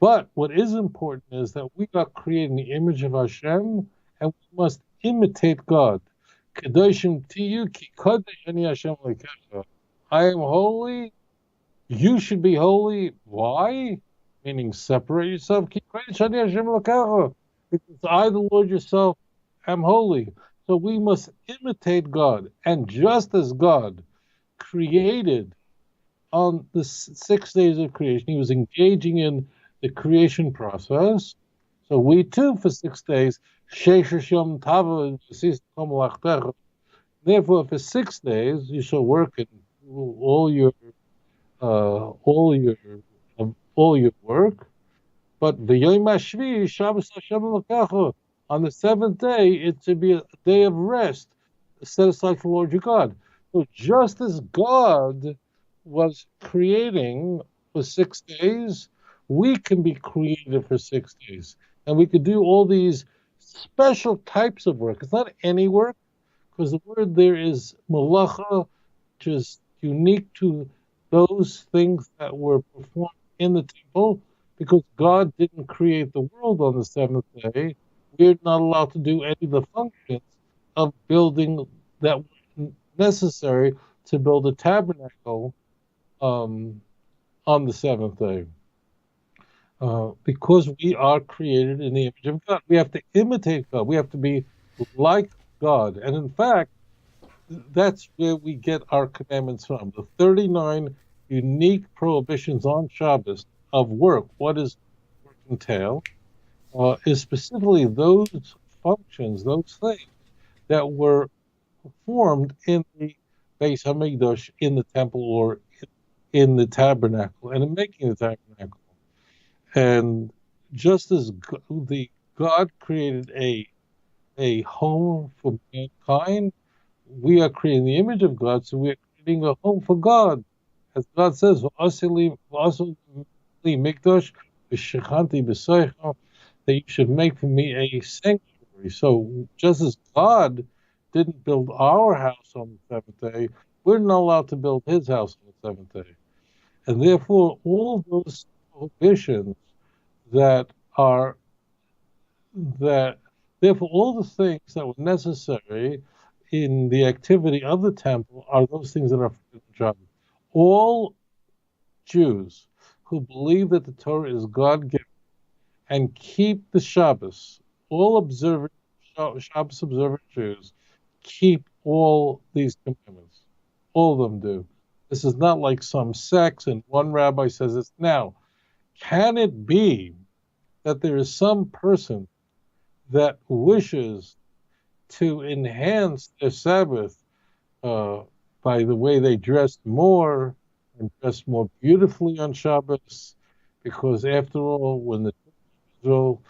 But what is important is that we got created in the image of Hashem, and we must imitate God. Kedoshim tiyu ki kodesh ani Hashem lekecha. I am holy. You should be holy. Why? Meaning separate yourself. Ki kodesh ani Hashem lekecha. Because I, the Lord yourself, am holy. So we must imitate God. And just as God created on the 6 days of creation, he was engaging in the creation process. So we too, for 6 days, therefore, for 6 days, you shall work in all your work. But on the seventh day, it should be a day of rest, set aside for Lord your God. So just as God was creating for 6 days, we can be creative for 6 days. And we could do all these special types of work. It's not any work, because the word there is malacha, which is unique to those things that were performed in the temple, because God didn't create the world on the seventh day. We're not allowed to do any of the functions of building that were necessary to build a tabernacle on the seventh day. Because we are created in the image of God. We have to imitate God. We have to be like God. And in fact, that's where we get our commandments from. The 39 unique prohibitions on Shabbos of work. What does work entail? Is specifically those functions, those things that were performed in the Beis Hamikdash, in the temple, or in the tabernacle, and in making the tabernacle. And just as God created a home for mankind, we are creating the image of God, so we are creating a home for God. As God says, that you should make for me a sanctuary. So just as God didn't build our house on the seventh day, we're not allowed to build his house on the seventh day. And therefore, all those prohibitions therefore all the things that were necessary in the activity of the temple are those things that are forbidden Shabbos. All Jews who believe that the Torah is God-given and keep the Shabbos, all Shabbos observant Jews, keep all these commandments. All of them do. This is not like some sects, and one rabbi says this. Now, can it be that there is some person that wishes to enhance their Sabbath by the way they dress more and dress more beautifully on Shabbos? Because after all, when the Israel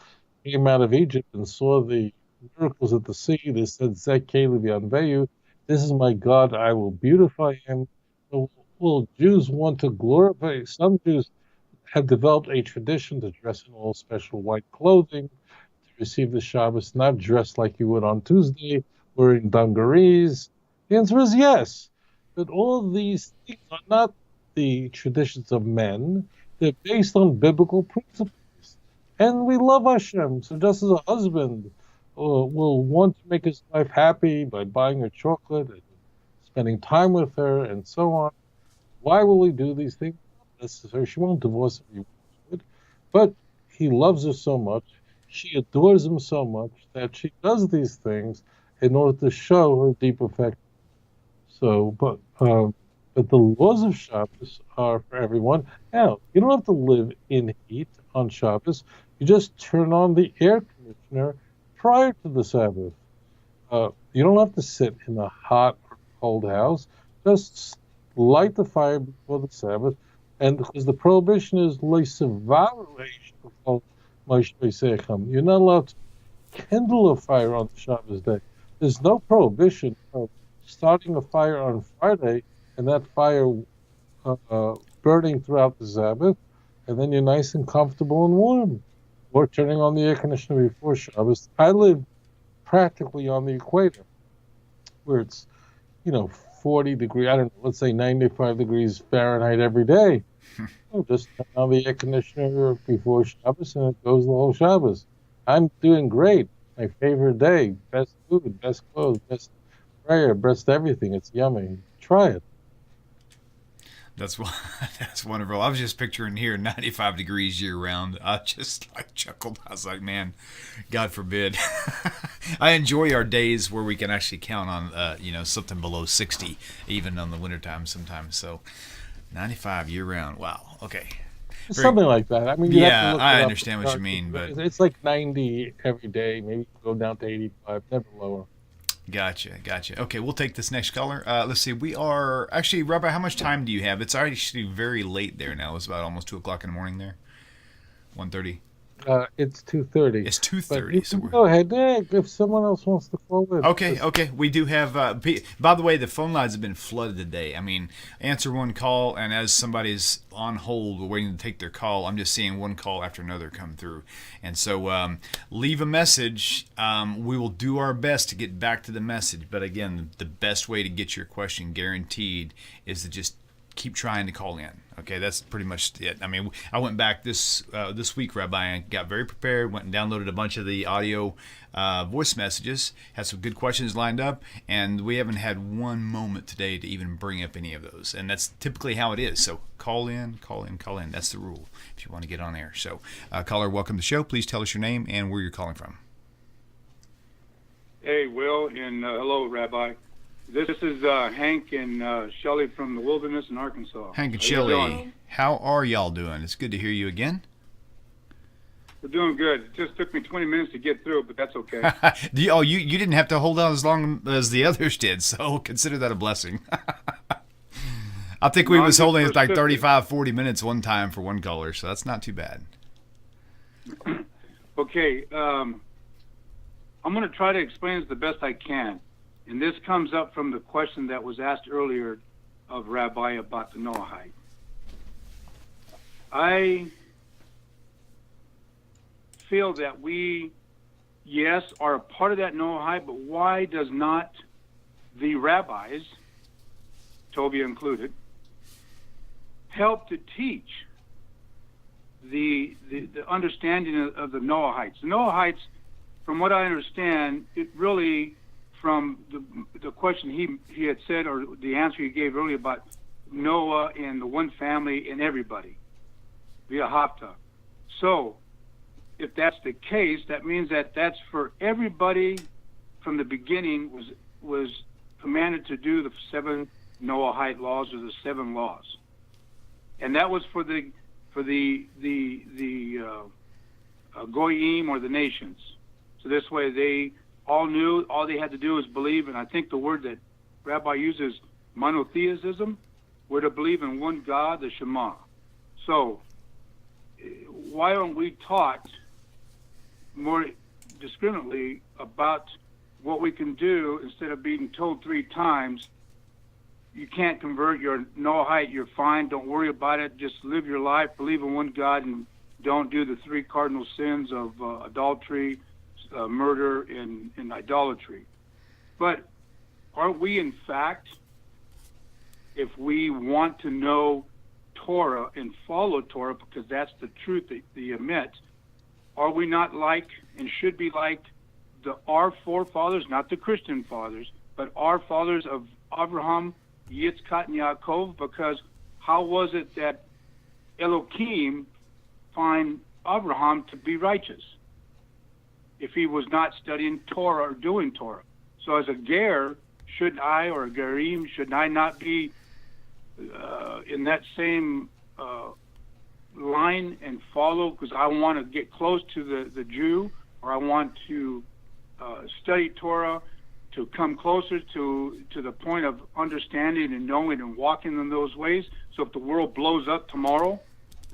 came out of Egypt and saw the miracles at the sea, they said, this is my God, I will beautify him. So, well, Jews want to glorify. Some Jews have developed a tradition to dress in all special white clothing, to receive the Shabbos, not dressed like you would on Tuesday, wearing dungarees. The answer is yes. But all of these things are not the traditions of men. They're based on biblical principles. And we love Hashem. So just as a husband will want to make his wife happy by buying her chocolate and spending time with her and so on, why will he do these things? Not necessarily. She won't divorce him if he would. But he loves her so much, she adores him so much that she does these things in order to show her deep affection. So, but the laws of Shabbos are for everyone. Now, you don't have to live in heat on Shabbos. You just turn on the air conditioner prior to the Sabbath. You don't have to sit in a hot or cold house. Just light the fire before the Sabbath. And because the prohibition is you're not allowed to kindle a fire on the Shabbos day. There's no prohibition of starting a fire on Friday and that fire burning throughout the Sabbath, and then you're nice and comfortable and warm. Or turning on the air conditioner before Shabbos. I live practically on the equator, where it's, 40 degrees, I don't know, let's say 95 degrees Fahrenheit every day. Just turn on the air conditioner before Shabbos, and it goes the whole Shabbos. I'm doing great. my favorite day. Best food, best clothes, best prayer, best everything. It's yummy. Try it. That's wonderful. I was just picturing here 95 degrees year round. I just chuckled. I was like, man, God forbid. I enjoy our days where we can actually count on something below 60 even on the wintertime sometimes. So 95 year round. Wow. Okay. Something like that. I mean, yeah, I understand what you mean, but it's like 90 every day. Maybe go down to 85, never lower. Gotcha. Okay, we'll take this next caller. Let's see. We are actually, Rabbi. How much time do you have? It's actually very late there now. It's about almost 2:00 in the morning there. 1:30. It's 2:30. It's 2:30. So go ahead, Nick, if someone else wants to call in. Okay. We do have. By the way, the phone lines have been flooded today. I mean, answer one call, and as somebody's on hold, we're waiting to take their call. I'm just seeing one call after another come through, and so leave a message. We will do our best to get back to the message. But again, the best way to get your question guaranteed is to just keep trying to call in. Okay, that's pretty much it. I mean, I went back this week, Rabbi, and got very prepared, went and downloaded a bunch of the audio voice messages, had some good questions lined up, and we haven't had one moment today to even bring up any of those. And that's typically how it is. So call in. That's the rule if you want to get on air. So caller, welcome to the show. Please tell us your name and where you're calling from. Hey, Will, and hello, Rabbi. This is Hank and Shelley from the wilderness in Arkansas. Hank and Shelley, how are y'all doing? It's good to hear you again. We're doing good. It just took me 20 minutes to get through, but that's okay. You didn't have to hold out as long as the others did, so consider that a blessing. I think we was holding it like 35, 40 minutes one time for one caller, so that's not too bad. Okay, I'm going to try to explain it the best I can. And this comes up from the question that was asked earlier of Rabbi about the Noahide. I feel that we, yes, are a part of that Noahide, but why does not the rabbis, Tovia included, help to teach the understanding of the Noahites? The Noahites, from what I understand, it really, from the question he had said, or the answer he gave earlier about Noah and the one family and everybody, via Hafta. So, if that's the case, that means that that's for everybody from the beginning was commanded to do the 7 Noahide laws, or the 7 laws, and that was for the Goyim, or the nations. So this way they all knew, all they had to do was believe, and I think the word that Rabbi uses, monotheism, were to believe in one God, the Shema. So why aren't we taught more discriminately about what we can do, instead of being told 3 times, you can't convert, you're Noahide, you're fine, don't worry about it, just live your life, believe in one God, and don't do the 3 cardinal sins of adultery, murder, and idolatry. But aren't we, in fact, if we want to know Torah and follow Torah, because that's the truth that the Emet, are we not like, and should be like, our forefathers, not the Christian fathers, but our fathers of Abraham, Yitzchak, and Yaakov? Because how was it that Elohim find Abraham to be righteous if he was not studying Torah or doing Torah? So as a ger, should I, or a gerim, should I not be in that same line and follow, because I want to get close to the Jew, or I want to study Torah to come closer to the point of understanding and knowing and walking in those ways? So if the world blows up tomorrow,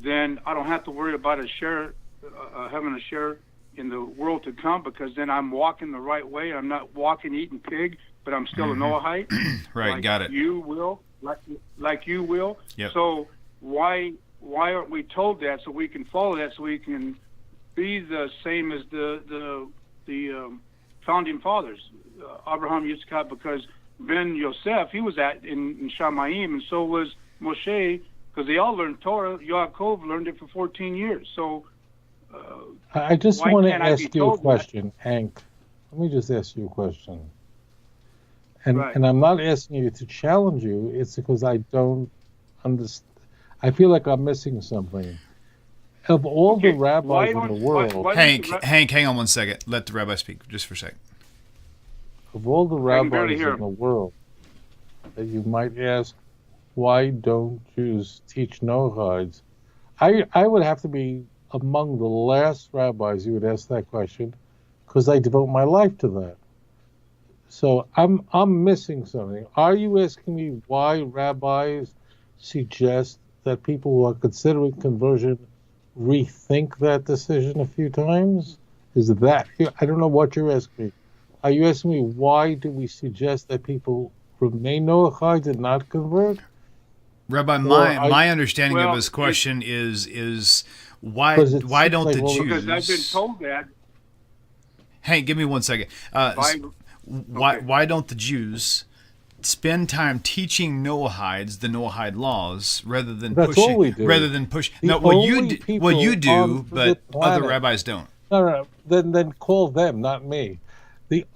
then I don't have to worry about having a share in the world to come, because then I'm walking the right way. I'm not walking eating pig, but I'm still a Noahide. Right, got it. You will, like you will. Yep. So why aren't we told that, so we can follow that, so we can be the same as the founding fathers, Abraham, Yitzchak? Because Ben Yosef, he was in Shamayim, and so was Moshe, because they all learned Torah. Yaakov learned it for 14 years. So I just want to ask you a question, Hank. let me just ask you a question. And Right. and I'm not asking you to challenge you. It's because I don't understand. I feel like I'm missing something. Of all the rabbis in the world, Hank, hang on one second. Let the rabbi speak just for a second. of all the I can barely rabbis hear in the world, that you might ask, why don't Jews teach Noahides? I would have to be among the last rabbis you would ask that question, because I devote my life to that. So I'm missing something. Are you asking me why rabbis suggest that people who are considering conversion rethink that decision a few times? Is that, I don't know what you're asking me. Are you asking me why do we suggest that people remain Noachides and not convert? Rabbi, my understanding of his question is why don't the Jews? Because I've been told that. Hank, give me 1 second. Why don't the Jews spend time teaching Noahides the Noahide laws rather than pushing? No, well you do, but other rabbis don't. No, then call them, not me. The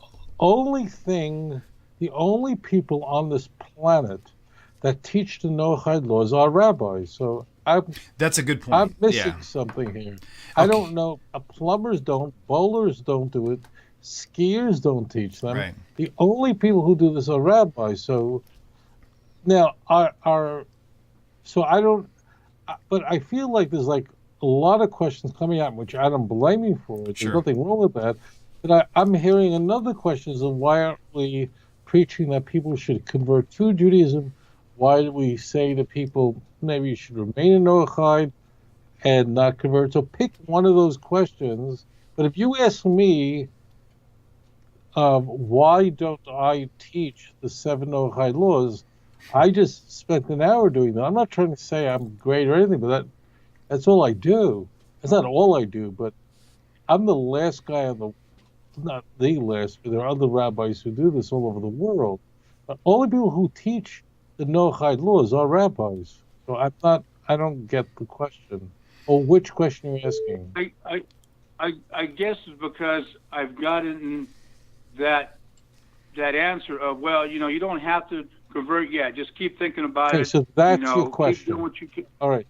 only people on this planet that teach the Noahide laws are rabbis. So that's a good point. I'm missing something here. Okay. I don't know. Plumbers don't. Bowlers don't do it. Skiers don't teach them. Right. The only people who do this are rabbis. So now so I don't. But I feel like there's like a lot of questions coming out, which I don't blame you for. There's nothing wrong with that. But I'm hearing another question is why aren't we preaching that people should convert to Judaism? Why do we say to people maybe you should remain a Noahide and not convert? So pick one of those questions. But if you ask me, why don't I teach the 7 Noahide laws? I just spent an hour doing that. I'm not trying to say I'm great or anything, but that's all I do. That's not all I do, but I'm the last guy not the last, but there are other rabbis who do this all over the world. But all the people who teach the Noahide laws are rabbis. So I don't get the question. Or which question are you asking? I guess it's because I've gotten that answer of, well, you don't have to convert yet. Just keep thinking about it. So that's your question. Keep doing what you can. All right.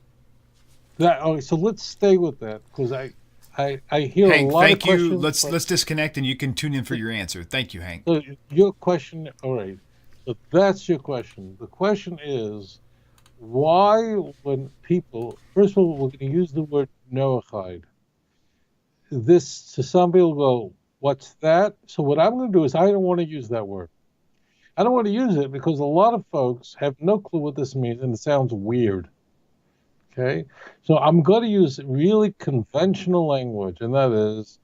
So let's stay with that because I hear a lot of questions. Hank, thank you. Let's disconnect and you can tune in for your answer. Thank you, Hank. So your question, all right. So that's your question. The question is, why when people, first of all, we're going to use the word Noahide. To some people go, what's that? So what I'm going to do is I don't want to use that word. I don't want to use it because a lot of folks have no clue what this means and it sounds weird. Okay? So I'm going to use really conventional language, and that is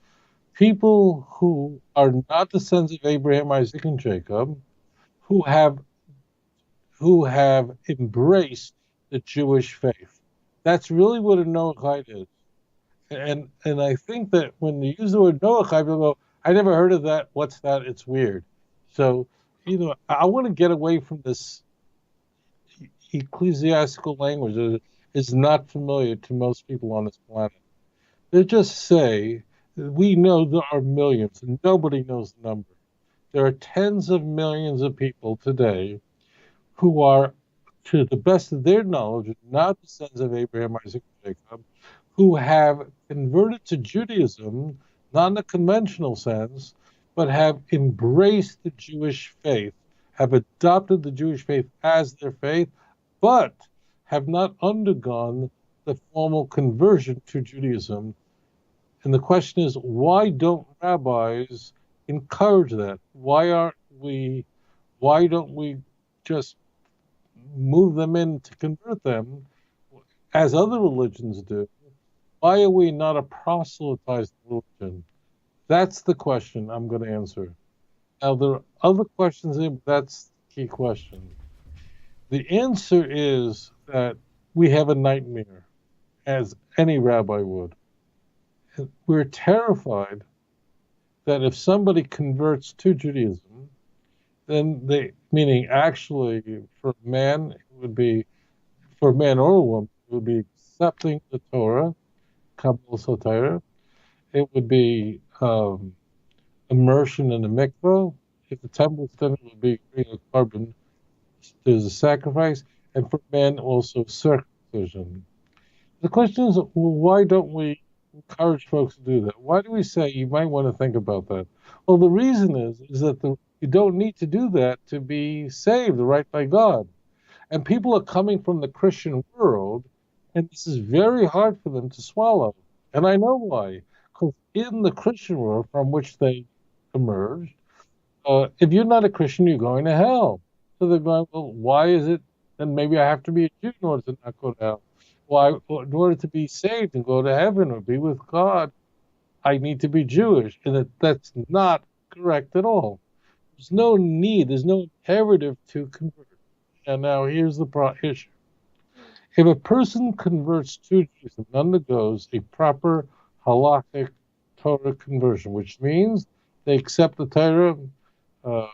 people who are not the sons of Abraham, Isaac, and Jacob, who have embraced the Jewish faith. That's really what a Noahide is. And I think that when you use the word Noahide, people go, I never heard of that. What's that? It's weird. So, I want to get away from this ecclesiastical language that is not familiar to most people on this planet. They just say, we know there are millions, and nobody knows the number. There are tens of millions of people today who are, to the best of their knowledge, not the sons of Abraham, Isaac, and Jacob, who have converted to Judaism, not in a conventional sense, but have embraced the Jewish faith, have adopted the Jewish faith as their faith, but have not undergone the formal conversion to Judaism. And the question is, why don't rabbis encourage that? Why don't we just move them in to convert them, as other religions do? Why are we not a proselytized religion? That's the question I'm going to answer. Now, there are other questions in, but that's the key question. The answer is that we have a nightmare, as any rabbi would. We're terrified that if somebody converts to Judaism, then meaning actually for a man or a woman, it would be accepting the Torah, Kabbalah Sotera. It would be immersion in the mikveh. If the temple then would be a carbon, there's a sacrifice, and for men also circumcision. The question is, well, why don't we encourage folks to do that? Why do we say you might want to think about that? Well, the reason is that you don't need to do that to be saved right by God. And people are coming from the Christian world, and this is very hard for them to swallow. And I know why. Because in the Christian world from which they emerged, if you're not a Christian, you're going to hell. So they're going, well, why is it? Then maybe I have to be a Jew in order to not go to hell. Why, in order to be saved and go to heaven or be with God, I need to be Jewish. And that's not correct at all. There's no need, there's no imperative to convert. And now here's the issue. If a person converts to Judaism and undergoes a proper halakhic Torah conversion, which means they accept the Torah, there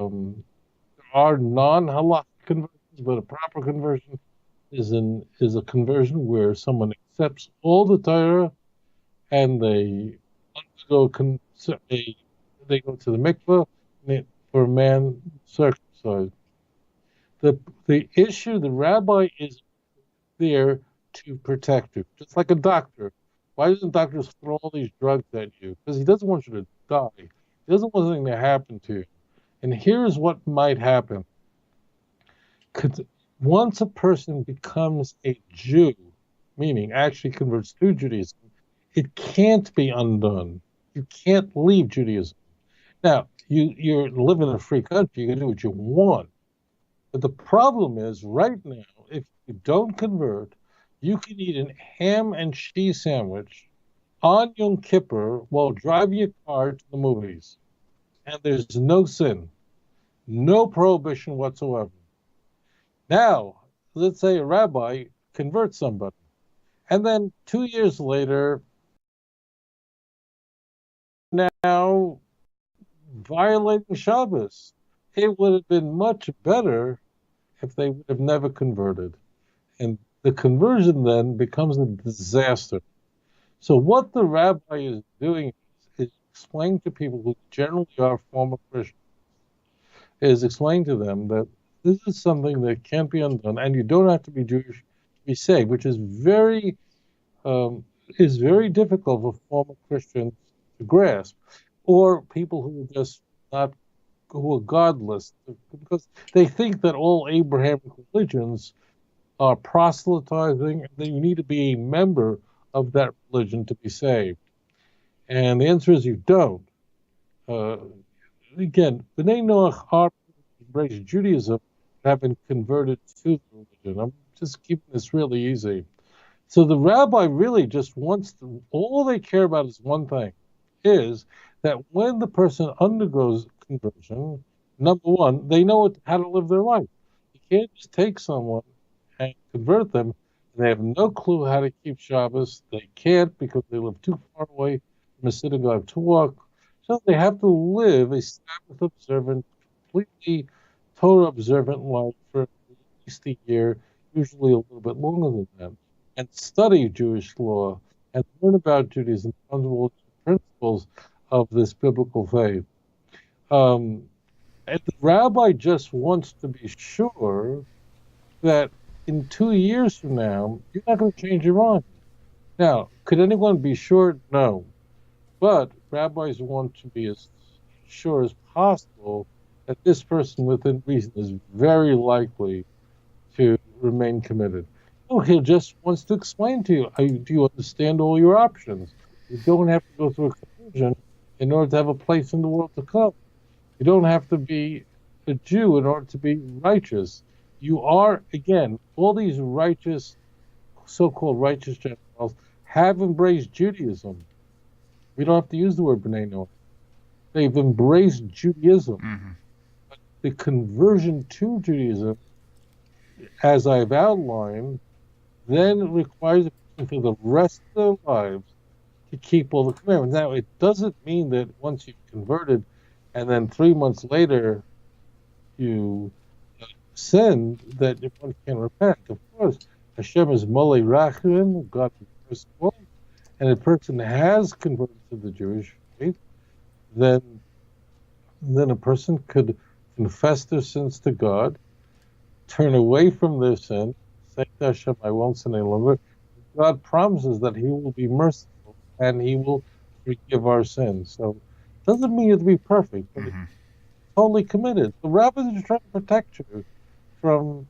are non-halakhic conversions, but a proper conversion is a conversion where someone accepts all the Torah and they go to the mikveh for a man circumcised. The issue, the rabbi is there to protect you, just like a doctor. Why doesn't doctors throw all these drugs at you? Because he doesn't want you to die. He doesn't want anything to happen to you. And here's what might happen. Once a person becomes a Jew, meaning actually converts to Judaism, it can't be undone. You can't leave Judaism. Now, you live in a free country. You can do what you want. But the problem is, right now, if you don't convert, you can eat a ham and cheese sandwich on Yom Kippur while driving your car to the movies. And there's no sin, no prohibition whatsoever. Now, let's say a rabbi converts somebody, and then 2 years later, now violating Shabbos. It would have been much better if they would have never converted. And the conversion then becomes a disaster. So what the rabbi is doing is explaining to people who generally are former Christians, is explaining to them that this is something that can't be undone, and you don't have to be Jewish to be saved, which is very difficult for former Christians to grasp, or people who are just not, who are godless, because they think that all Abrahamic religions are proselytizing, and that you need to be a member of that religion to be saved. And the answer is you don't. Again, B'nai Noach are embraced Judaism, have been converted to the religion. I'm just keeping this really easy. So the rabbi really just wants to, all they care about is one thing, is that when the person undergoes conversion, number one, they know how to live their life. You can't just take someone and convert them, and they have no clue how to keep Shabbos. They can't because they live too far away from a synagogue to walk. So they have to live a Sabbath observant, completely Torah observant life for at least a year, usually a little bit longer than that, and study Jewish law and learn about Judaism, fundamental principles of this biblical faith. And the rabbi just wants to be sure that in 2 years from now, you're not going to change your mind. Now, could anyone be sure? No. But rabbis want to be as sure as possible that this person within reason is very likely to remain committed. Oh, he just wants to explain to you, do you understand all your options? You don't have to go through a conversion in order to have a place in the world to come. You don't have to be a Jew in order to be righteous. You are, again, all these righteous, so-called righteous Gentiles have embraced Judaism. We don't have to use the word B'nai Noach. They've embraced Judaism. Mm-hmm. But the conversion to Judaism, as I've outlined, then requires a person for the rest of their lives to keep all the commandments. Now, it doesn't mean that once you've converted and then 3 months later you sinned, that one can repent. Of course, Hashem is Molei Rachim, God is merciful, and a person has converted to the Jewish faith, then then a person could confess their sins to God, turn away from their sin, say to Hashem, I won't sin any longer. God promises that he will be merciful and he will forgive our sins. So it doesn't mean you have to be perfect, but it's totally committed. The rabbis are trying to protect you from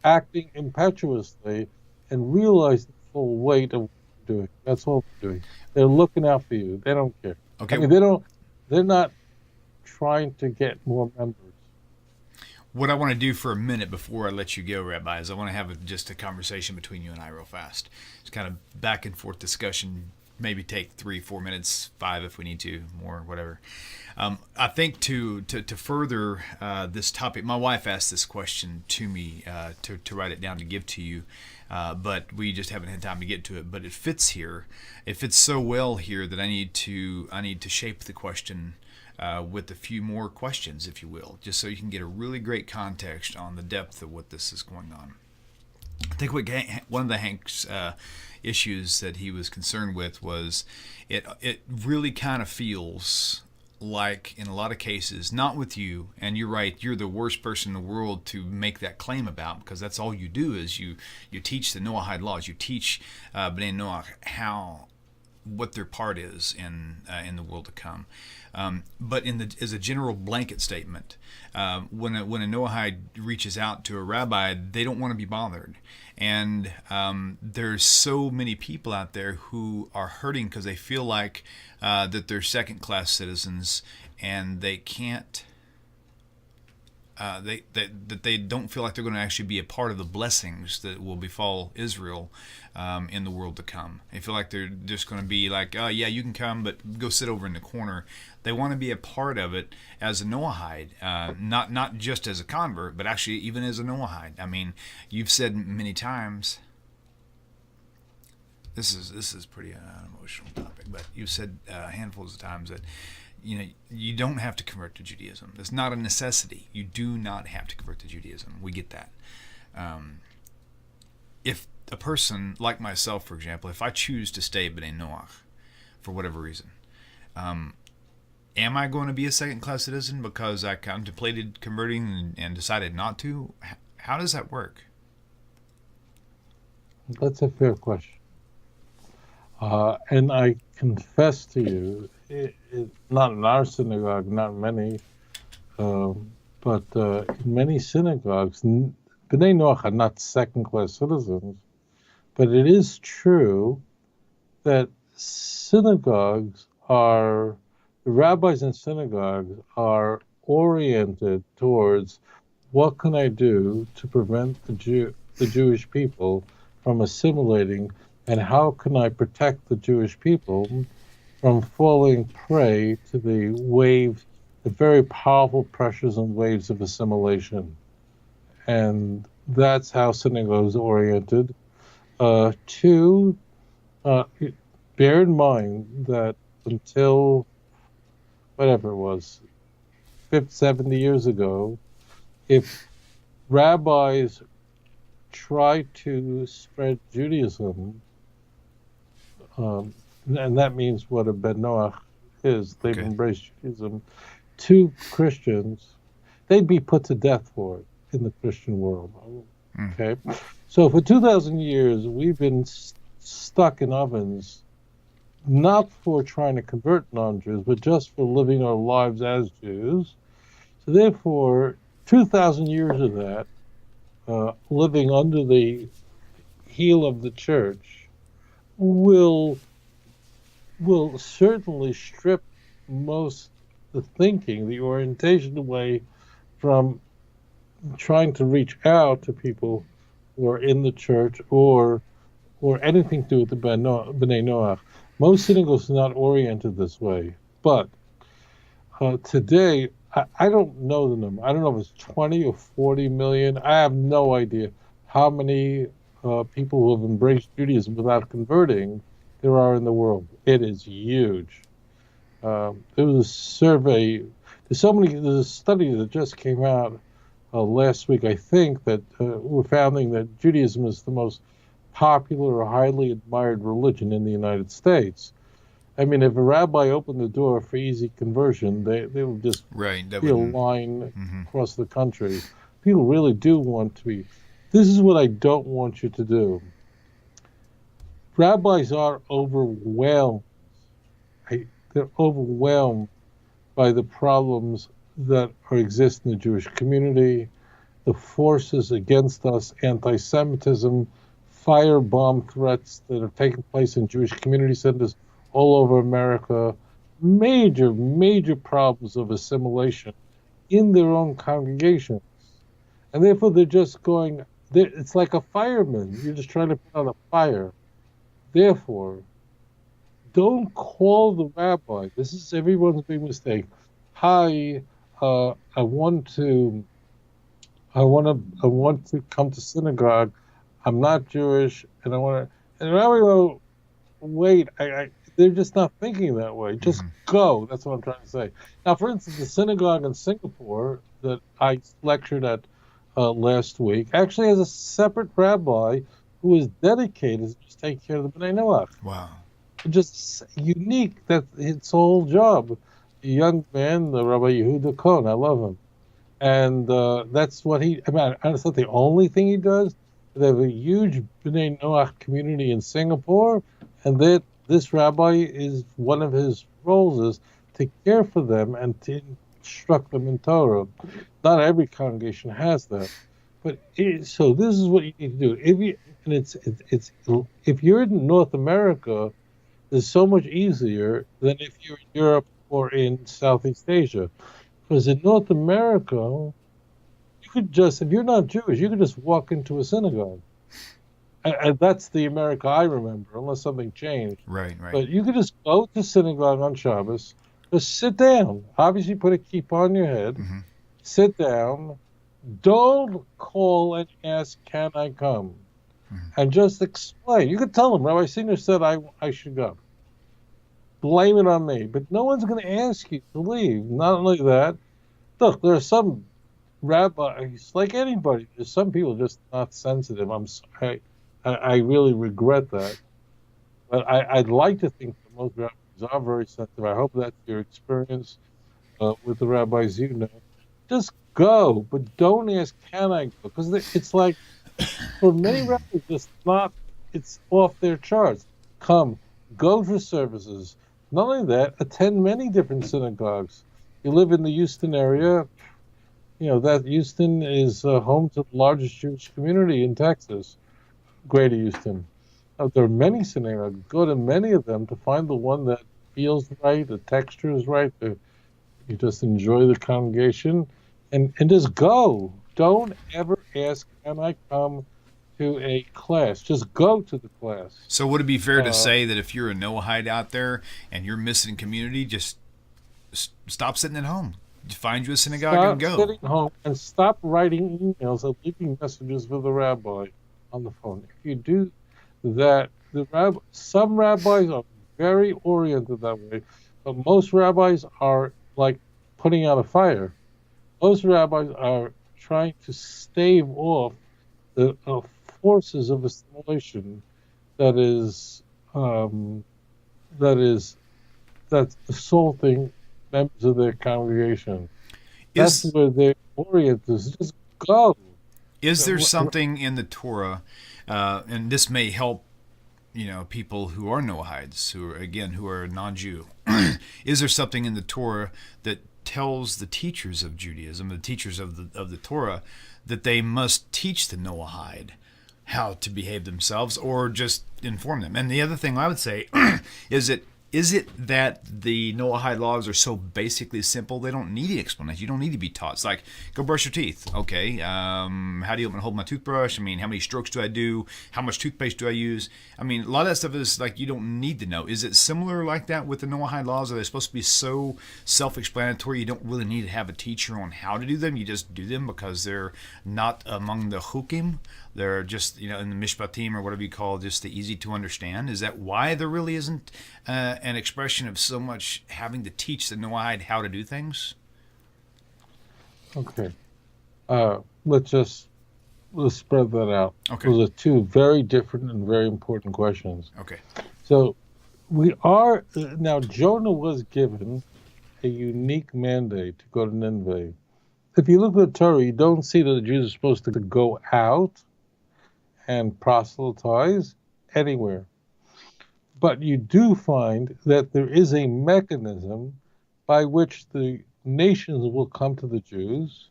acting impetuously and realize the full weight of what you're doing. That's all they're doing. They're looking out for you. They don't care. Okay. I mean, they're not trying to get more members. What I want to do for a minute before I let you go, Rabbi, is I want to have just a conversation between you and I real fast. It's kind of back and forth discussion. Maybe take 3-4 minutes, 5 if we need to, more, whatever. I think to further this topic, my wife asked this question to me to write it down to give to you, but we just haven't had time to get to it. But it fits here. It fits so well here that I need to shape the question with a few more questions, if you will, just so you can get a really great context on the depth of what this is going on. I think one of the Hank's issues that he was concerned with was it really kind of feels like, in a lot of cases, not with you, and you're right, you're the worst person in the world to make that claim about, because that's all you do is you teach the Noahide laws, you teach Bnei Noach what their part is in the world to come. But as a general blanket statement, when a Noahide reaches out to a rabbi, they don't want to be bothered. And there's so many people out there who are hurting because they feel like that they're second-class citizens, and they can't. That they don't feel like they're going to actually be a part of the blessings that will befall Israel in the world to come. They feel like they're just going to be like, oh yeah, you can come, but go sit over in the corner. They want to be a part of it as a Noahide, not just as a convert, but actually even as a Noahide. I mean, you've said many times. This is pretty emotional topic, but you've said handfuls of times that you don't have to convert to Judaism. It's not a necessity. You do not have to convert to Judaism. We get that. If a person like myself, for example, if I choose to stay B'nai Noach for whatever reason, am I going to be a second-class citizen because I contemplated converting and decided not to? How does that work? That's a fair question. And I confess to you, not in our synagogue, not many, but in many synagogues, B'nai Noach are not second-class citizens, but it is true that the rabbis in synagogues are oriented towards what can I do to prevent the Jewish people from assimilating, and how can I protect the Jewish people from falling prey to the very powerful pressures and waves of assimilation. And that's how synagogues are oriented. Two, bear in mind that until whatever it was, 70 years ago, if rabbis tried to spread Judaism, and that means what a Ben Noach is, they've embraced Judaism, to Christians, they'd be put to death for it in the Christian world. Okay? So for 2,000 years, we've been stuck in ovens, not for trying to convert non-Jews, but just for living our lives as Jews. So therefore, 2,000 years of that, living under the heel of the church, will certainly strip most the thinking, the orientation away from trying to reach out to people who are in the church or anything to do with the B'nai Noach. Most synagogues are not oriented this way, but today, I don't know the number. I don't know if it's 20 or 40 million. I have no idea how many people who have embraced Judaism without converting there are in the world. It is huge. There was a survey. There's a study that just came out last week, I think, that we're founding that Judaism is the most popular or highly admired religion in the United States. I mean, if a rabbi opened the door for easy conversion, they will just Right. That be a wouldn't. line across the country. People really do want to be. This is what I don't want you to do. Rabbis are overwhelmed. They're overwhelmed by the problems that exist in the Jewish community, the forces against us, anti-Semitism, firebomb threats that are taking place in Jewish community centers all over America, major problems of assimilation in their own congregations. And therefore they're just going, it's like a fireman. You're just trying to put out a fire. Therefore, don't call the rabbi. This is everyone's big mistake. Hi, I want to come to synagogue. I'm not Jewish, and I want to. And the rabbi go, wait, they're just not thinking that way. Just go. That's what I'm trying to say. Now, for instance, the synagogue in Singapore that I lectured at last week actually has a separate rabbi who is dedicated to just take care of the B'nai Noach. Wow. Just unique. That's his whole job. A young man, the Rabbi Yehuda Cohen, I love him. And that's what he, I mean, it's not the only thing he does. They have a huge B'nai Noach community in Singapore, and this rabbi is one of his roles is to care for them and to instruct them in Torah. Not every congregation has that. But so this is what you need to do. If you're in North America, it's so much easier than if you're in Europe or in Southeast Asia. Because in North America, you could just, if you're not Jewish, you could just walk into a synagogue. And that's the America I remember, unless something changed. Right. But you could just go to synagogue on Shabbos, just sit down. Obviously, put a kippah on your head, sit down. Don't call and ask, can I come? And just explain. You could tell them, Rabbi Singer said I should go. Blame it on me. But no one's going to ask you to leave. Not only that, look, there are some rabbis, like anybody, there's some people just not sensitive. I'm sorry. I really regret that. But I'd like to think that most rabbis are very sensitive. I hope that's your experience with the rabbis you know. Just go, but don't ask, can I go? Because it's like, for many rabbis, it's off their charts. Come, go to services. Not only that, attend many different synagogues. You live in the Houston area, you know, that Houston is home to the largest Jewish community in Texas, Greater Houston. There are many synagogues. Go to many of them to find the one that feels right, the texture is right, you just enjoy the congregation, and just go. Don't ever ask, can I come to a class? Just go to the class. So would it be fair to say that if you're a Noahide out there and you're missing community, just stop sitting at home? Find you a synagogue and go. Stop sitting home and stop writing emails and leaving messages for the rabbi on the phone. If you do that, some rabbis are very oriented that way, but most rabbis are like putting out a fire. Most rabbis are trying to stave off the forces of assimilation that's assaulting members of their congregation. That's where they're oriented. Just go. Is there something in the Torah, and this may help, people who are Noahides, who are non-Jew? Is there something in the Torah that tells the teachers of Judaism, the teachers of the Torah, that they must teach the Noahide how to behave themselves, or just inform them? And the other thing I would say is it that the Noahide laws are so basically simple they don't need any explanation? You don't need to be taught. It's like, go brush your teeth. Okay, how do you hold my toothbrush? I mean, how many strokes do I do? How much toothpaste do I use? I mean, a lot of that stuff is like you don't need to know. Is it similar like that with the Noahide laws? Are they supposed to be so self-explanatory you don't really need to have a teacher on how to do them? You just do them because they're not among the chukim? They're just, in the mishpatim or whatever you call, just the easy to understand. Is that why there really isn't an expression of so much having to teach the Noahide how to do things? Okay. Let's spread that out. Okay. Those are two very different and very important questions. Okay. So we are now. Jonah was given a unique mandate to go to Nineveh. If you look at the Torah, you don't see that the Jews are supposed to go out and proselytize anywhere. But you do find that there is a mechanism by which the nations will come to the Jews.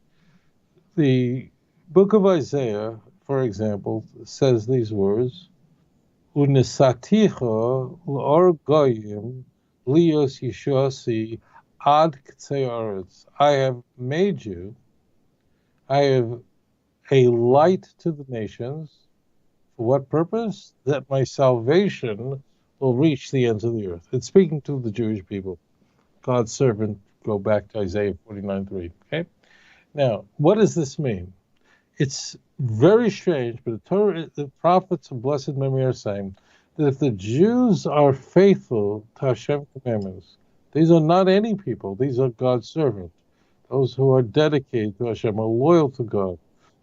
The book of Isaiah, for example, says these words, Unisaticha l'or goyim lios yishosi ad k'tzei aretz. I have made you, I have a light to the nations. For what purpose? That my salvation will reach the ends of the earth. It's speaking to the Jewish people. God's servant, go back to Isaiah 49:3. Okay? Now, what does this mean? It's very strange, but the Torah, the prophets of blessed memory are saying that if the Jews are faithful to Hashem's commandments, these are not any people, these are God's servants. Those who are dedicated to Hashem, are loyal to God,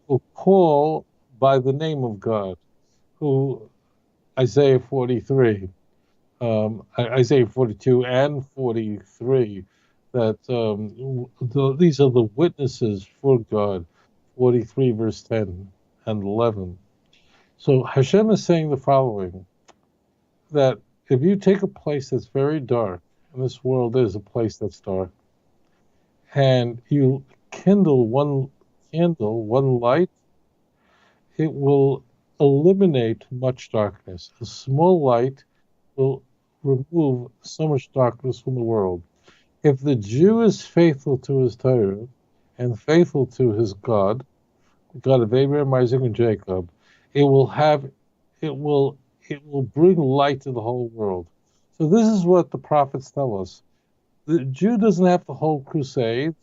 who call by the name of God, who Isaiah 43, Isaiah 42 and 43, that these are the witnesses for God, 43 verse 10 and 11. So Hashem is saying the following, that if you take a place that's very dark, and this world is a place that's dark, and you kindle one candle, one light, it will eliminate much darkness. A small light will remove so much darkness from the world. If the Jew is faithful to his Torah and faithful to his God, the God of Abraham, Isaac, and Jacob, it will bring light to the whole world. So this is what the prophets tell us. The Jew doesn't have to hold crusades.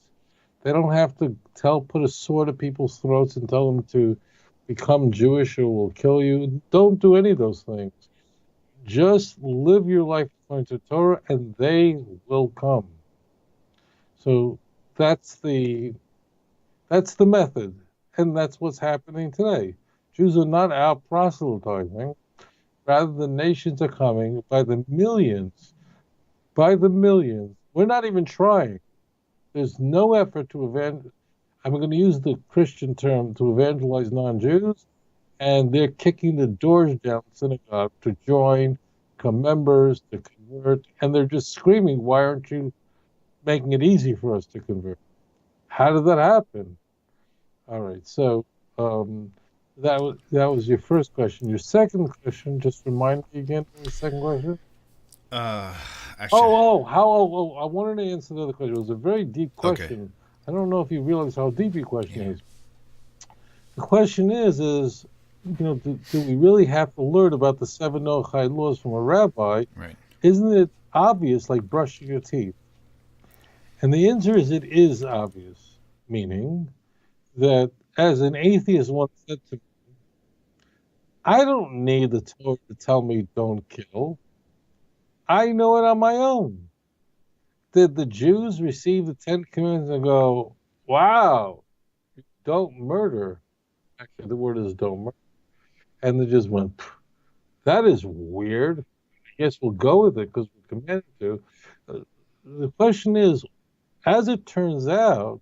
They don't have to put a sword at people's throats and tell them to become Jewish or we'll kill you. Don't do any of those things. Just live your life according to Torah, and they will come. So that's the method, and that's what's happening today. Jews are not out proselytizing. Rather, the nations are coming by the millions. By the millions. We're not even trying. There's no effort to evangelize. I'm going to use the Christian term, to evangelize non-Jews, and they're kicking the doors down the synagogue to join, become members, to convert, and they're just screaming, why aren't you making it easy for us to convert? How did that happen? All right, so that was your first question. Your second question, just remind me again of the second question. Actually, I wanted to answer the other question. It was a very deep question. Okay. I don't know if you realize how deep your question is. The question is, do we really have to learn about the 7 Noachide laws from a rabbi? Right. Isn't it obvious, like brushing your teeth? And the answer is, it is obvious, meaning that, as an atheist once said to me, I don't need the Torah to tell me don't kill. I know it on my own. Did the Jews receive the 10 Commandments and go, wow, don't murder? Actually, the word is don't murder. And they just went, that is weird. I guess we'll go with it because we're commanded to. The question is, as it turns out,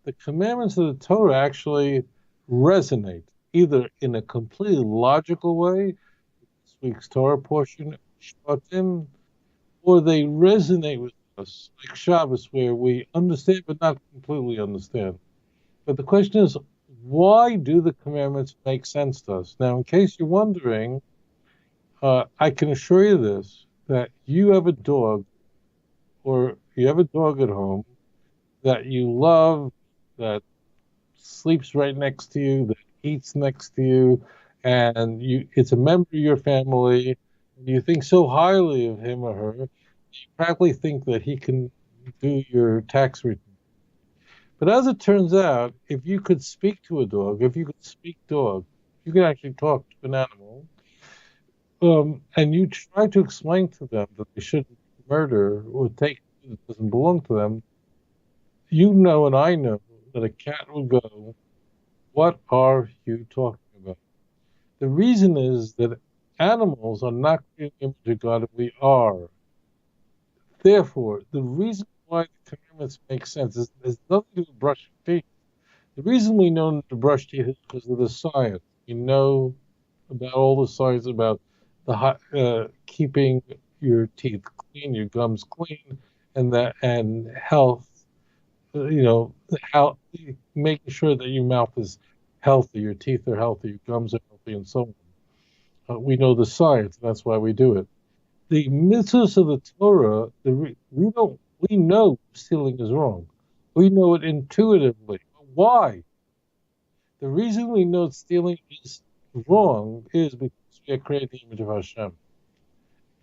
the commandments of the Torah actually resonate, either in a completely logical way, this week's Torah portion, Shvatim, or they resonate with us, like Shabbos, where we understand but not completely understand. But the question is, why do the commandments make sense to us? Now, in case you're wondering, I can assure you this, that you have a dog, or you have a dog at home that you love, that sleeps right next to you, that eats next to you, and it's a member of your family, and you think so highly of him or her, you probably think that he can do your tax return. But as it turns out, if you could speak to a dog, if you could speak dog, you can actually talk to an animal, and you try to explain to them that they shouldn't murder or take food that doesn't belong to them, you know and I know that a cat will go, what are you talking about? The reason is that Animals are not created in the image of God, and we are. Therefore, the reason why the commandments make sense is there's nothing to do with brushing teeth. The reason we know to brush teeth is because of the science. We know about all the science about keeping your teeth clean, your gums clean, and health. How making sure that your mouth is healthy, your teeth are healthy, your gums are healthy, and so on. We know the science. That's why we do it. The mitzvahs of the Torah, we know stealing is wrong. We know it intuitively. Why? The reason we know stealing is wrong is because we are created in the image of Hashem.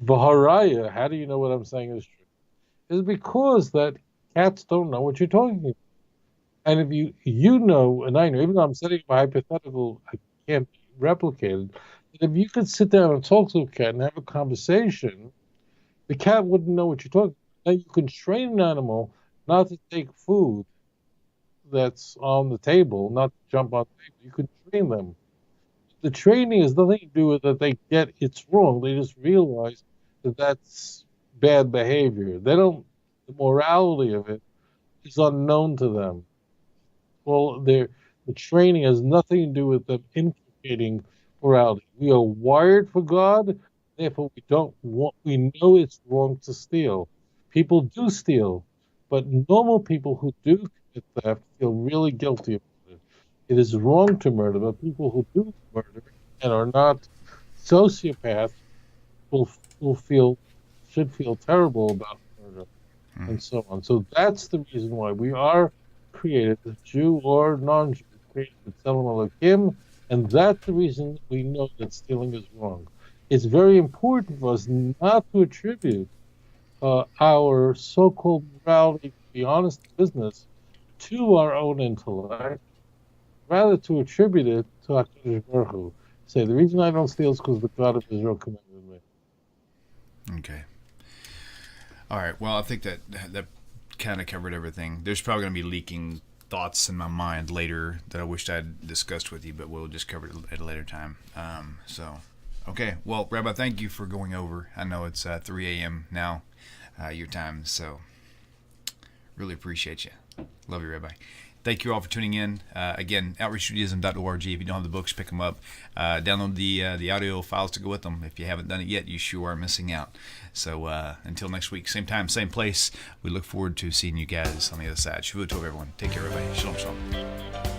V'haraya, how do you know what I'm saying is true? Is because that cats don't know what you're talking about. And if you know, and I know, even though I'm setting up a hypothetical, I can't be replicated, but if you could sit down and talk to a cat and have a conversation, the cat wouldn't know what you're talking about. Now you can train an animal not to take food that's on the table, not to jump on the table. You can train them. The training has nothing to do with that they get it's wrong. They just realize that that's bad behavior. The morality of it is unknown to them. Well, the training has nothing to do with them inculcating morality. We are wired for God, therefore we know it's wrong to steal. People do steal, but normal people who do commit theft feel really guilty about it. It is wrong to murder, but people who do murder and are not sociopaths should feel terrible about murder, and so on. So that's the reason why we are created, Jew or non-Jew, created with Tzelem Elokim, and that's the reason we know that stealing is wrong. It's very important for us not to attribute our so-called morality, to be honest business, to our own intellect, rather to attribute it to HaKadosh Baruch Hu. Say, the reason I don't steal is because the God of Israel commanded me. Okay. All right. Well, I think that kind of covered everything. There's probably going to be leaking thoughts in my mind later that I wished I'd discussed with you, but we'll just cover it at a later time. Okay. Well, Rabbi, thank you for going over. I know it's 3 a.m. now, your time, so really appreciate you. Love you, Rabbi. Thank you all for tuning in. Again, outreachjudaism.org. If you don't have the books, pick them up. Download the audio files to go with them. If you haven't done it yet, you sure are missing out. So until next week, same time, same place, we look forward to seeing you guys on the other side. Shavua Tov, everyone. Take care, everybody. Shalom, shalom.